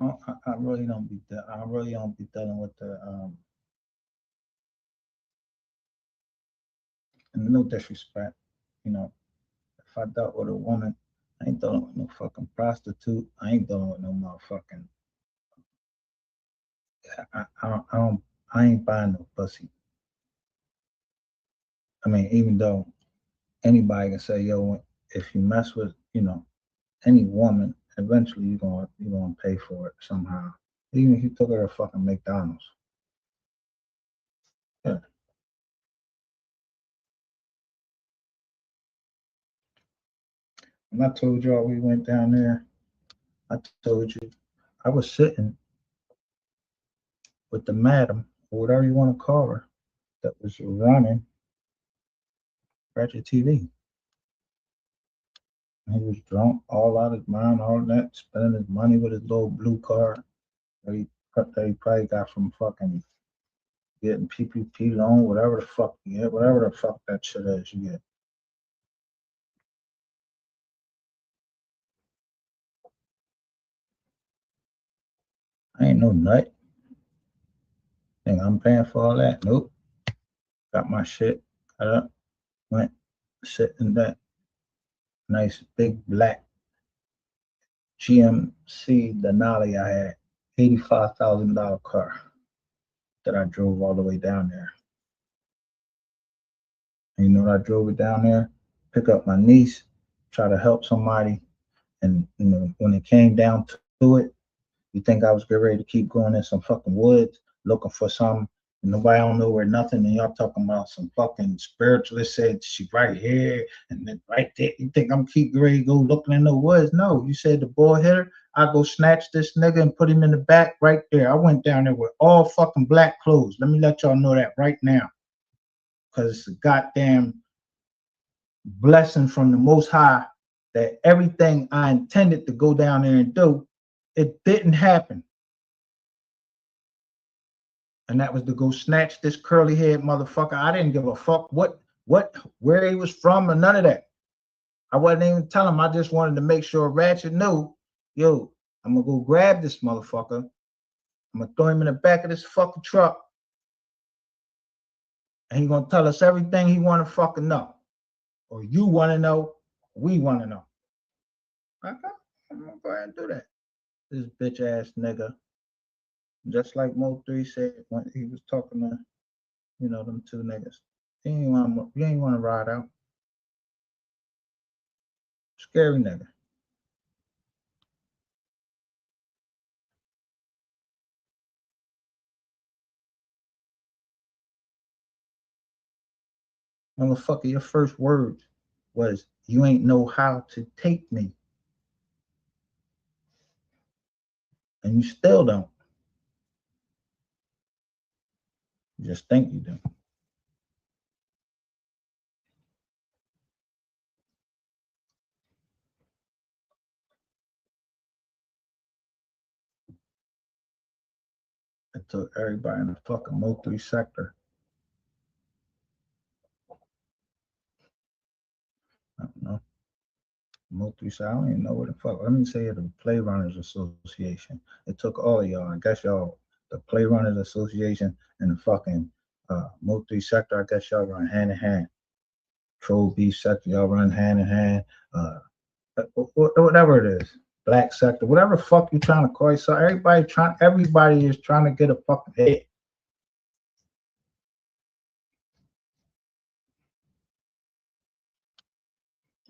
N: I really don't be dealing with the and no disrespect, you know. If I dealt with a woman, I ain't dealing with no fucking prostitute. I ain't dealing with no motherfucking. I ain't buying no pussy. I mean, even though anybody can say, yo, if you mess with, any woman, eventually you're gonna pay for it somehow. Even if you took her to fucking McDonald's. Yeah. When I told y'all we went down there, I told you I was sitting with the madam, or whatever you want to call her, that was running Ratchet TV. He was drunk, all out of his mind, all that, spending his money with his little blue card that he probably got from fucking getting PPP loan, whatever the fuck you get, whatever the fuck that shit is you get. I ain't no nut. Think I'm paying for all that? Nope. Got my shit, got up, went, sit in that nice big black GMC Denali I had, $85,000 car that I drove all the way down there. And you know what I drove it down there? Pick up my niece, try to help somebody. And when it came down to it, you think I was getting ready to keep going in some fucking woods looking for something. Nobody don't know where nothing, and y'all talking about some fucking spiritualist said she right here and then right there. You think I'm keep ready to go looking in the woods? No, you said the boy hit her. I go snatch this nigga and put him in the back right there. I went down there with all fucking black clothes. Let me let y'all know that right now, because it's a goddamn blessing from the Most High that everything I intended to go down there and do, it didn't happen. And that was to go snatch this curly head motherfucker. I didn't give a fuck where he was from or none of that. I wasn't even telling him. I just wanted to make sure Ratchet knew, yo, I'm gonna go grab this motherfucker. I'm gonna throw him in the back of this fucking truck. And he's gonna tell us everything he wanna fucking know. Or you wanna know, we wanna know. Okay, I'm gonna go ahead and do that. This bitch ass nigga. Just like MO3 said when he was talking to, them two niggas. You ain't want to ride out. Scary nigga. Motherfucker, your first words was, you ain't know how to take me. And you still don't. You just think you do. It took everybody in the fucking MO3 sector. I don't know. MO3 sector, I don't even know what the fuck. Let me say the Play Runners Association. It took all of y'all. I guess y'all, the Play Runners Association and the fucking MO3 sector, I guess y'all run hand in hand. Troll Beef sector, y'all run hand in hand. Whatever it is. Black sector, whatever the fuck you trying to call it. So everybody is trying to get a fucking hit.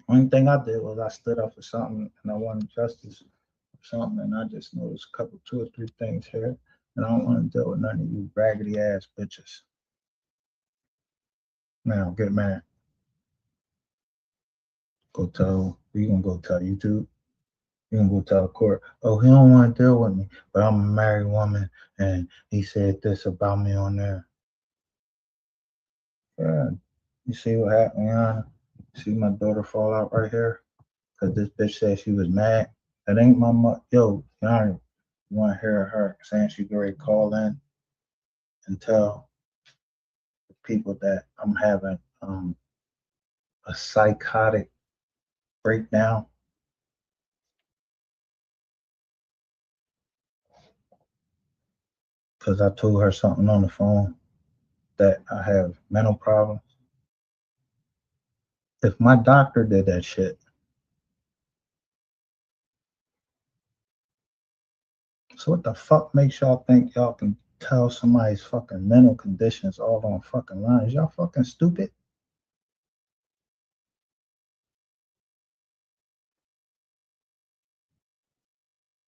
N: Only thing I did was I stood up for something and I wanted justice for something, and I just noticed a couple, 2 or 3 things here, and I don't want to deal with none of you raggedy ass bitches. Now get mad. You gonna go tell YouTube? You gonna go tell the court, oh, he don't want to deal with me, but I'm a married woman and he said this about me on there. Yeah, you see what happened, Yana? See my daughter fall out right here? Because this bitch said she was mad. That ain't my mother. Yo, Yana, you want to hear her saying she ready to call in and tell the people that I'm having a psychotic breakdown? Because I told her something on the phone that I have mental problems. If my doctor did that shit, so what the fuck makes y'all think y'all can tell somebody's fucking mental conditions all on fucking lines? Y'all fucking stupid?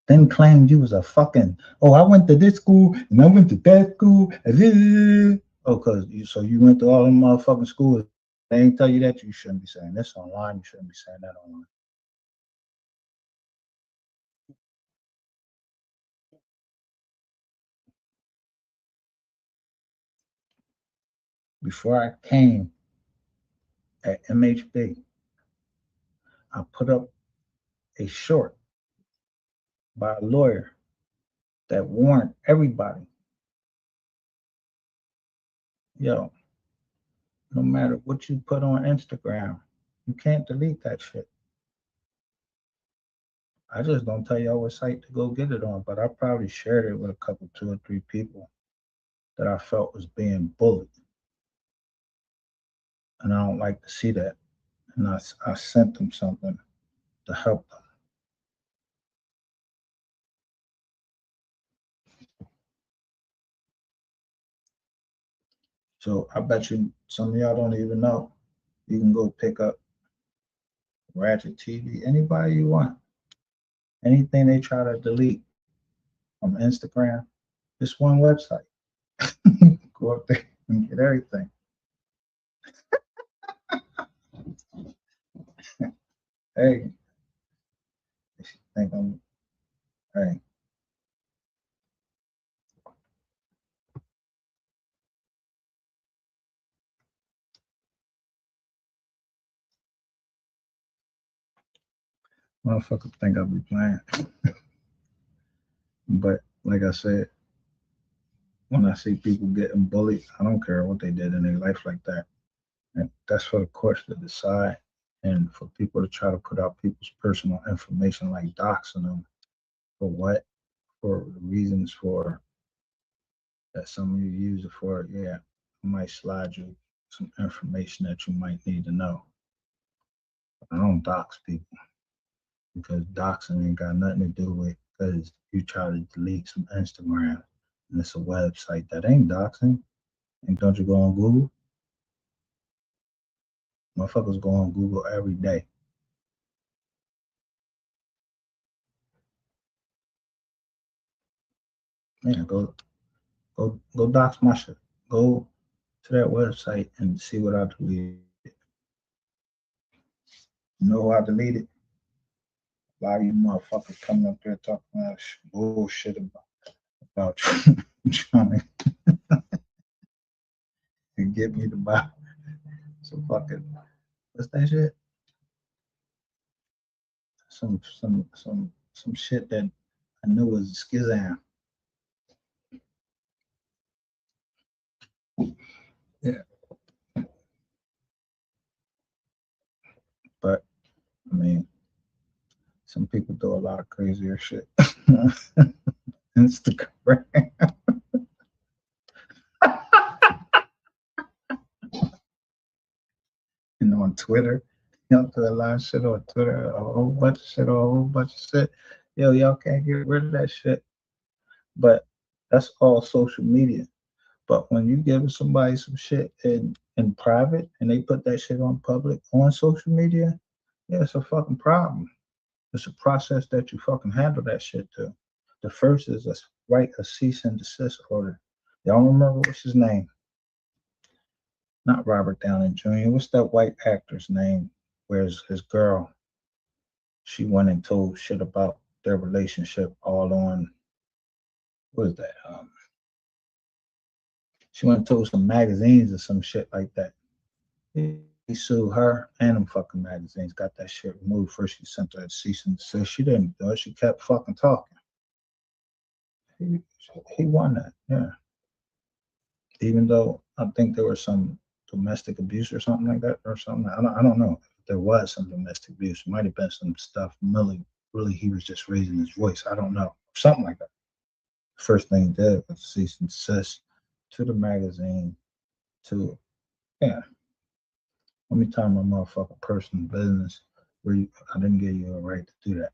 N: Then claimed you was a fucking, oh, I went to this school and I went to that school and this. Oh, cause you went to all them motherfucking schools. They ain't tell you that. You shouldn't be saying this online. You shouldn't be saying that online. Before I came at MHB, I put up a short by a lawyer that warned everybody, yo, no matter what you put on Instagram, you can't delete that shit. I just don't tell y'all what site to go get it on, but I probably shared it with a couple, 2 or 3 people that I felt was being bullied. And I don't like to see that. And I sent them something to help them. So I bet you some of y'all don't even know. You can go pick up Ratchet TV, anybody you want. Anything they try to delete from Instagram, just one website. Go up there and get everything. Hey, if you think I'm, hey. Motherfuckers think I'll be playing. But like I said, when I see people getting bullied, I don't care what they did in their life like that. And that's for the courts to decide, and for people to try to put out people's personal information like doxing them. For what? For the reasons for that some of you use it for. Yeah, I might slide you some information that you might need to know. I don't dox people because doxing ain't got nothing to do with because you try to delete some Instagram and it's a website that ain't doxing. And don't you go on Google? Motherfuckers go on Google every day. Yeah, go dox my shit. Go to that website and see what I deleted. You know who I deleted? A lot of you motherfuckers coming up there talking about bullshit about trying to get me to buy some fucking, what's that shit? Some shit that I knew was Skizam. Yeah. But I mean, some people do a lot of crazier shit. Instagram. And on Twitter. Y'all do a lot of shit on Twitter, a whole bunch of shit, Yo, y'all can't get rid of that shit. But that's all social media. But when you give somebody some shit in private and they put that shit on public on social media, yeah, it's a fucking problem. It's a process that you fucking handle that shit to. The first is write a cease and desist order. Y'all remember what's his name? Not Robert Downey Jr. What's that white actor's name? Where's his girl? She went and told shit about their relationship all on, what is that? She went and told some magazines or some shit like that. He sued her and them fucking magazines, got that shit removed. First she sent her a cease and desist. She didn't do it. She kept fucking talking. He won that, yeah. Even though I think there was some domestic abuse or something like that, or something. I don't know if there was some domestic abuse. It might have been some stuff. Really, he was just raising his voice. I don't know, something like that. First thing he did was cease and desist to the magazine. Yeah. Let me tell my motherfucking personal business where I didn't give you a right to do that.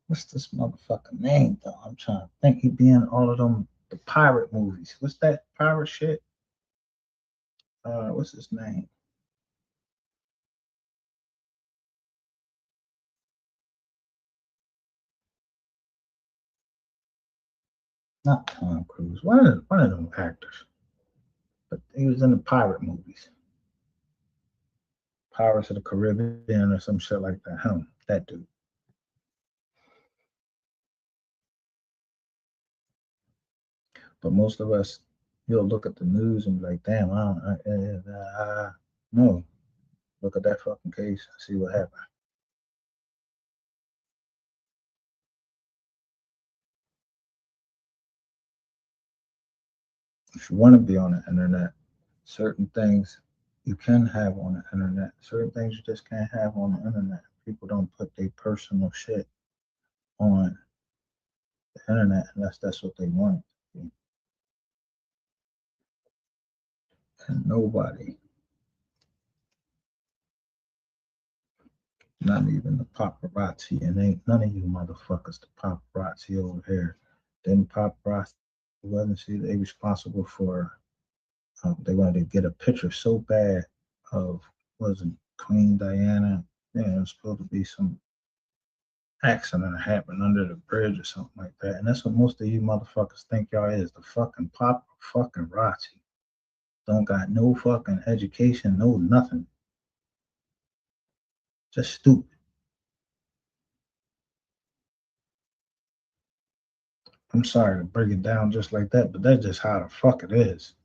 N: What's this motherfucking name though? I'm trying to think. He be in all of them, the pirate movies. What's that pirate shit? What's his name? Not Tom Cruise. One of them actors. But he was in the pirate movies. Pirates of the Caribbean or some shit like that. That dude. But most of us, you'll look at the news and be like, damn, no. Look at that fucking case and see what happened. If you want to be on the internet, certain things you can have on the internet. Certain things you just can't have on the internet. People don't put their personal shit on the internet unless that's what they want. And nobody, not even the paparazzi, and ain't none of you motherfuckers the paparazzi over here. Then paparazzi wasn't see they responsible for. They wanted to get a picture so bad of wasn't Queen Diana. Yeah, it was supposed to be some accident that happened under the bridge or something like that. And that's what most of you motherfuckers think y'all is, the fucking paparazzi. Don't got no fucking education, no nothing. Just stupid. I'm sorry to break it down just like that, but that's just how the fuck it is.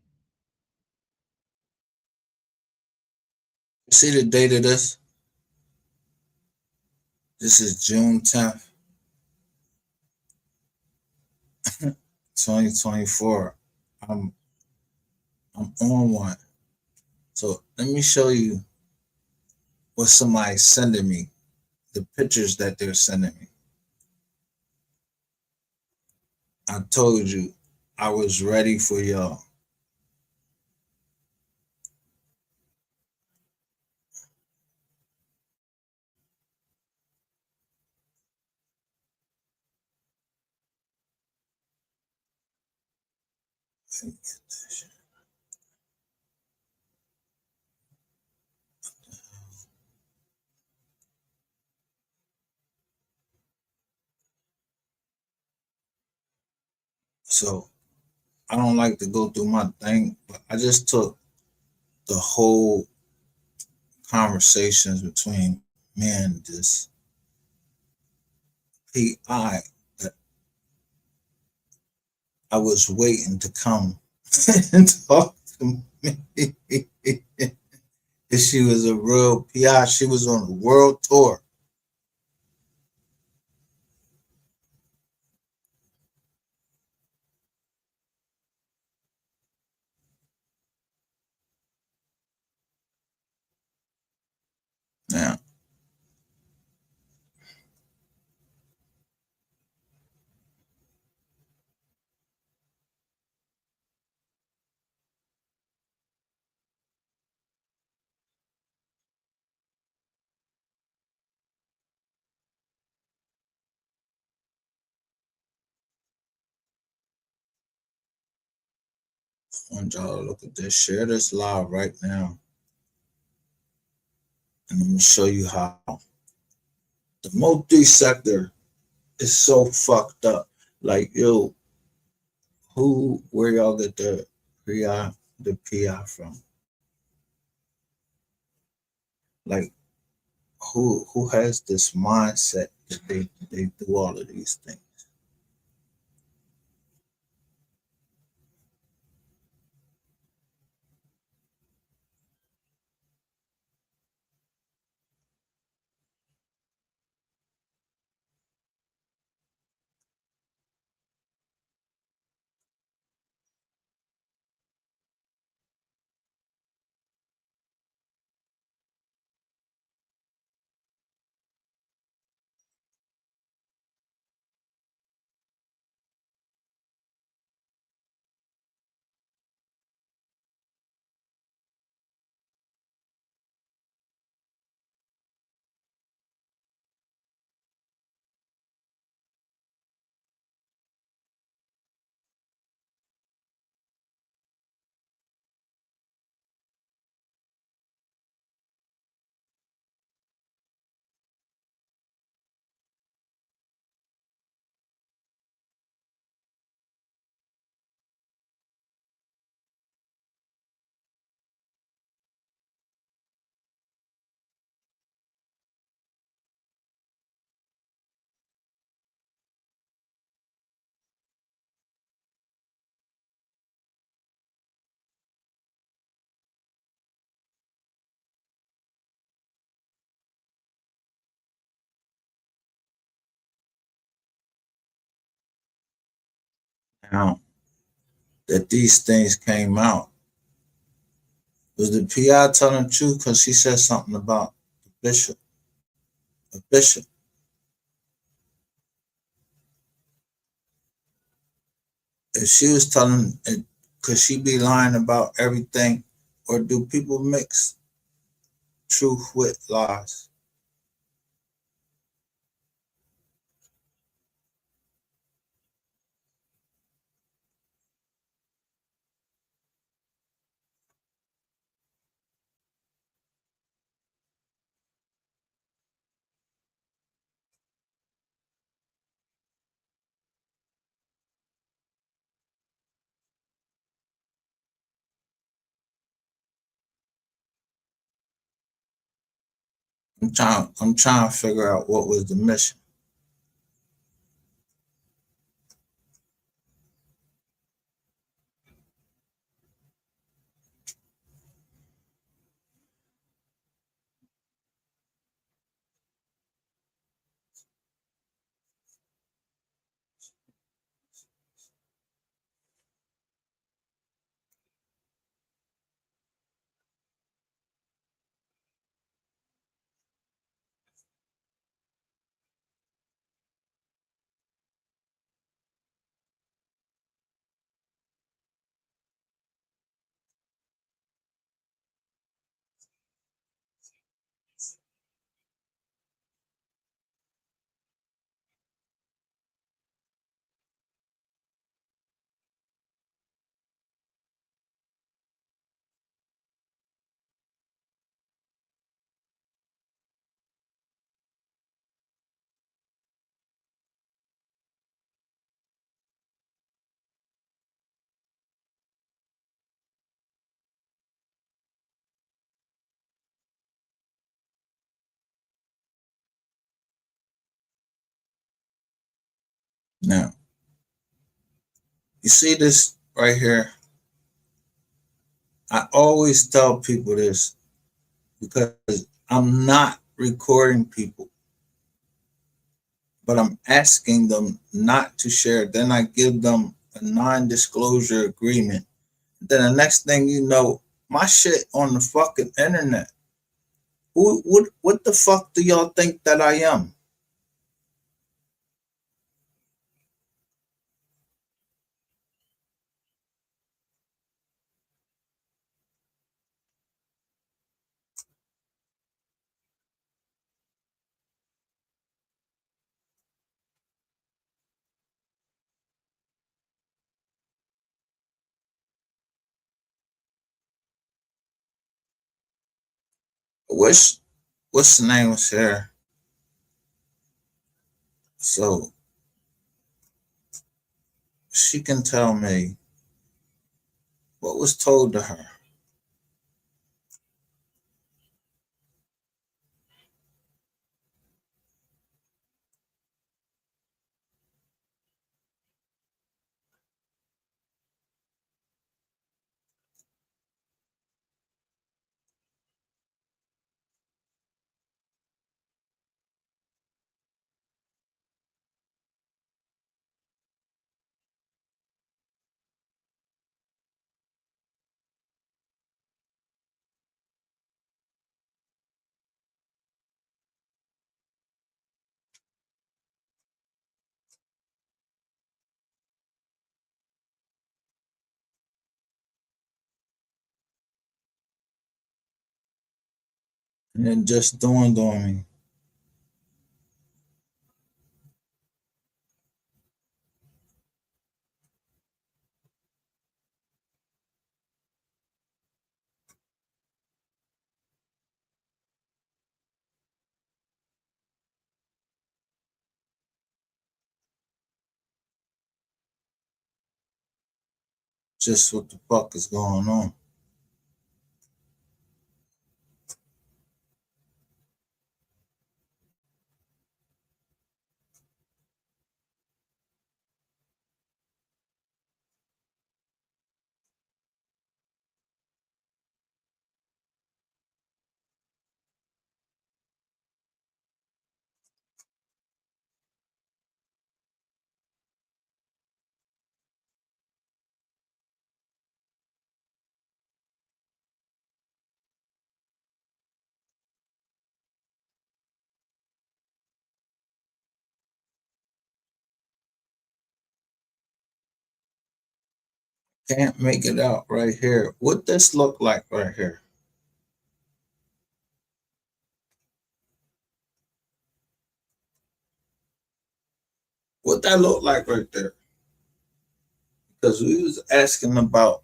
B: See the date of this? This is June 10th, 2024. I'm on one. So let me show you what somebody's sending me, the pictures that they're sending me. I told you I was ready for y'all. So I don't like to go through my thing, but I just took the whole conversations between me and this PI that I was waiting to come and talk to me. And she was a real PI. She was on a world tour. Now, I want y'all to look at this. Share this live right now. And I'm going to show you how the MO3 sector is so fucked up. Like, yo, where y'all get the PI from? Like, who has this mindset that they do all of these things? Now that these things came out, was the PI telling the truth? Because she said something about the bishop. A bishop. If she was telling it, could she be lying about everything? Or do people mix truth with lies? I'm trying to figure out what was the mission. Now, You see this right here? I always tell people this because I'm not recording people, but I'm asking them not to share. Then I give them a non-disclosure agreement. Then the next thing you know, my shit on the fucking internet. What the fuck do y'all think that I am? What's the name was here? So she can tell me what was told to her. And it just dawned on me. Just what the fuck is going on. Can't make it out right here. What this look like right here? What that look like right there? Because we was asking about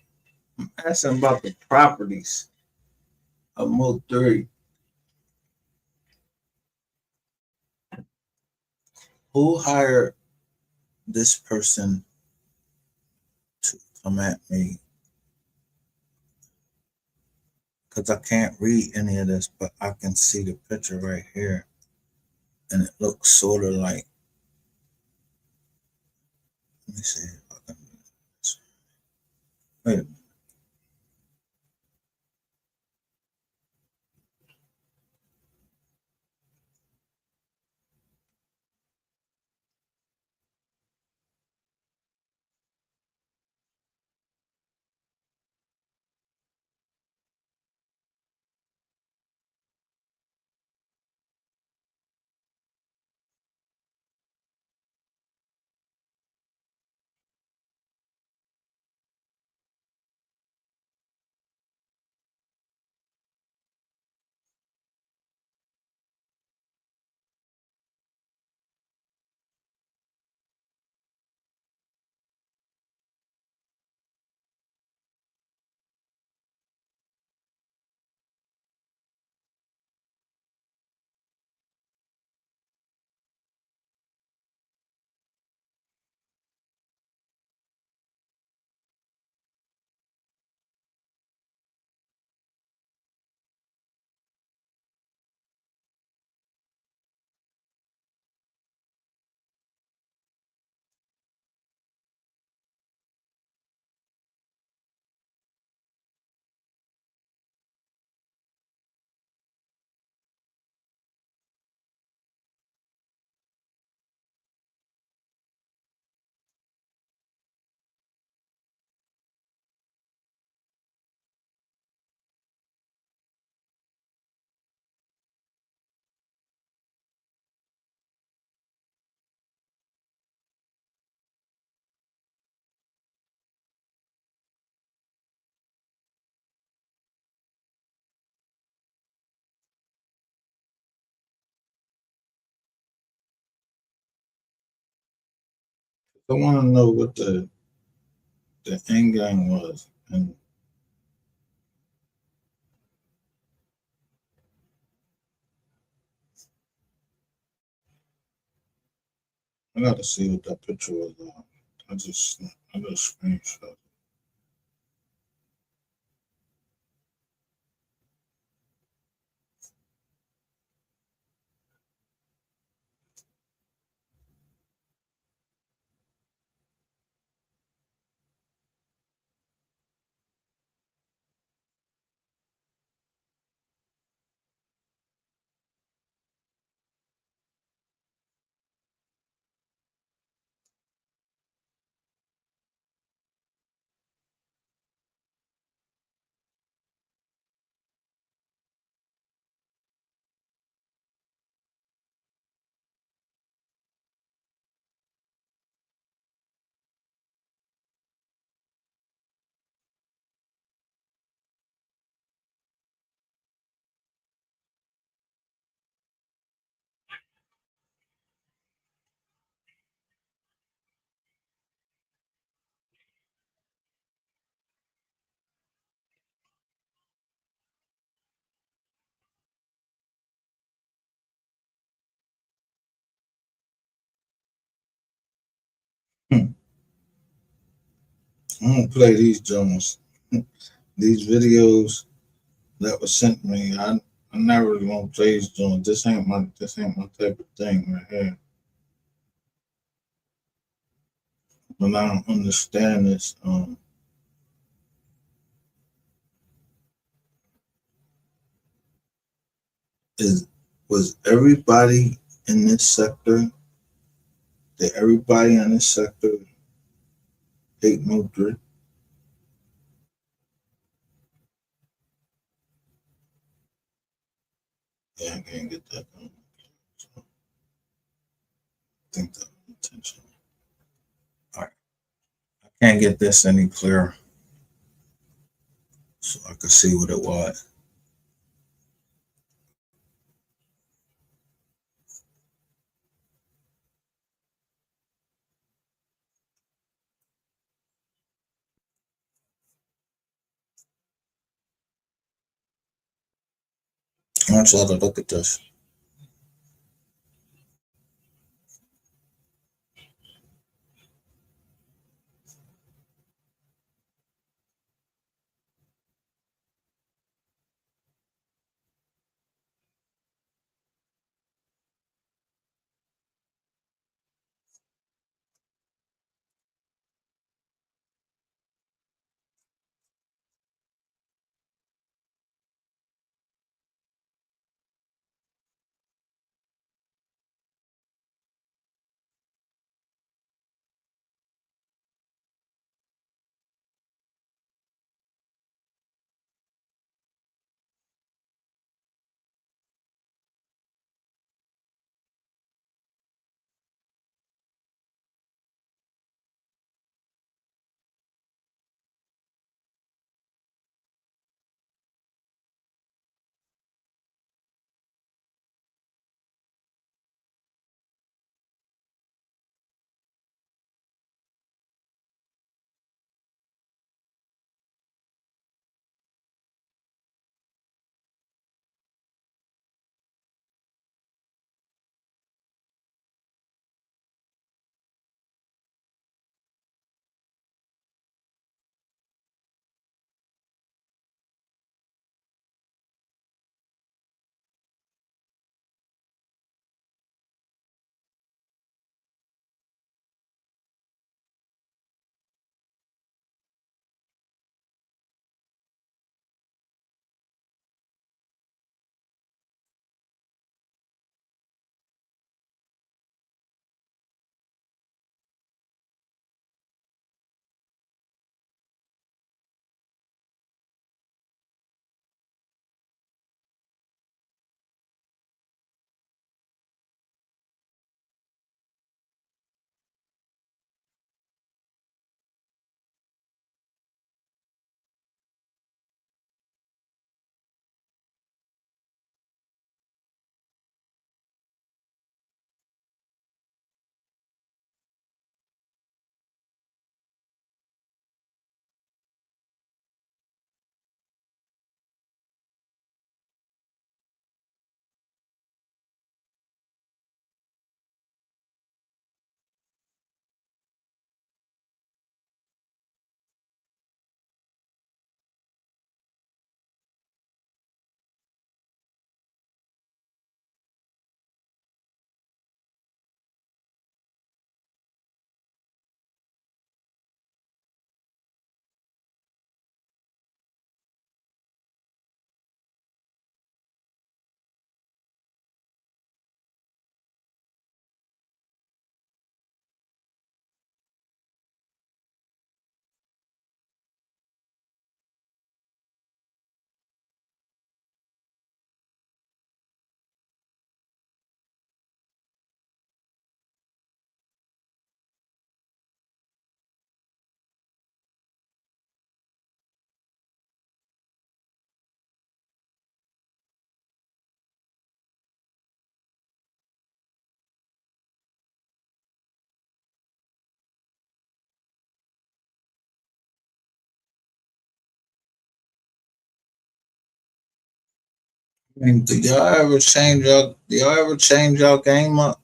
B: the properties of MO3. Who hired this person to come at me? Because I can't read any of this, but I can see the picture right here. And it looks sort of like, let me see if I can do this. Wait a minute. I want to know what the end game was, and I got to see what that picture was. I got a screenshot. I'm gonna play these joints, these videos that was sent me. I never really want to play these joints. This ain't my type of thing right here. But I don't understand this. Was everybody in this sector? Did everybody in this sector hate MO3? Yeah, I can't get that done. So I think that was intentional. All right, I can't get this any clearer, so I could see what it was. I want y'all to look at this. I mean, do y'all ever change y'all game up?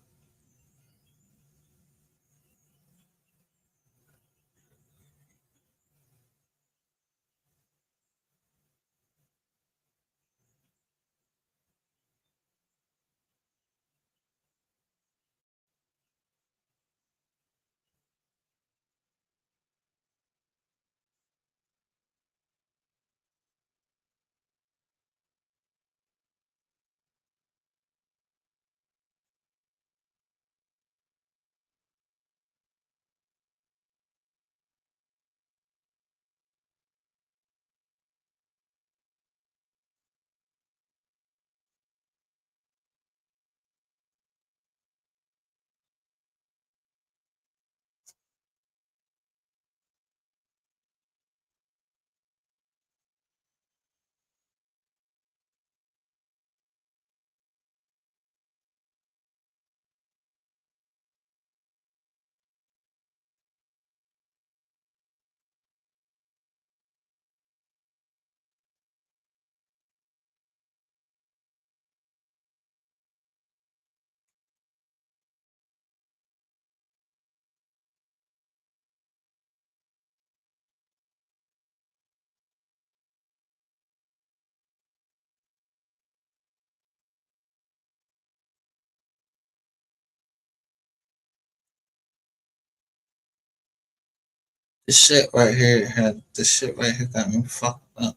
B: This shit right here got me fucked up.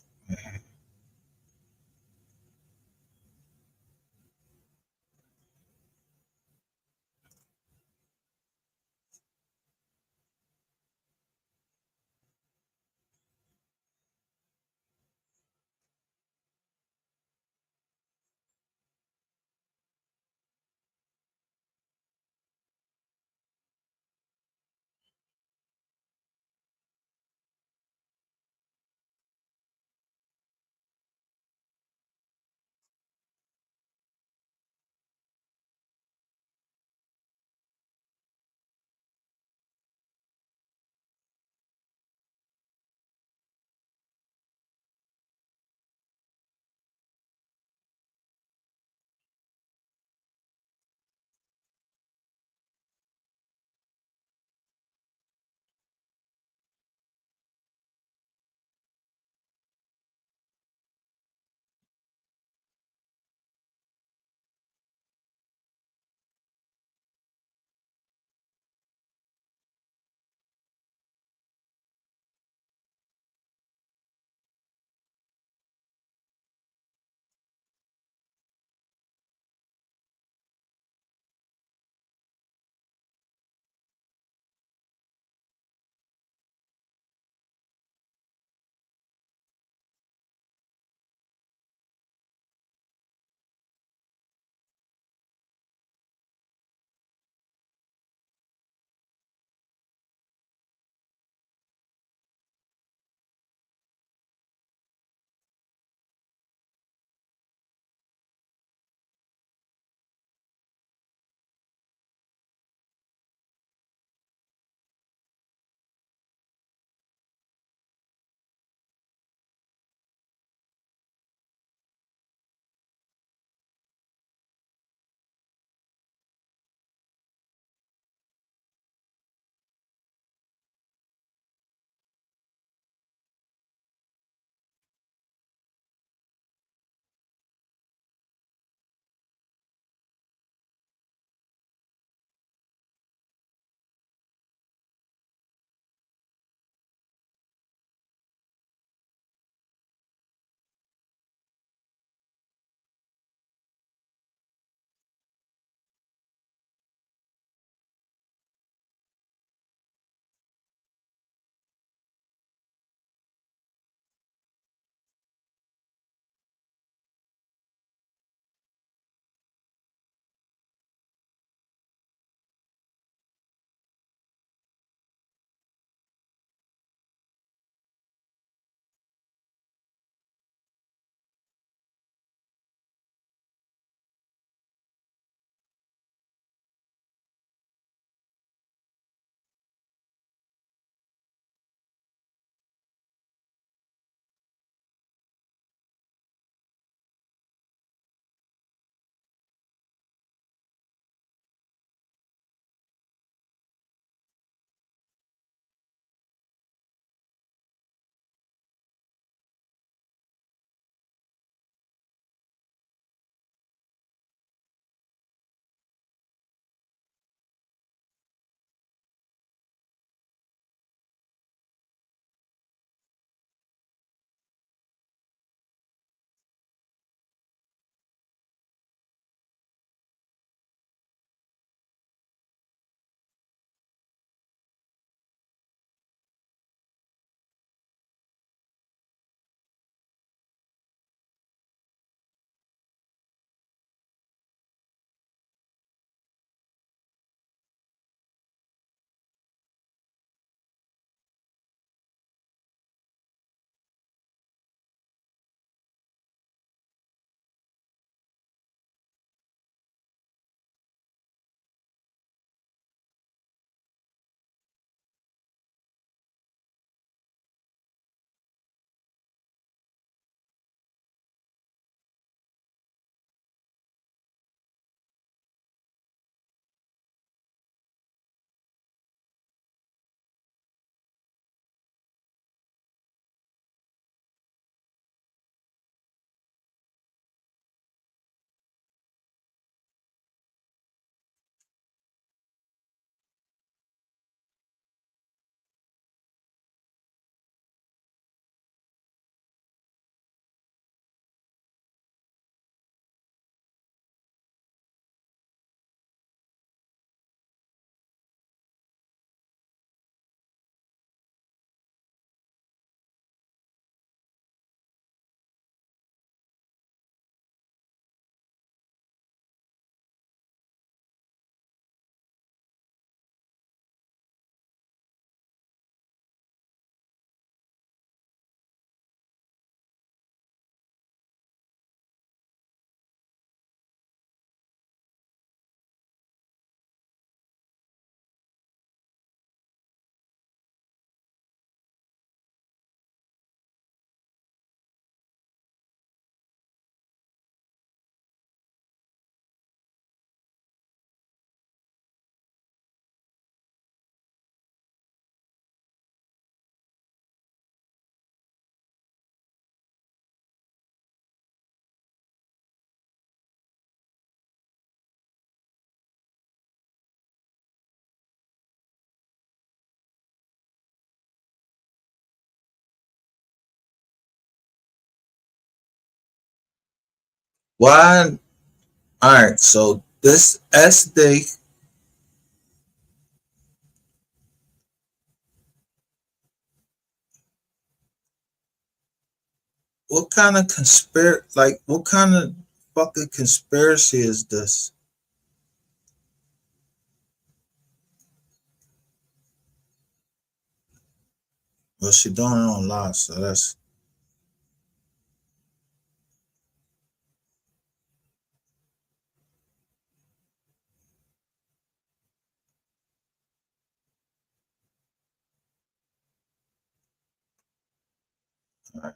B: Why? All right. So this SD, what kind of what kind of fucking conspiracy is this? Well, she doing it on live, so that's all right.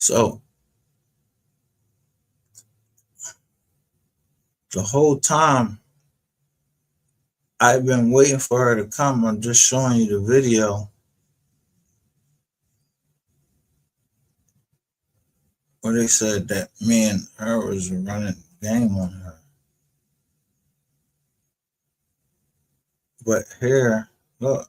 B: So the whole time I've been waiting for her to come. I'm just showing you the video where they said that me and her was running game on her. But here, look,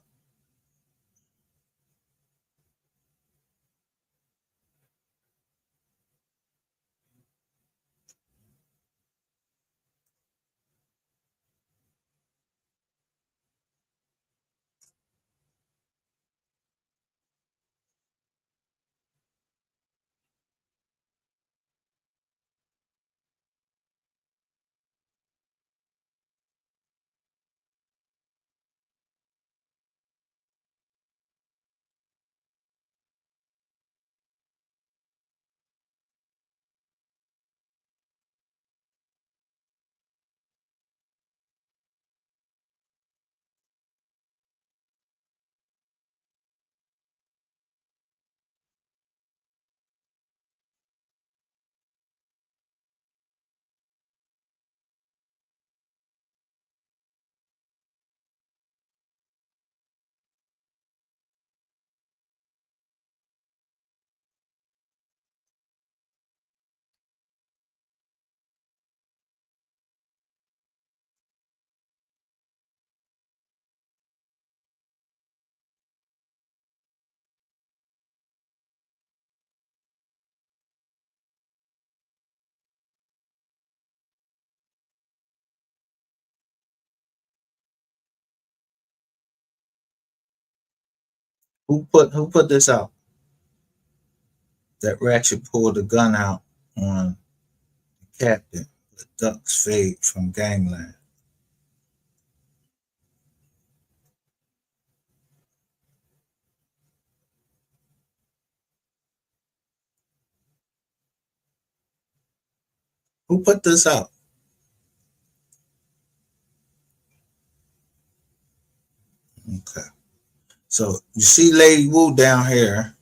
B: who put this out? That Ratchet pulled the gun out on the captain. The ducks fade from gangland. Who put this out? Okay. So you see Lady Wu down here.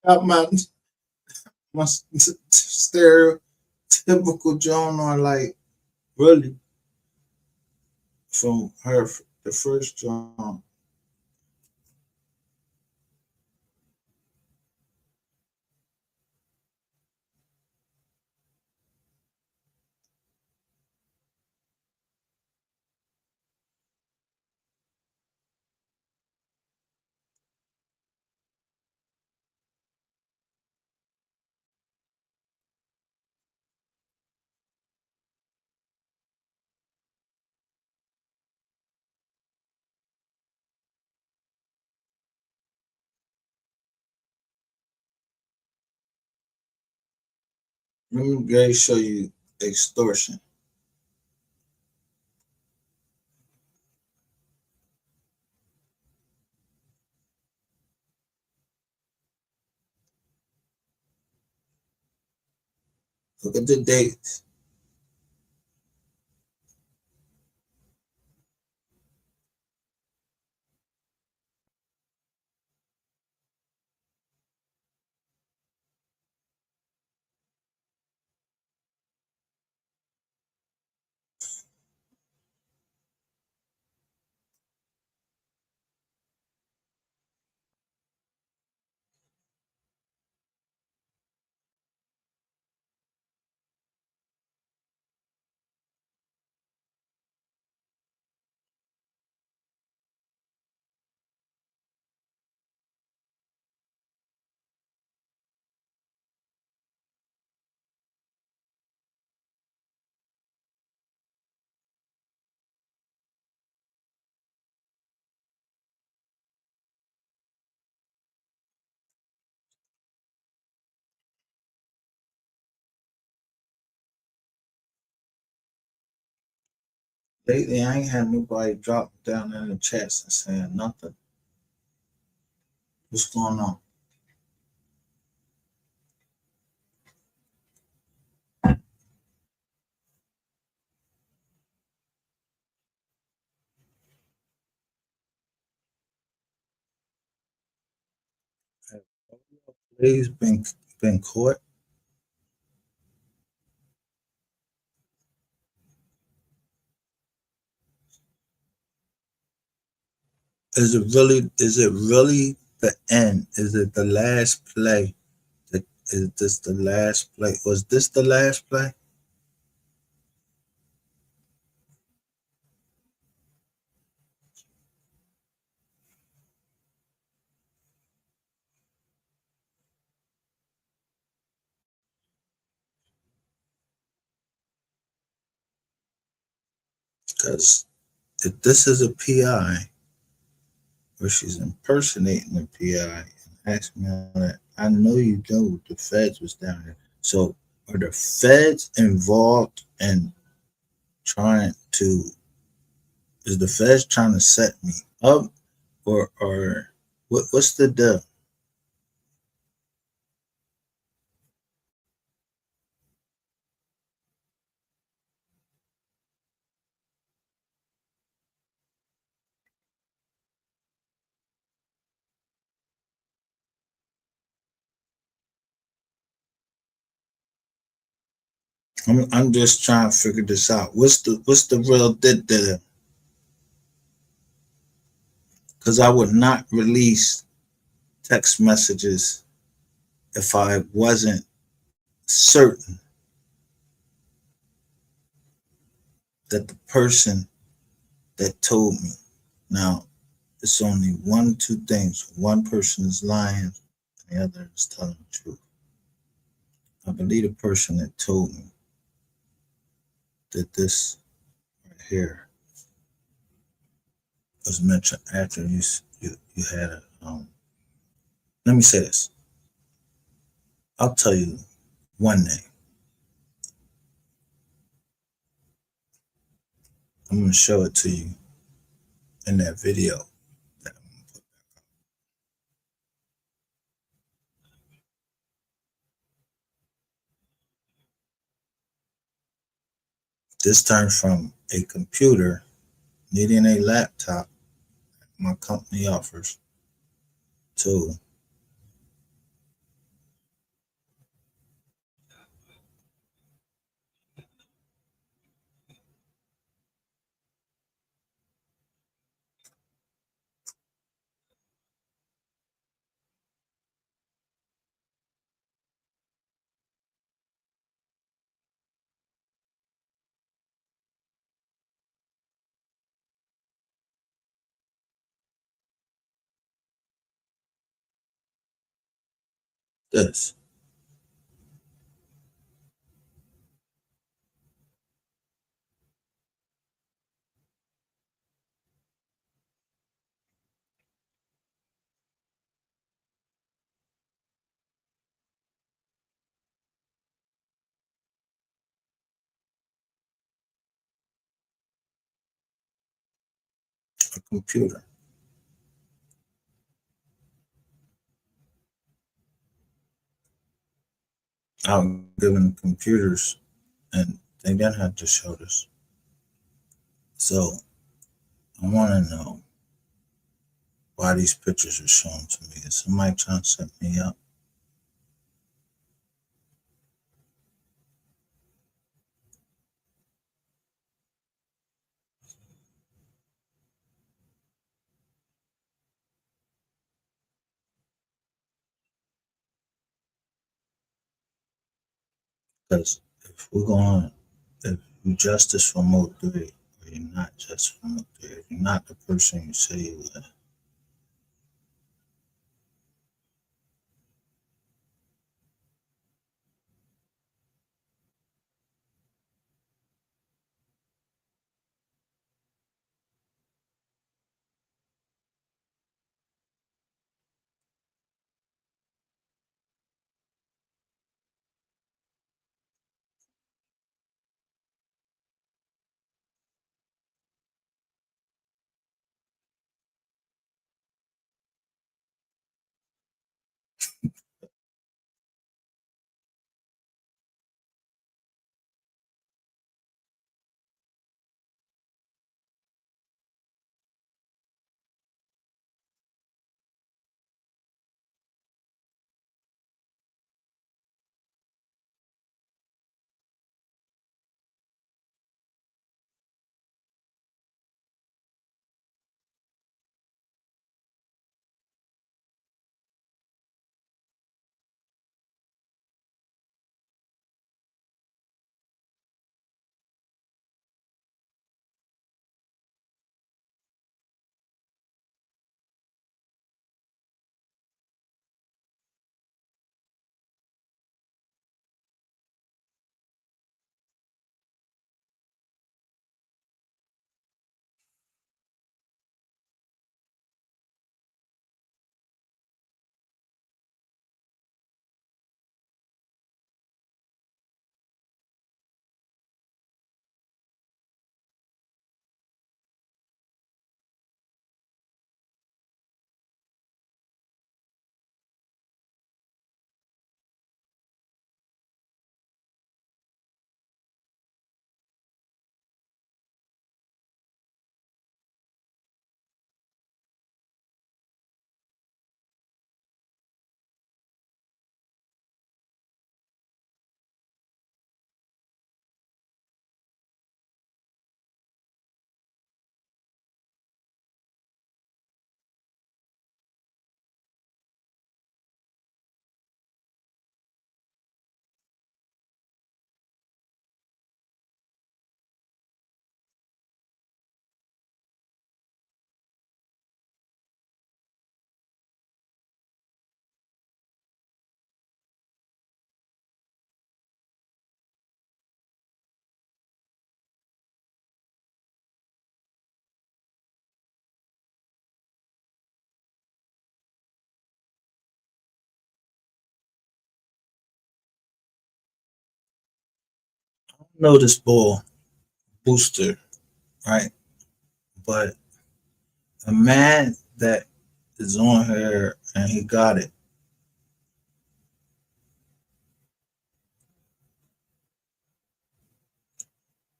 B: got my stereotypical Joan on, like, really, from her, the first Joan. Let me go show you extortion. Look at the dates. Lately, I ain't had nobody drop down in the chats and saying nothing. What's going on? He's been caught. Is it really the end? Is it the last play? Is this the last play? Was this the last play? Because if this is a PI, where she's impersonating the PI and asking me all that, I know you know the feds was down there. So are the feds involved in trying to? Is the feds trying to set me up, or what's the deal? I'm just trying to figure this out. What's the real deal? Because I would not release text messages if I wasn't certain that the person that told me. Now, it's only one, two things. One person is lying, and the other is telling the truth. I believe the person that told me that this right here was mentioned after you had a. Let me say this. I'll tell you one name. I'm going to show it to you in that video. This time from a computer needing a laptop my company offers to This. A computer. Out giving computers, and they didn't have to show this. So I want to know why these pictures are shown to me. Is somebody trying to set me up? Because if we're going, if you justice for MO3, or you're not just for MO3, if you're not the person you say you are, I don't know this ball booster, right? But a man that is on here and he got it.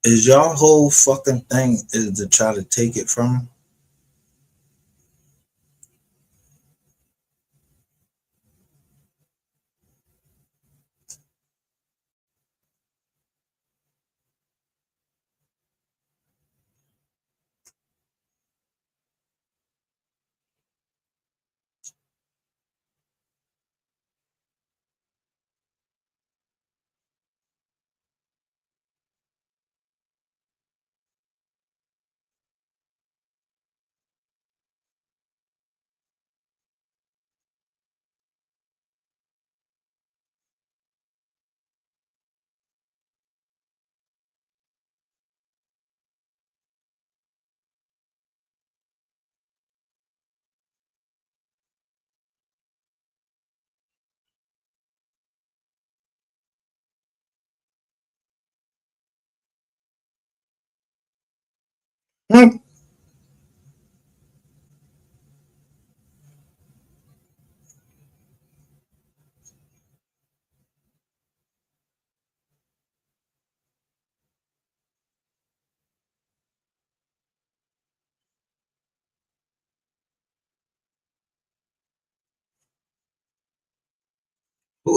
B: Is y'all whole fucking thing is to try to take it from him? Who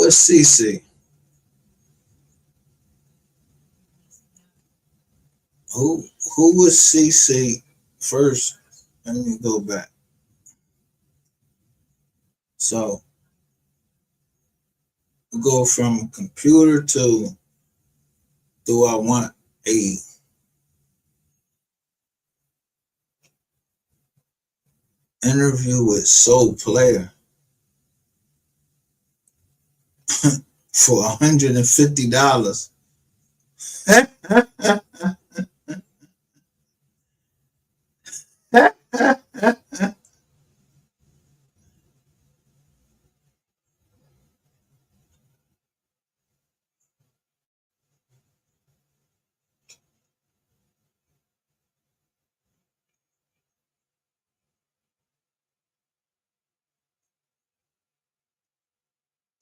B: is CC? Who was CC first? Let me go back. So we go from computer to, do I want a interview with Soul Player for $150?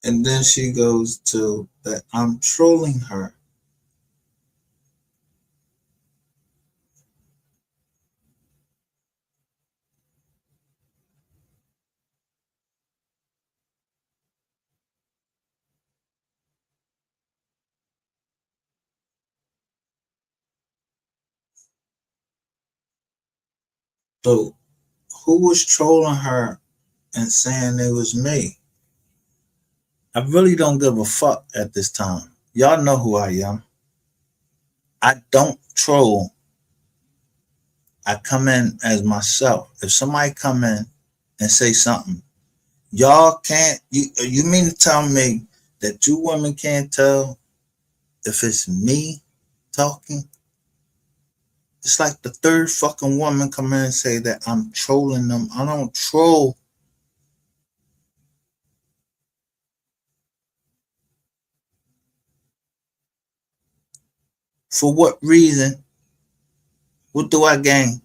B: And then she goes to that I'm trolling her. So who was trolling her and saying it was me? I really don't give a fuck at this time. Y'all know who I am. I don't troll. I come in as myself. If somebody come in and say something, y'all can't, you mean to tell me that you women can't tell if it's me talking? It's like the third fucking woman come in and say that I'm trolling them. I don't troll. For what reason? What do I gain?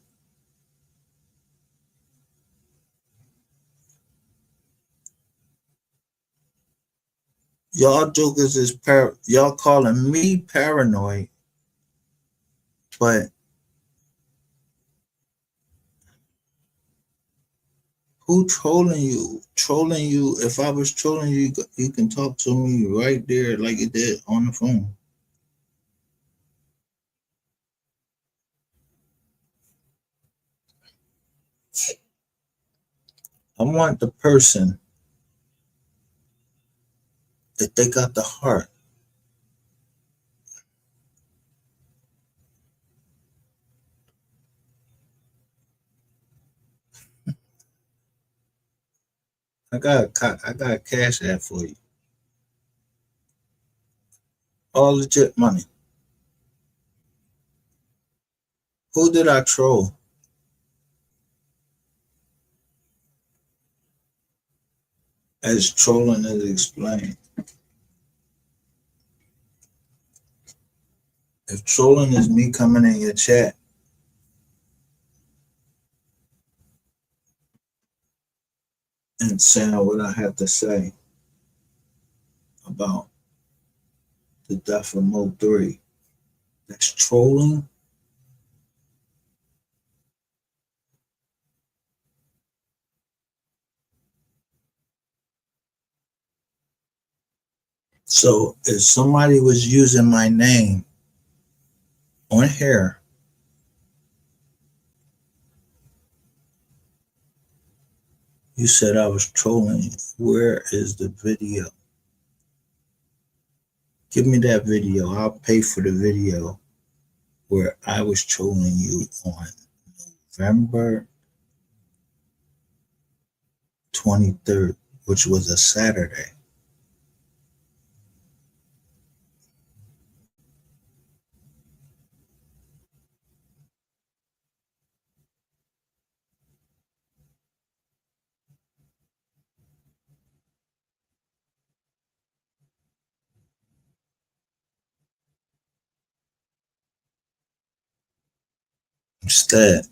B: Y'all jokers is y'all calling me paranoid, but who trolling you? Trolling you. If I was trolling you, you can talk to me right there like you did on the phone. I want the person that they got the heart. I got a cash app for you. All legit money. Who did I troll? As trolling is explained. If trolling is me coming in your chat and saying what I have to say about the death of MO3, that's trolling. So if somebody was using my name on here, you said I was trolling. Where is the video? Give me that video. I'll pay for the video where I was trolling you on November 23rd, which was a Saturday. Instead,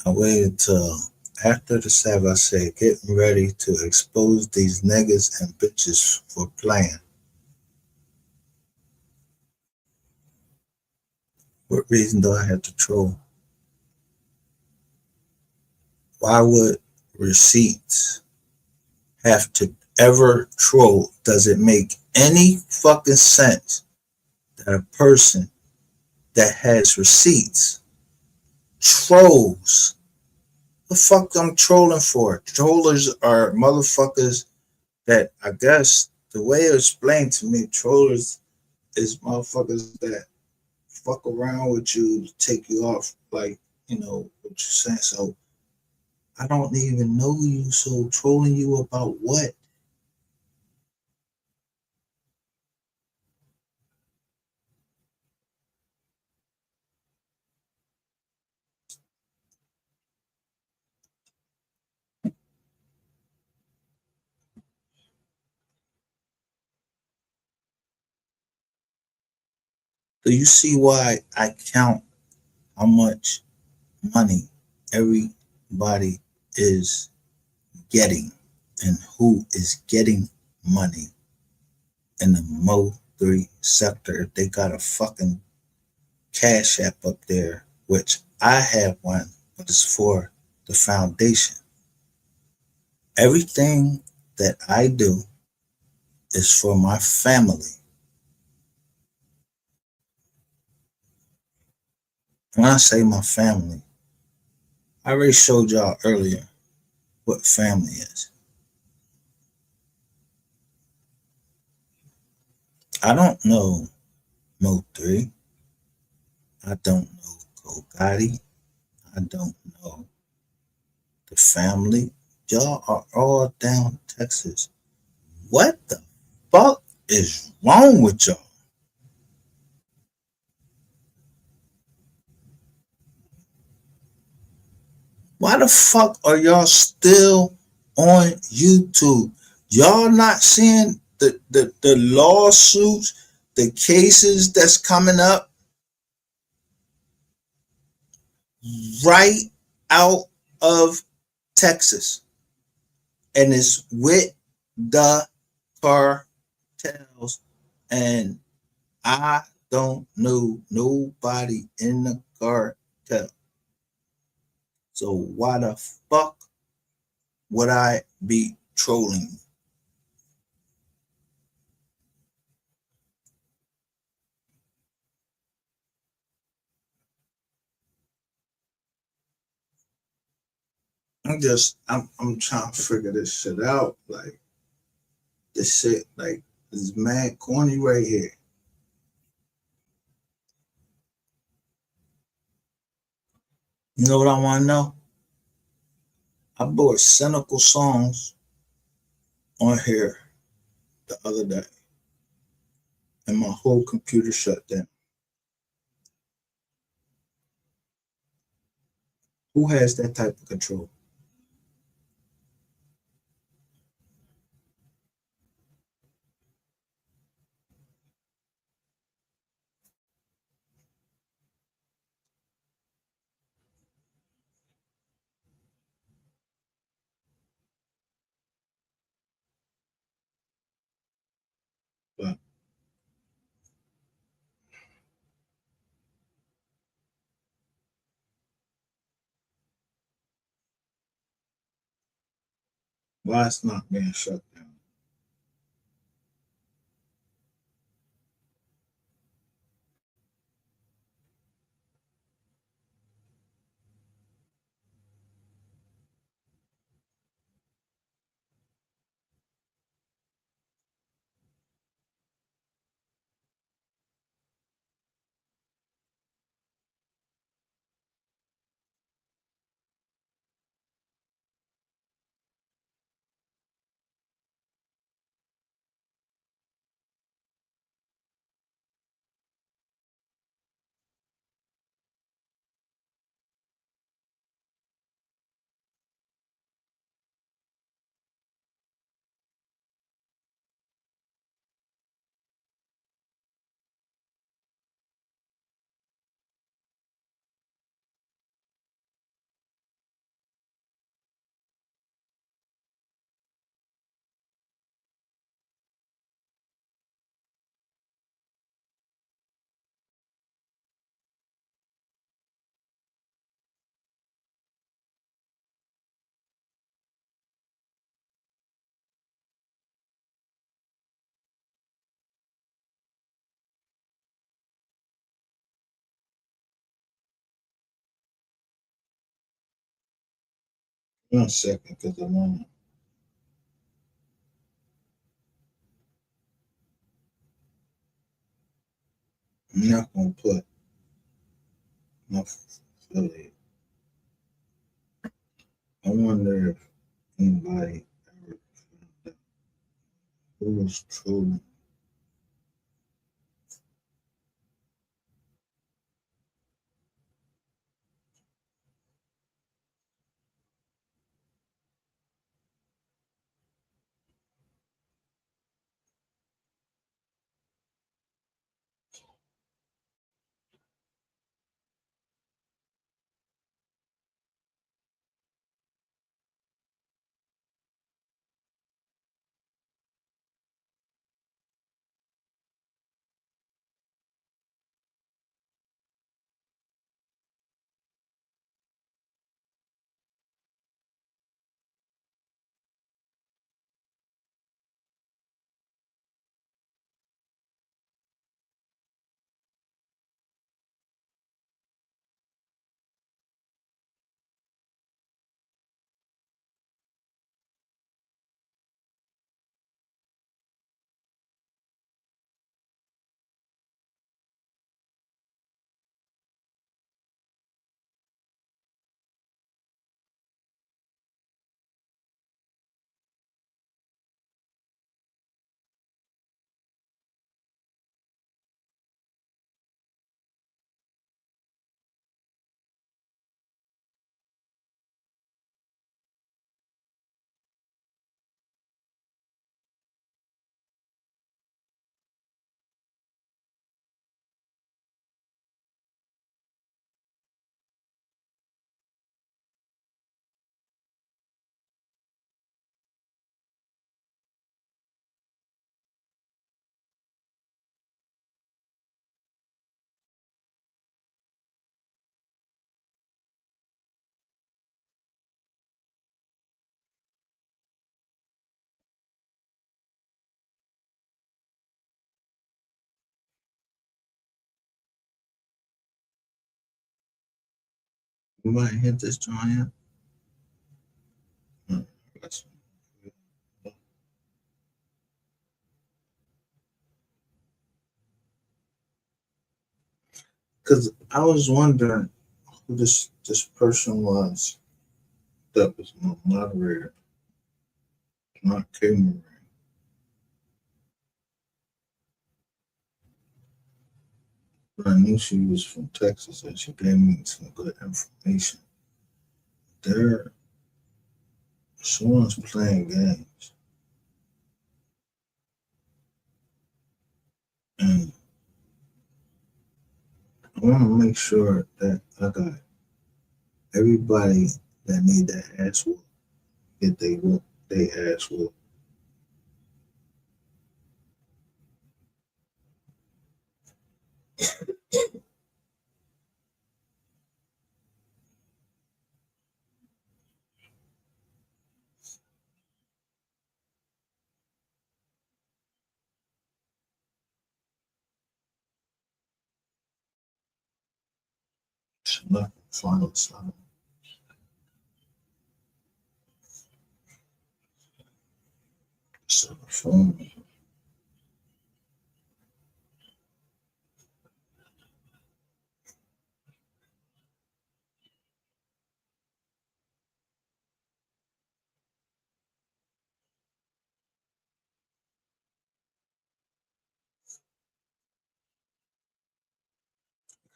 B: I waited till after the Sabbath. I said, getting ready to expose these niggas and bitches for playing. What reason do I have to troll? Why would receipts have to ever troll? Does it make any fucking sense that a person that has receipts trolls? The fuck I'm trolling for? Trollers are motherfuckers that, I guess the way it explained to me, trollers is motherfuckers that fuck around with you to take you off, like, you know what you're saying. So I don't even know you, so trolling you about what? Do you see why I count how much money everybody is getting and who is getting money in the MO3 sector? If they got a fucking Cash App up there, which I have one, but it's for the foundation. Everything that I do is for my family. When I say my family, I already showed y'all earlier what family is. I don't know MO3. I don't know Gotti. I don't know the family. Y'all are all down Texas. What the fuck is wrong with y'all? Why the fuck are y'all still on YouTube? Y'all not seeing the lawsuits, the cases that's coming up right out of Texas? And it's with the cartels. And I don't know nobody in the cartel. So why the fuck would I be trolling? I'm trying to figure this shit out. Like, this shit, like, is mad corny right here. You know what I want to know? I bought cynical songs on here the other day, and my whole computer shut down. Who has that type of control? But why it's not being shut down?
M: 1 second, because I'm not gonna put my affiliate. I wonder if anybody ever found out who was trolling. You might hit this joint. Because I was wondering who this person was that was my moderator, not K. But I knew she was from Texas and she gave me some good information. There, someone's playing games. And I want to make sure that I got everybody that need that ass whoop, get they ass whoop. Select final sign. So phone.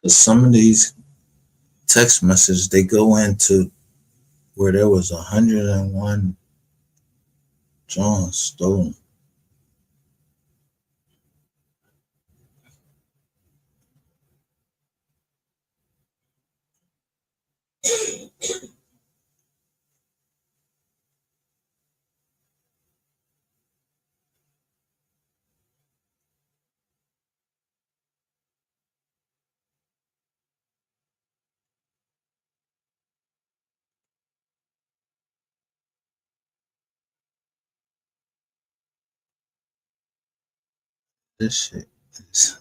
M: Because some of these text messages, they go into where there was 101 Johns stolen. This shit is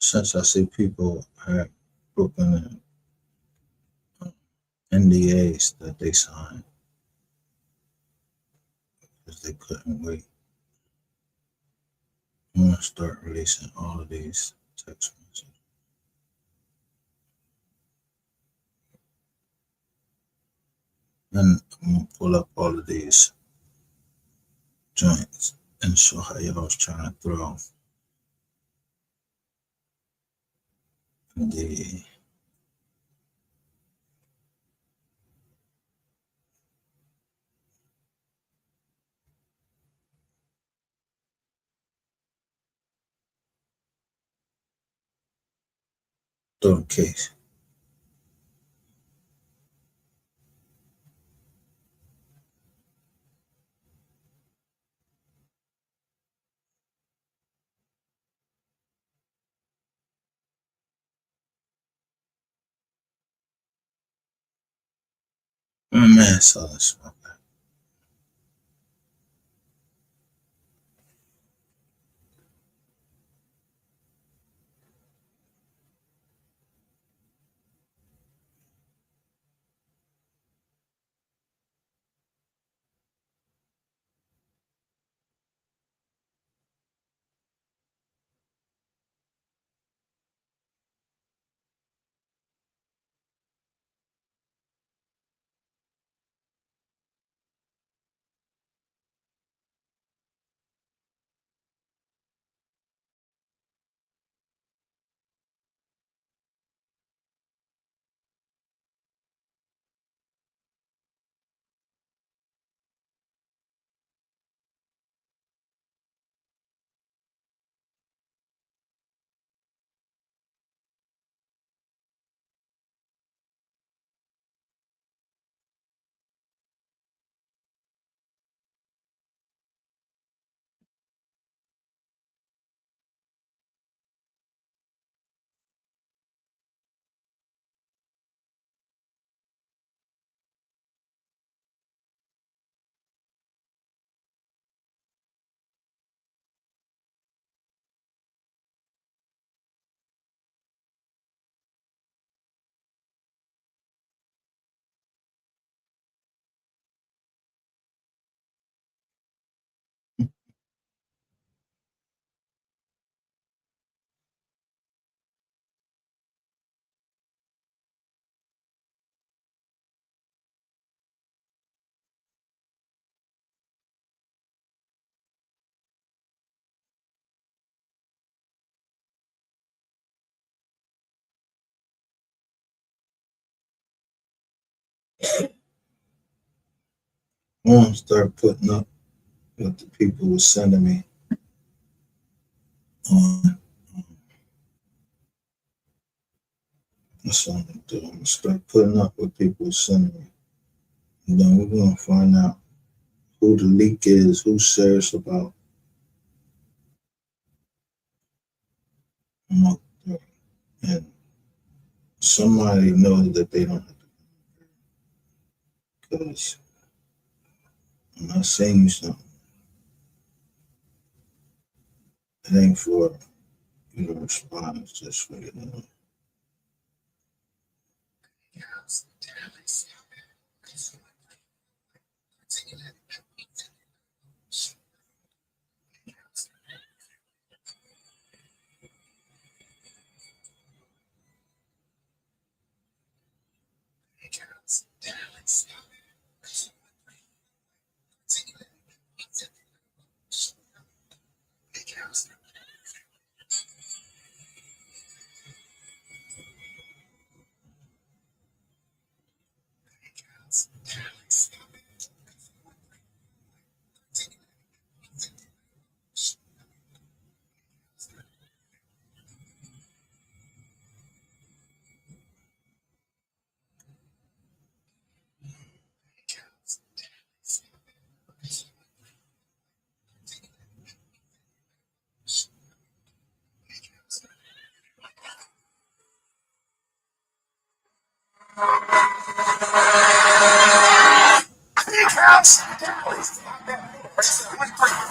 M: since I see people have broken NDAs that they signed because they couldn't wait, I'm gonna start releasing all of these text messages. Then I'm gonna pull up all of these joints and show how y'all was trying to throw the case. My man saw this one. I want to start putting up what the people were sending me on. That's what I'm gonna do. I'm gonna start putting up what people were sending me, and then we're gonna find out who the leak is, who's serious about MO3, and somebody knows that they don't have to, because when I send you something, it ain't for you to respond, it's just for you to know.
A: Big house, Dallas.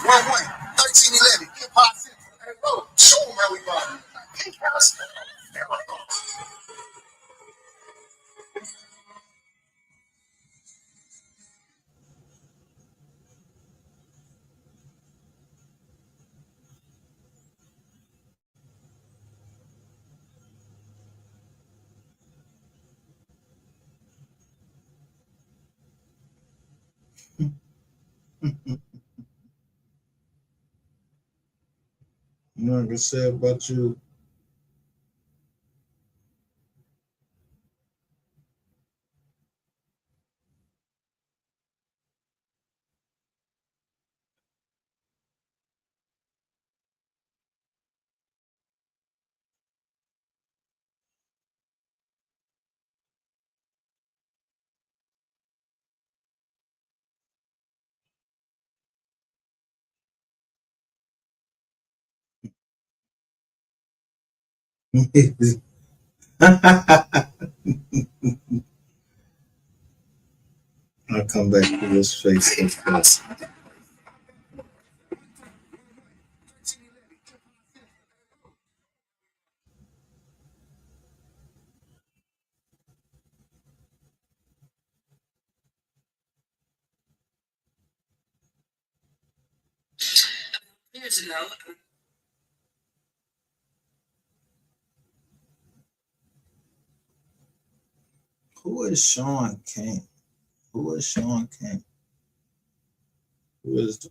A: 1-1, 13-11. Hip Hop Central. Hey, bro, show them how we bought it. Big house.
M: You know what I can say about you? I'll come back to this face. Who is Sean King? Who is Sean King? Who is the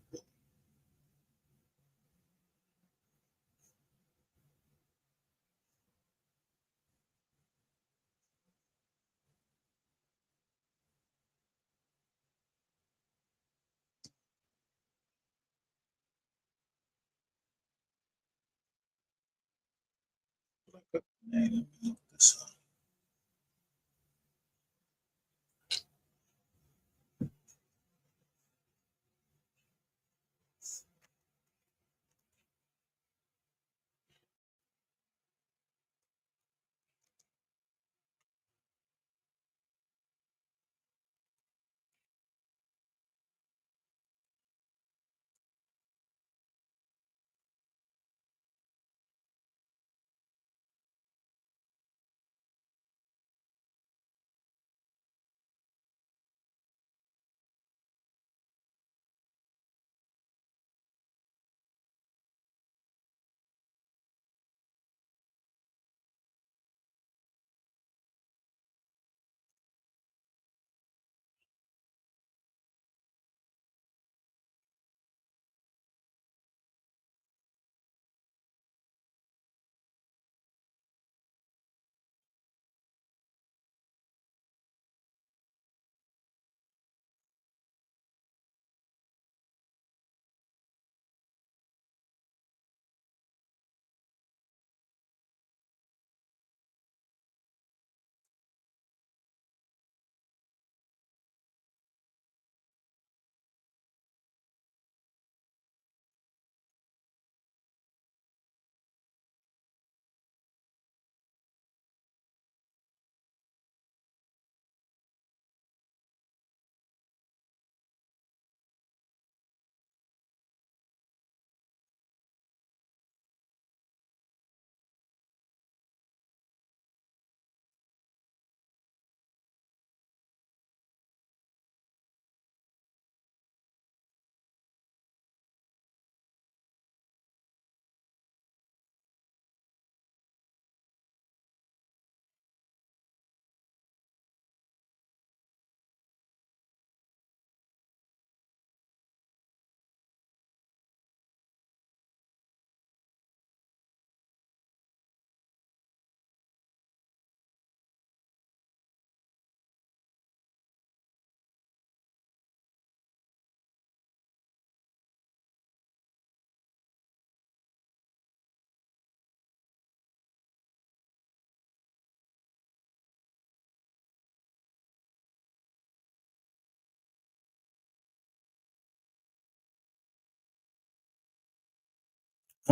M: name?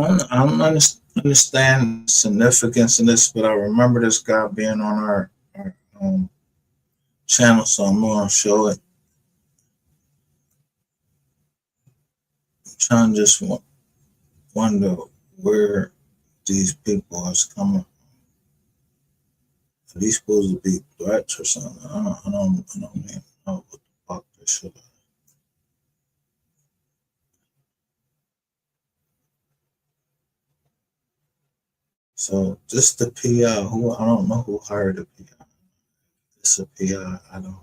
M: I don't understand the significance in this, but I remember this guy being on our channel, so I'm going to show it. I'm trying to just wonder where these people are coming. Are these supposed to be threats or something? I don't even know what the fuck this shit is. So just the PI, who I don't know who hired the PI. It's a PI, I don't.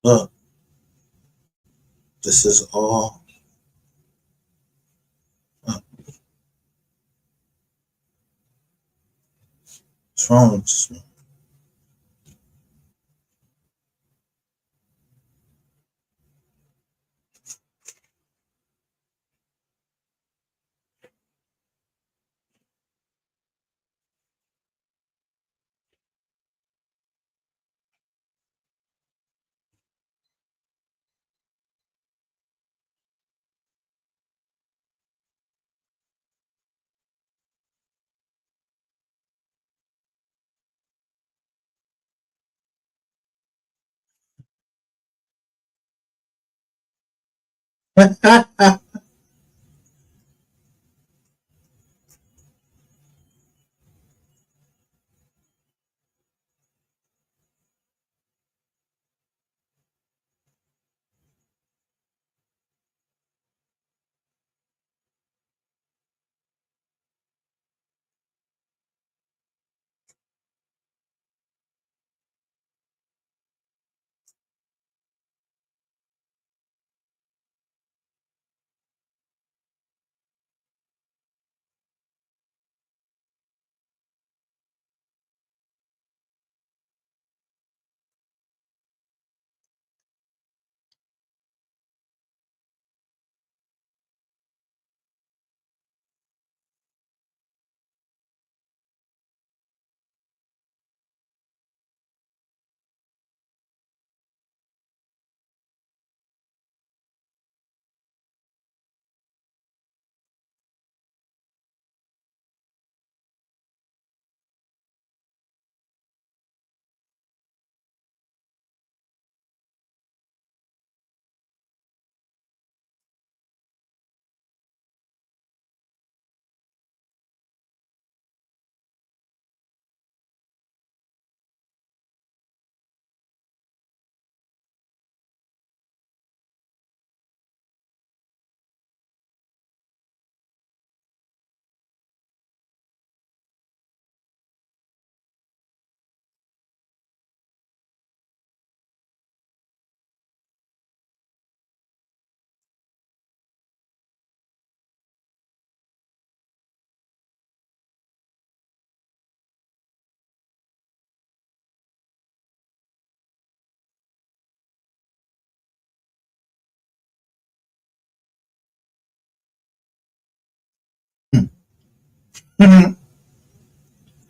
M: Look, this is all. What's wrong with this one?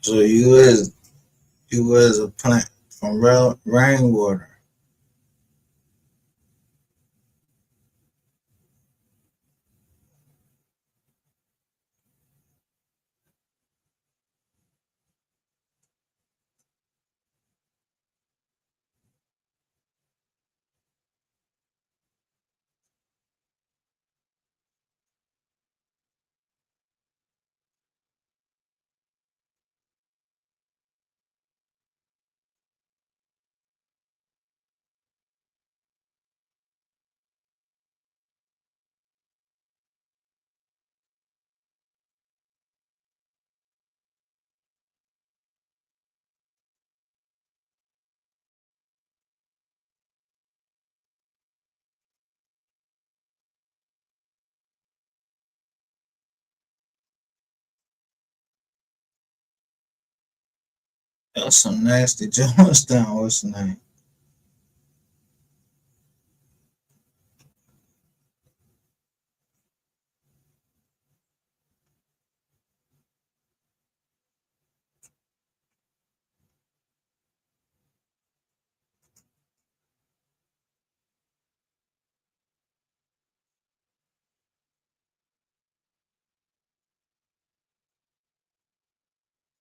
M: So you as a plant from rainwater. That's some nasty joints down. What's the name?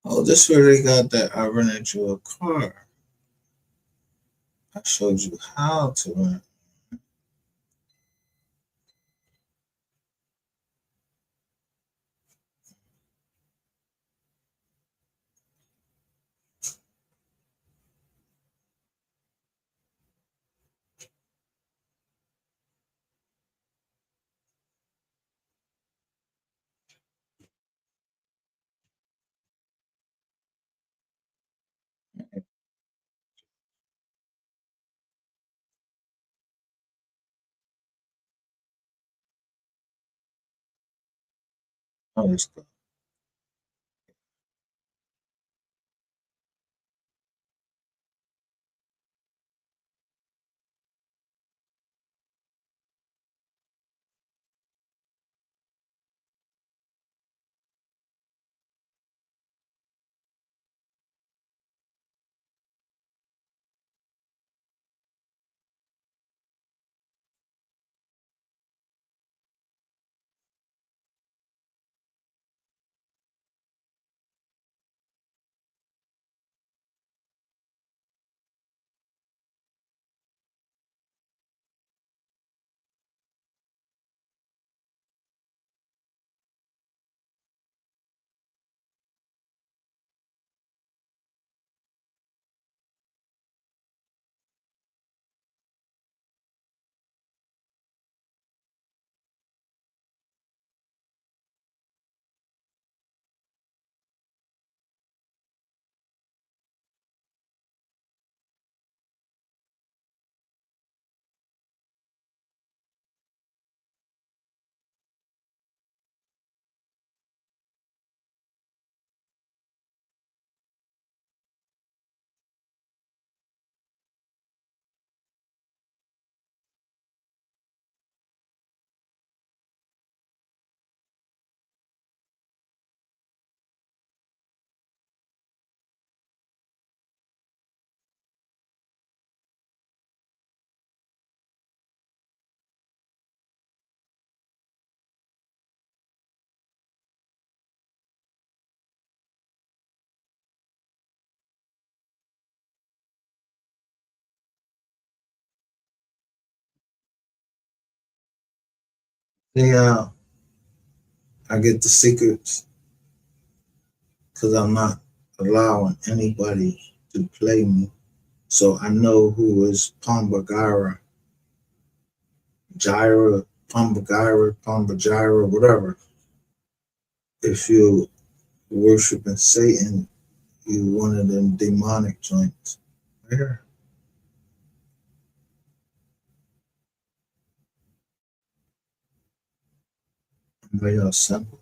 M: Oh, this where they got that I rented you a car. I showed you how to rent. Oh, it's good. Yeah, I get the secrets because I'm not allowing anybody to play me. So I know who is Pambagara, Gyra, Pambagara, Pambagyra, whatever. If you're worshiping Satan, you one of them demonic joints. Right here. Very simple.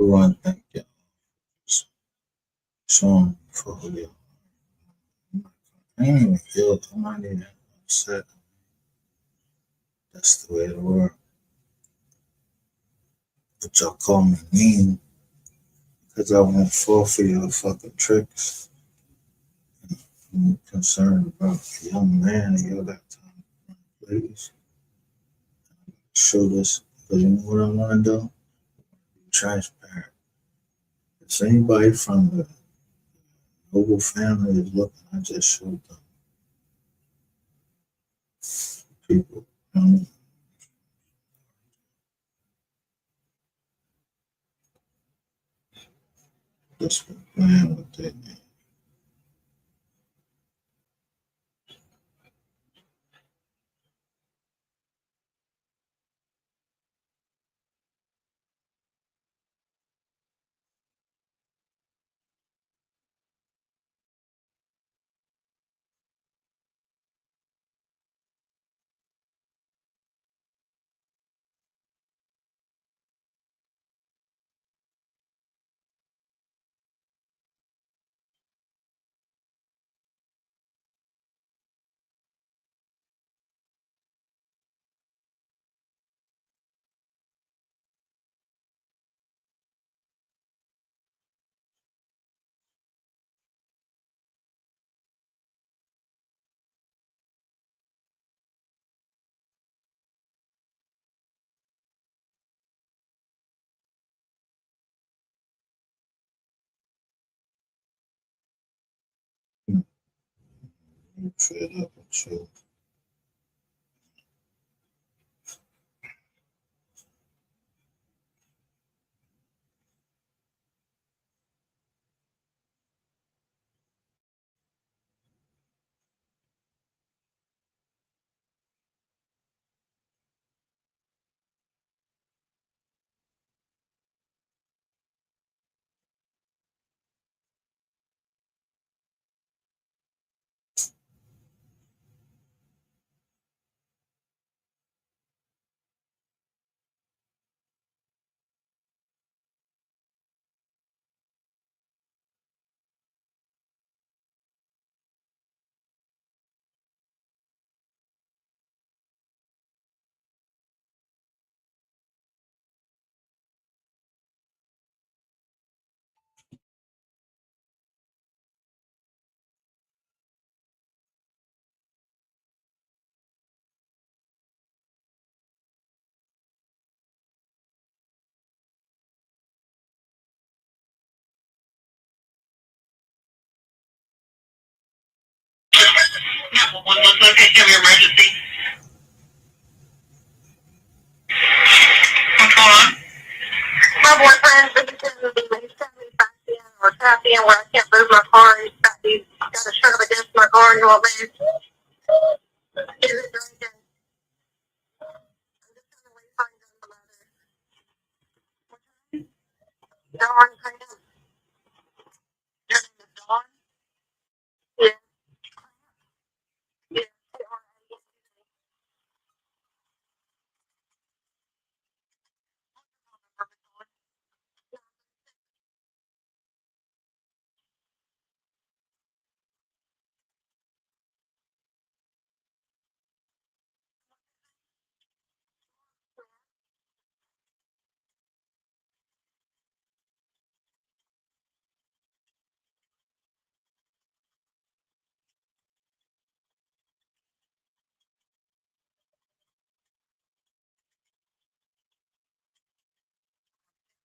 M: Run, thank you. Sean for you. I ain't even feel I'm not even upset. That's the way it works. But y'all call me mean because I won't fall for your fucking tricks. I'm concerned about the young man and you got time. Ladies, show this because you know what I want to do? Be transparent. If anybody from the noble family is looking, I just showed them people. Just been playing with it. I'm fed up with you.
Q: What's location of your emergency? What's going on? My boyfriend, he's telling me back in or tap in where I can't move my car. He's got a shut up against my car and all that. Is it drinking? Dawn, Dawn? Yeah. Yeah.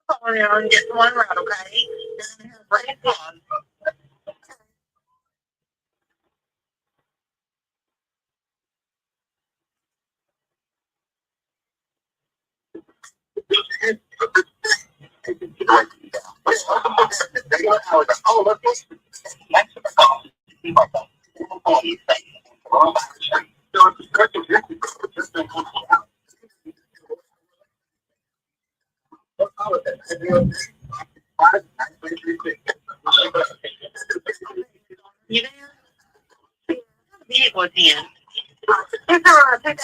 Q: Calling you and getting one right, okay? Bring it on. You there? Vehicle at the end. It's a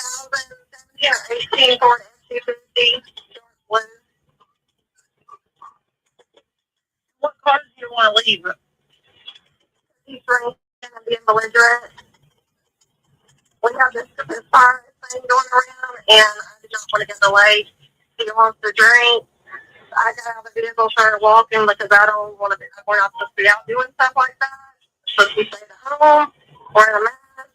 Q: 2018 Ford F-250. What car do you want to leave? He's drinking and being belligerent. We have this fire thing going around, and I do not want to get delayed. He wants to drink. I got out of the vehicle, started walking because I don't want to be, we're not supposed to be out doing stuff like that. Supposed to be staying at home, wearing a mask.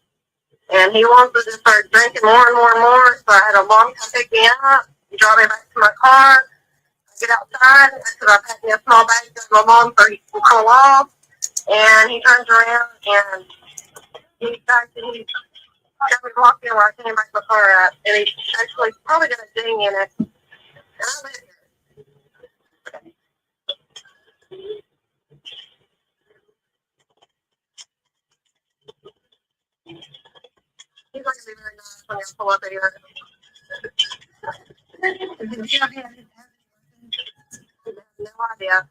Q: And he wants to just start drinking more and more and more. So I had a mom come pick me up, drive me back to my car. I get outside. I said, I packed me a small bag to my mom so he can cool off. And he turns around and he got me walking where I can't back my car up. And he actually probably got a ding in it. And I live here. He's not going to be very nice when you pull up here. No idea.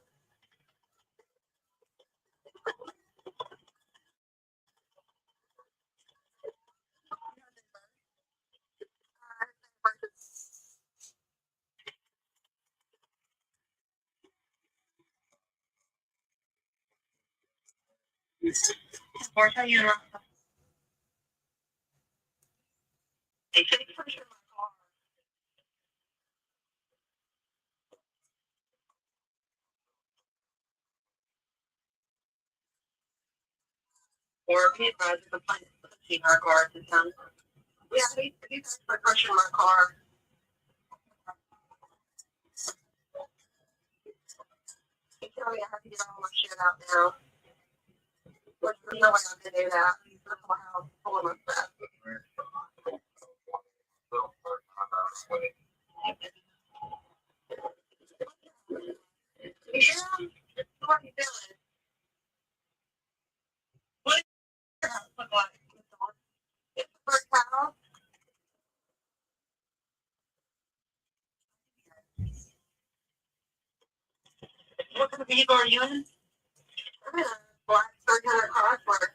Q: Or tell you or if he advises the plaintiff to see our car to come. Yeah, he's crushing my car. He told me I have to get all my shit out now. There's no way I can do that. What kind of vehicle are you in? I'm in a black 300 Chrysler.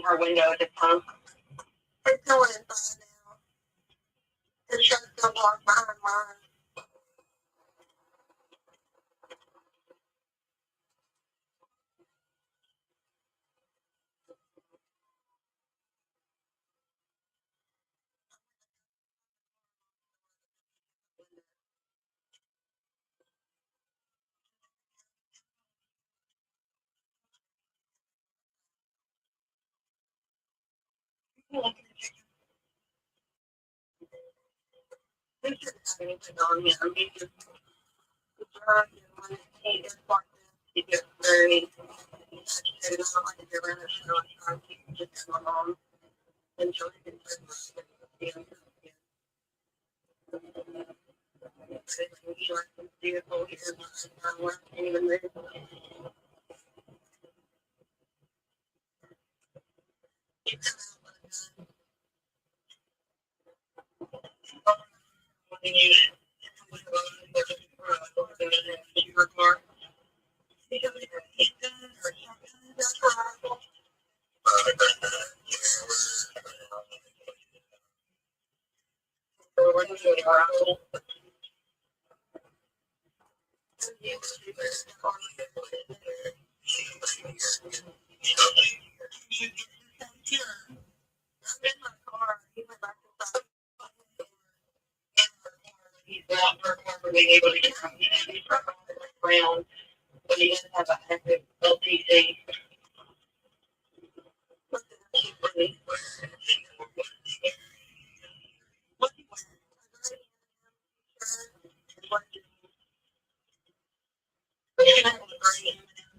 Q: Our window at the time. It's still inside now. It shuts the block behind mine. He shouldn't have anything on him. He just drives and when he gets like this, he gets very agitated. I don't like to get around it, so I try to keep him just going on until he can turn around. But he likes his vehicle, he doesn't have time left to even move. He's not for being able to get around, but he doesn't have an active LTC.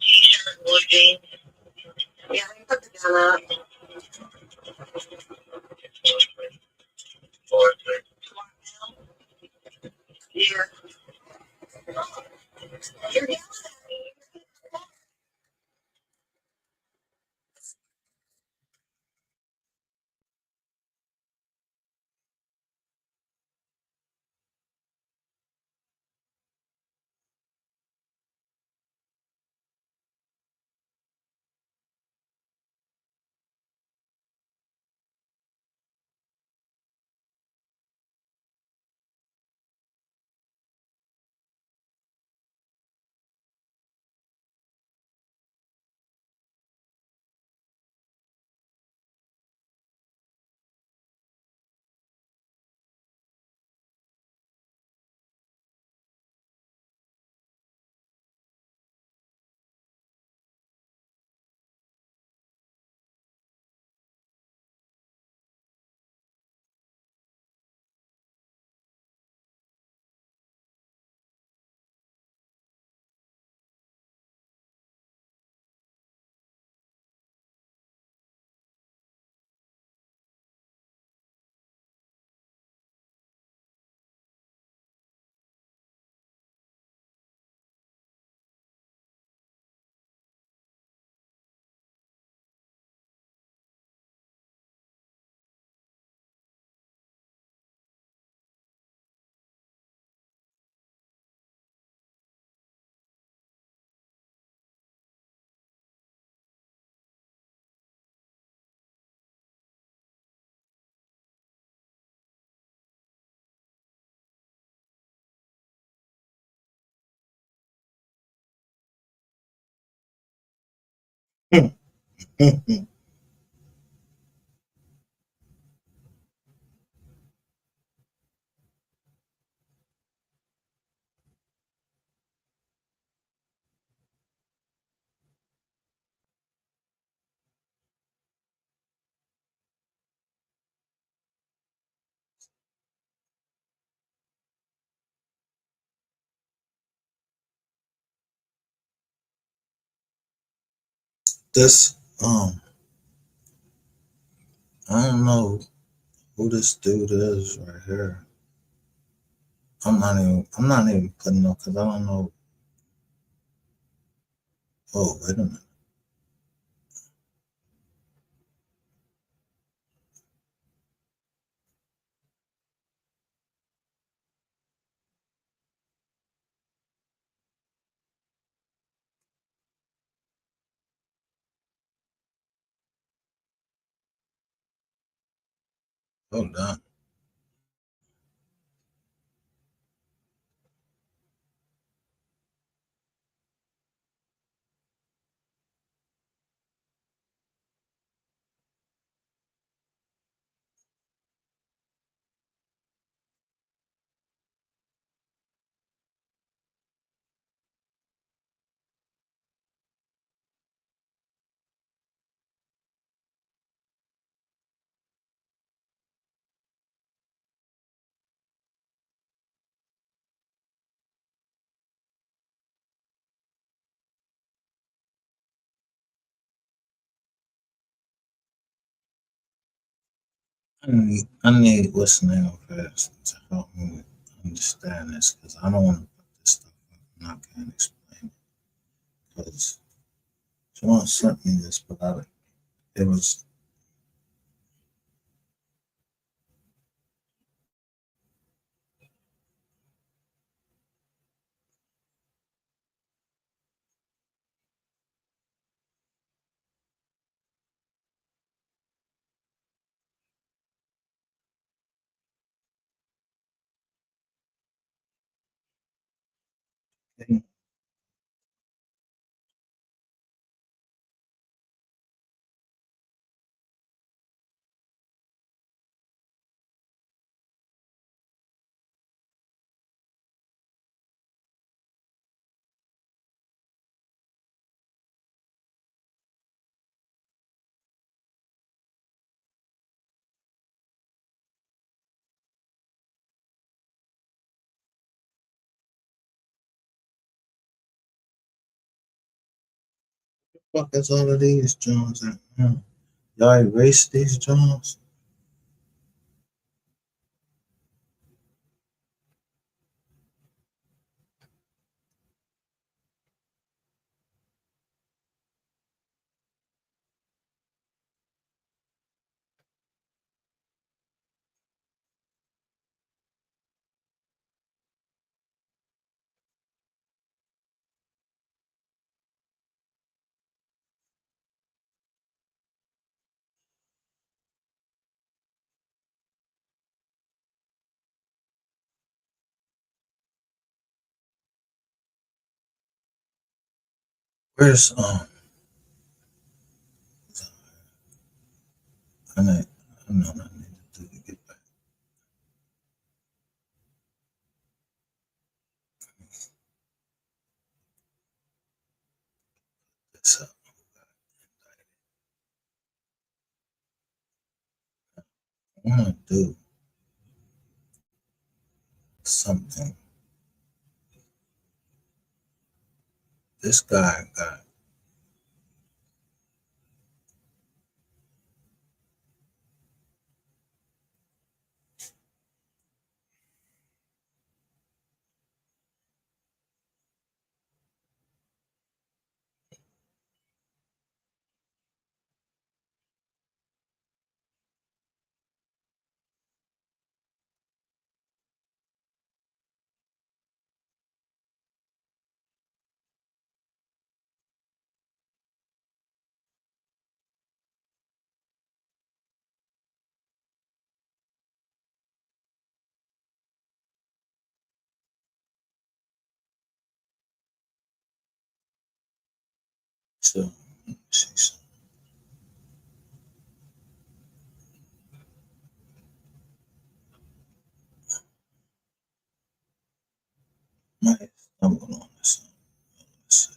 Q: T-shirt, blue jeans. Yeah, he put the gun up. Yeah. You're yelling at me.
M: This I don't know who this dude is right here. I'm not even putting up because I don't know. Oh, wait a minute. Hold on. I need what's the name of it to help me understand this because I don't want to put this stuff up and I can't explain it. Because someone sent me this, but it was fuck is all of these Jones at now? Y'all erase these Jones? Where's I need I know what I need to do to get back this up. I wanna do something. This guy got so let me see something. Might stumble on this. Let's see.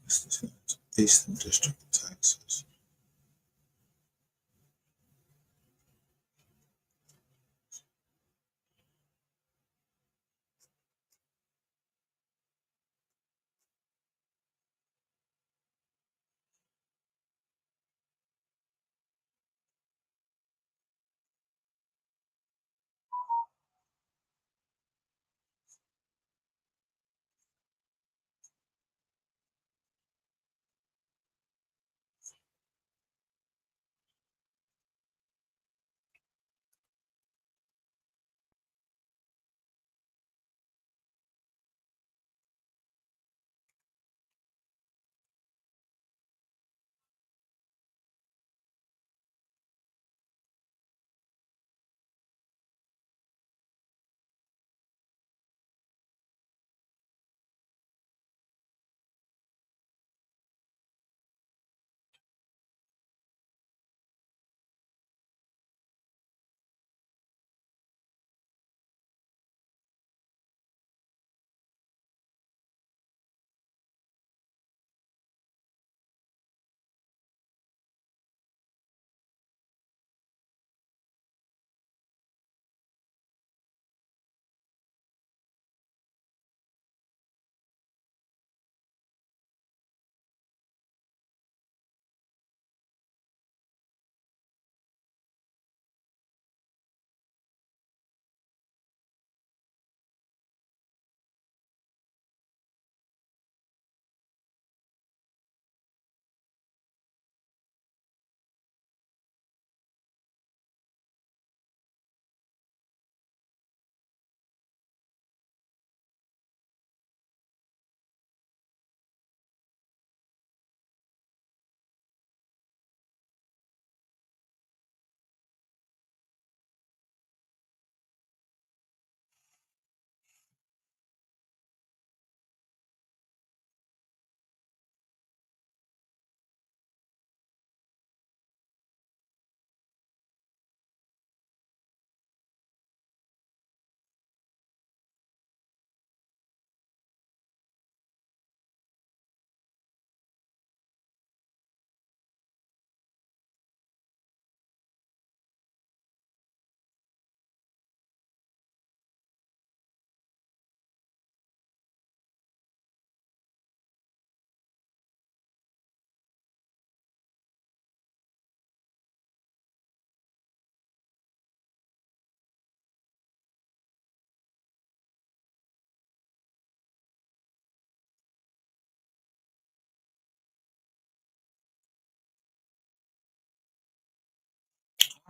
M: This is Eastern District of Texas.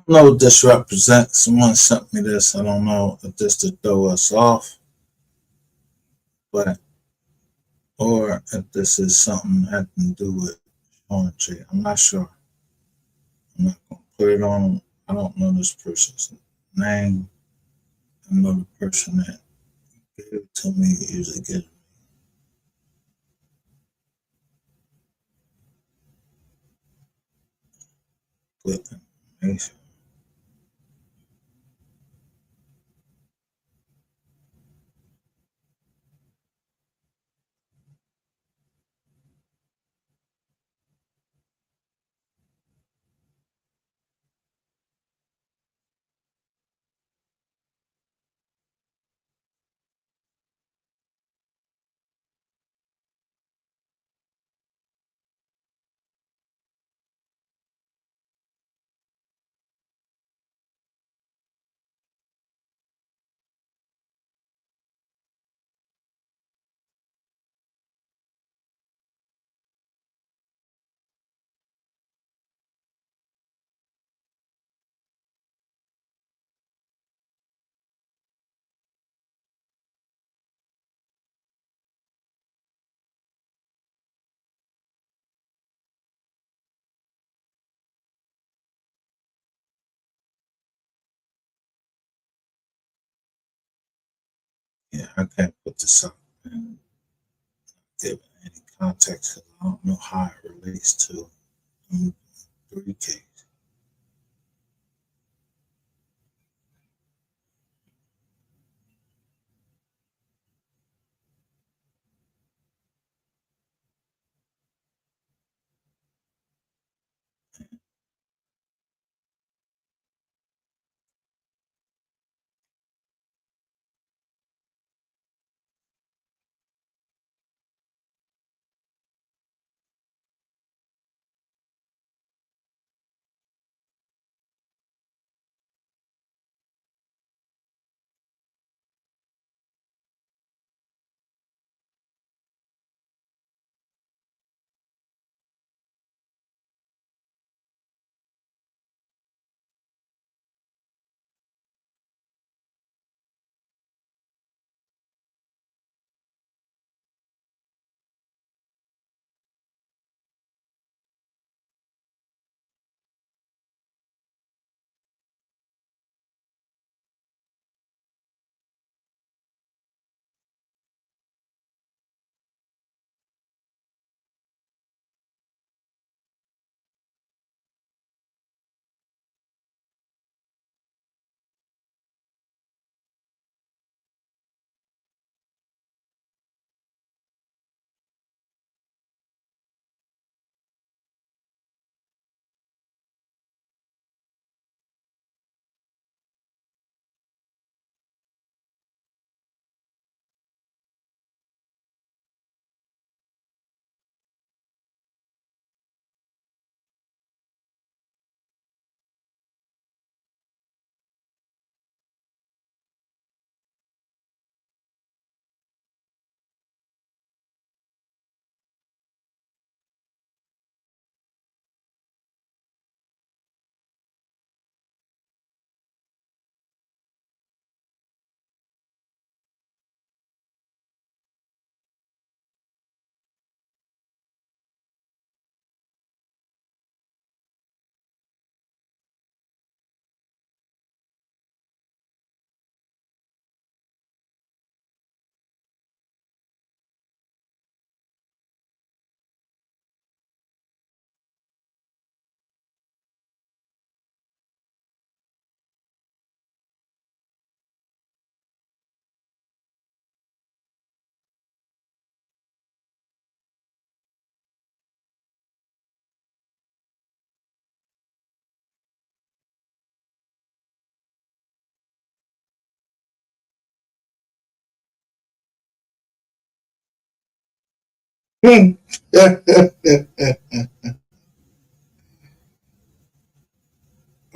M: know what this represents. Someone sent me this. I don't know if this to throw us off, but or if this is something that can do with poetry. I'm not sure. I'm not gonna put it on. I don't know this person's name. I know the person that gave it to me usually gives it. Good information. Yeah, I can't put this up and give any context because I don't know how it relates to 3K.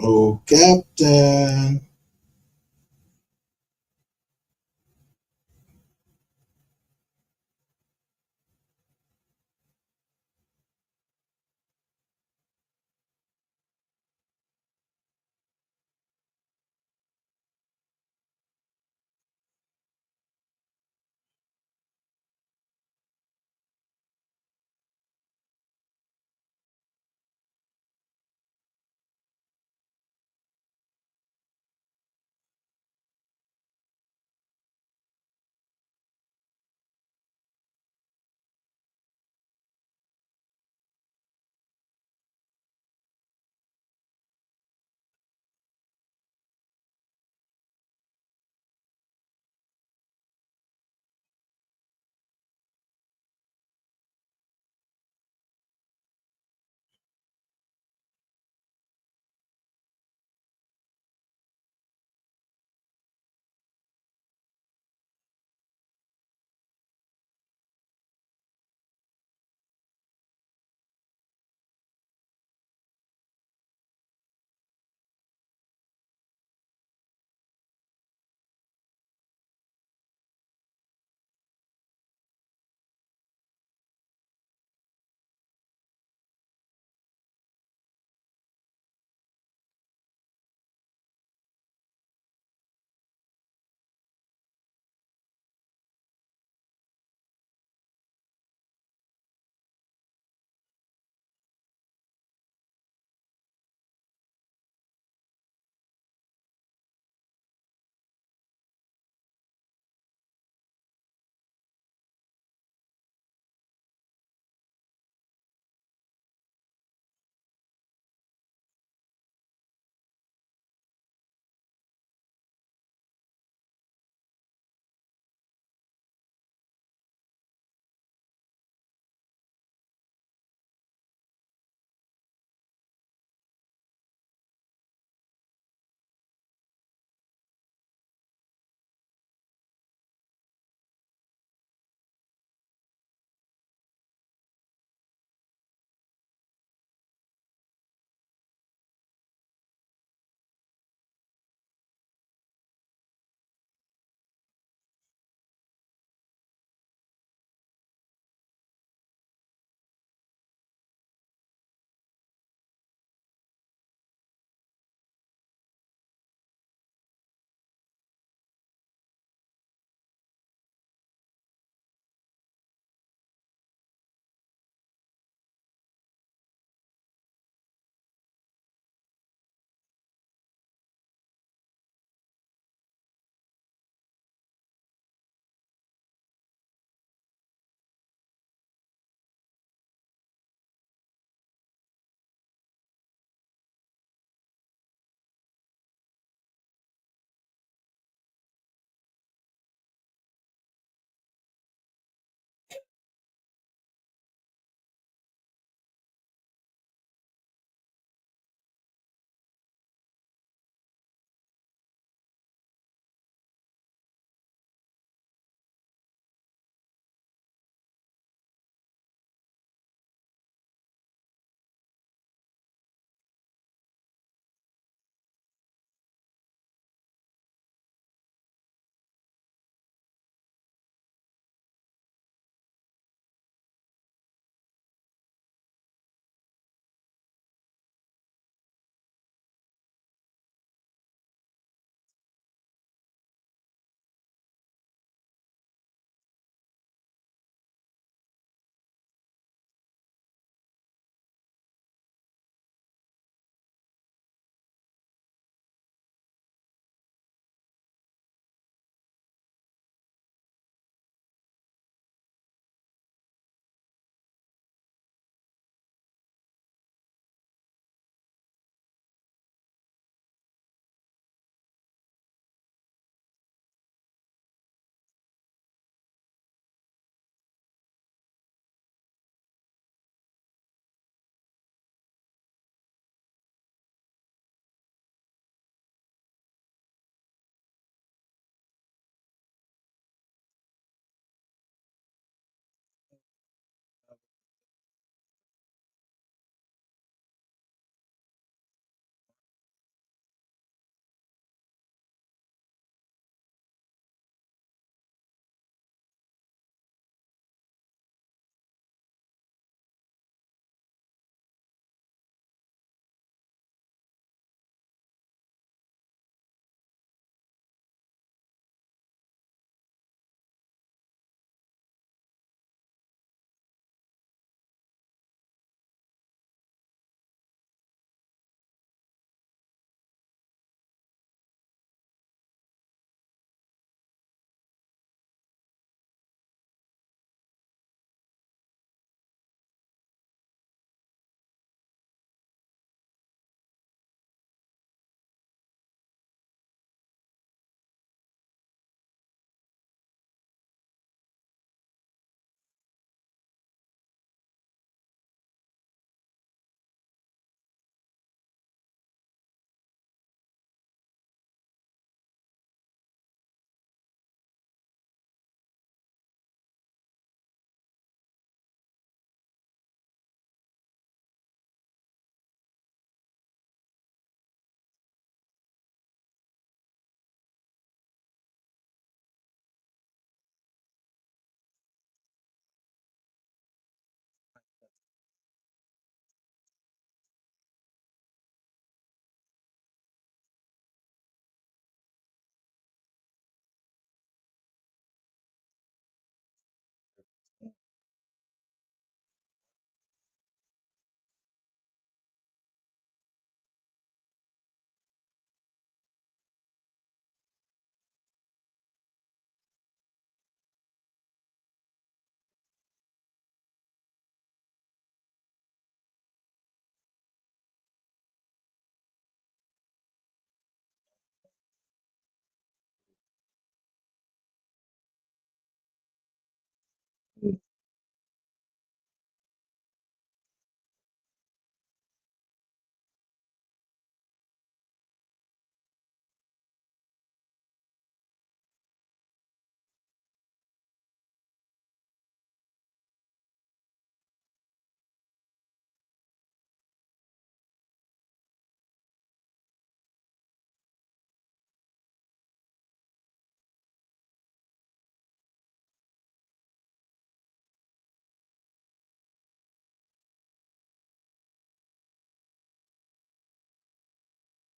M: Oh, Captain.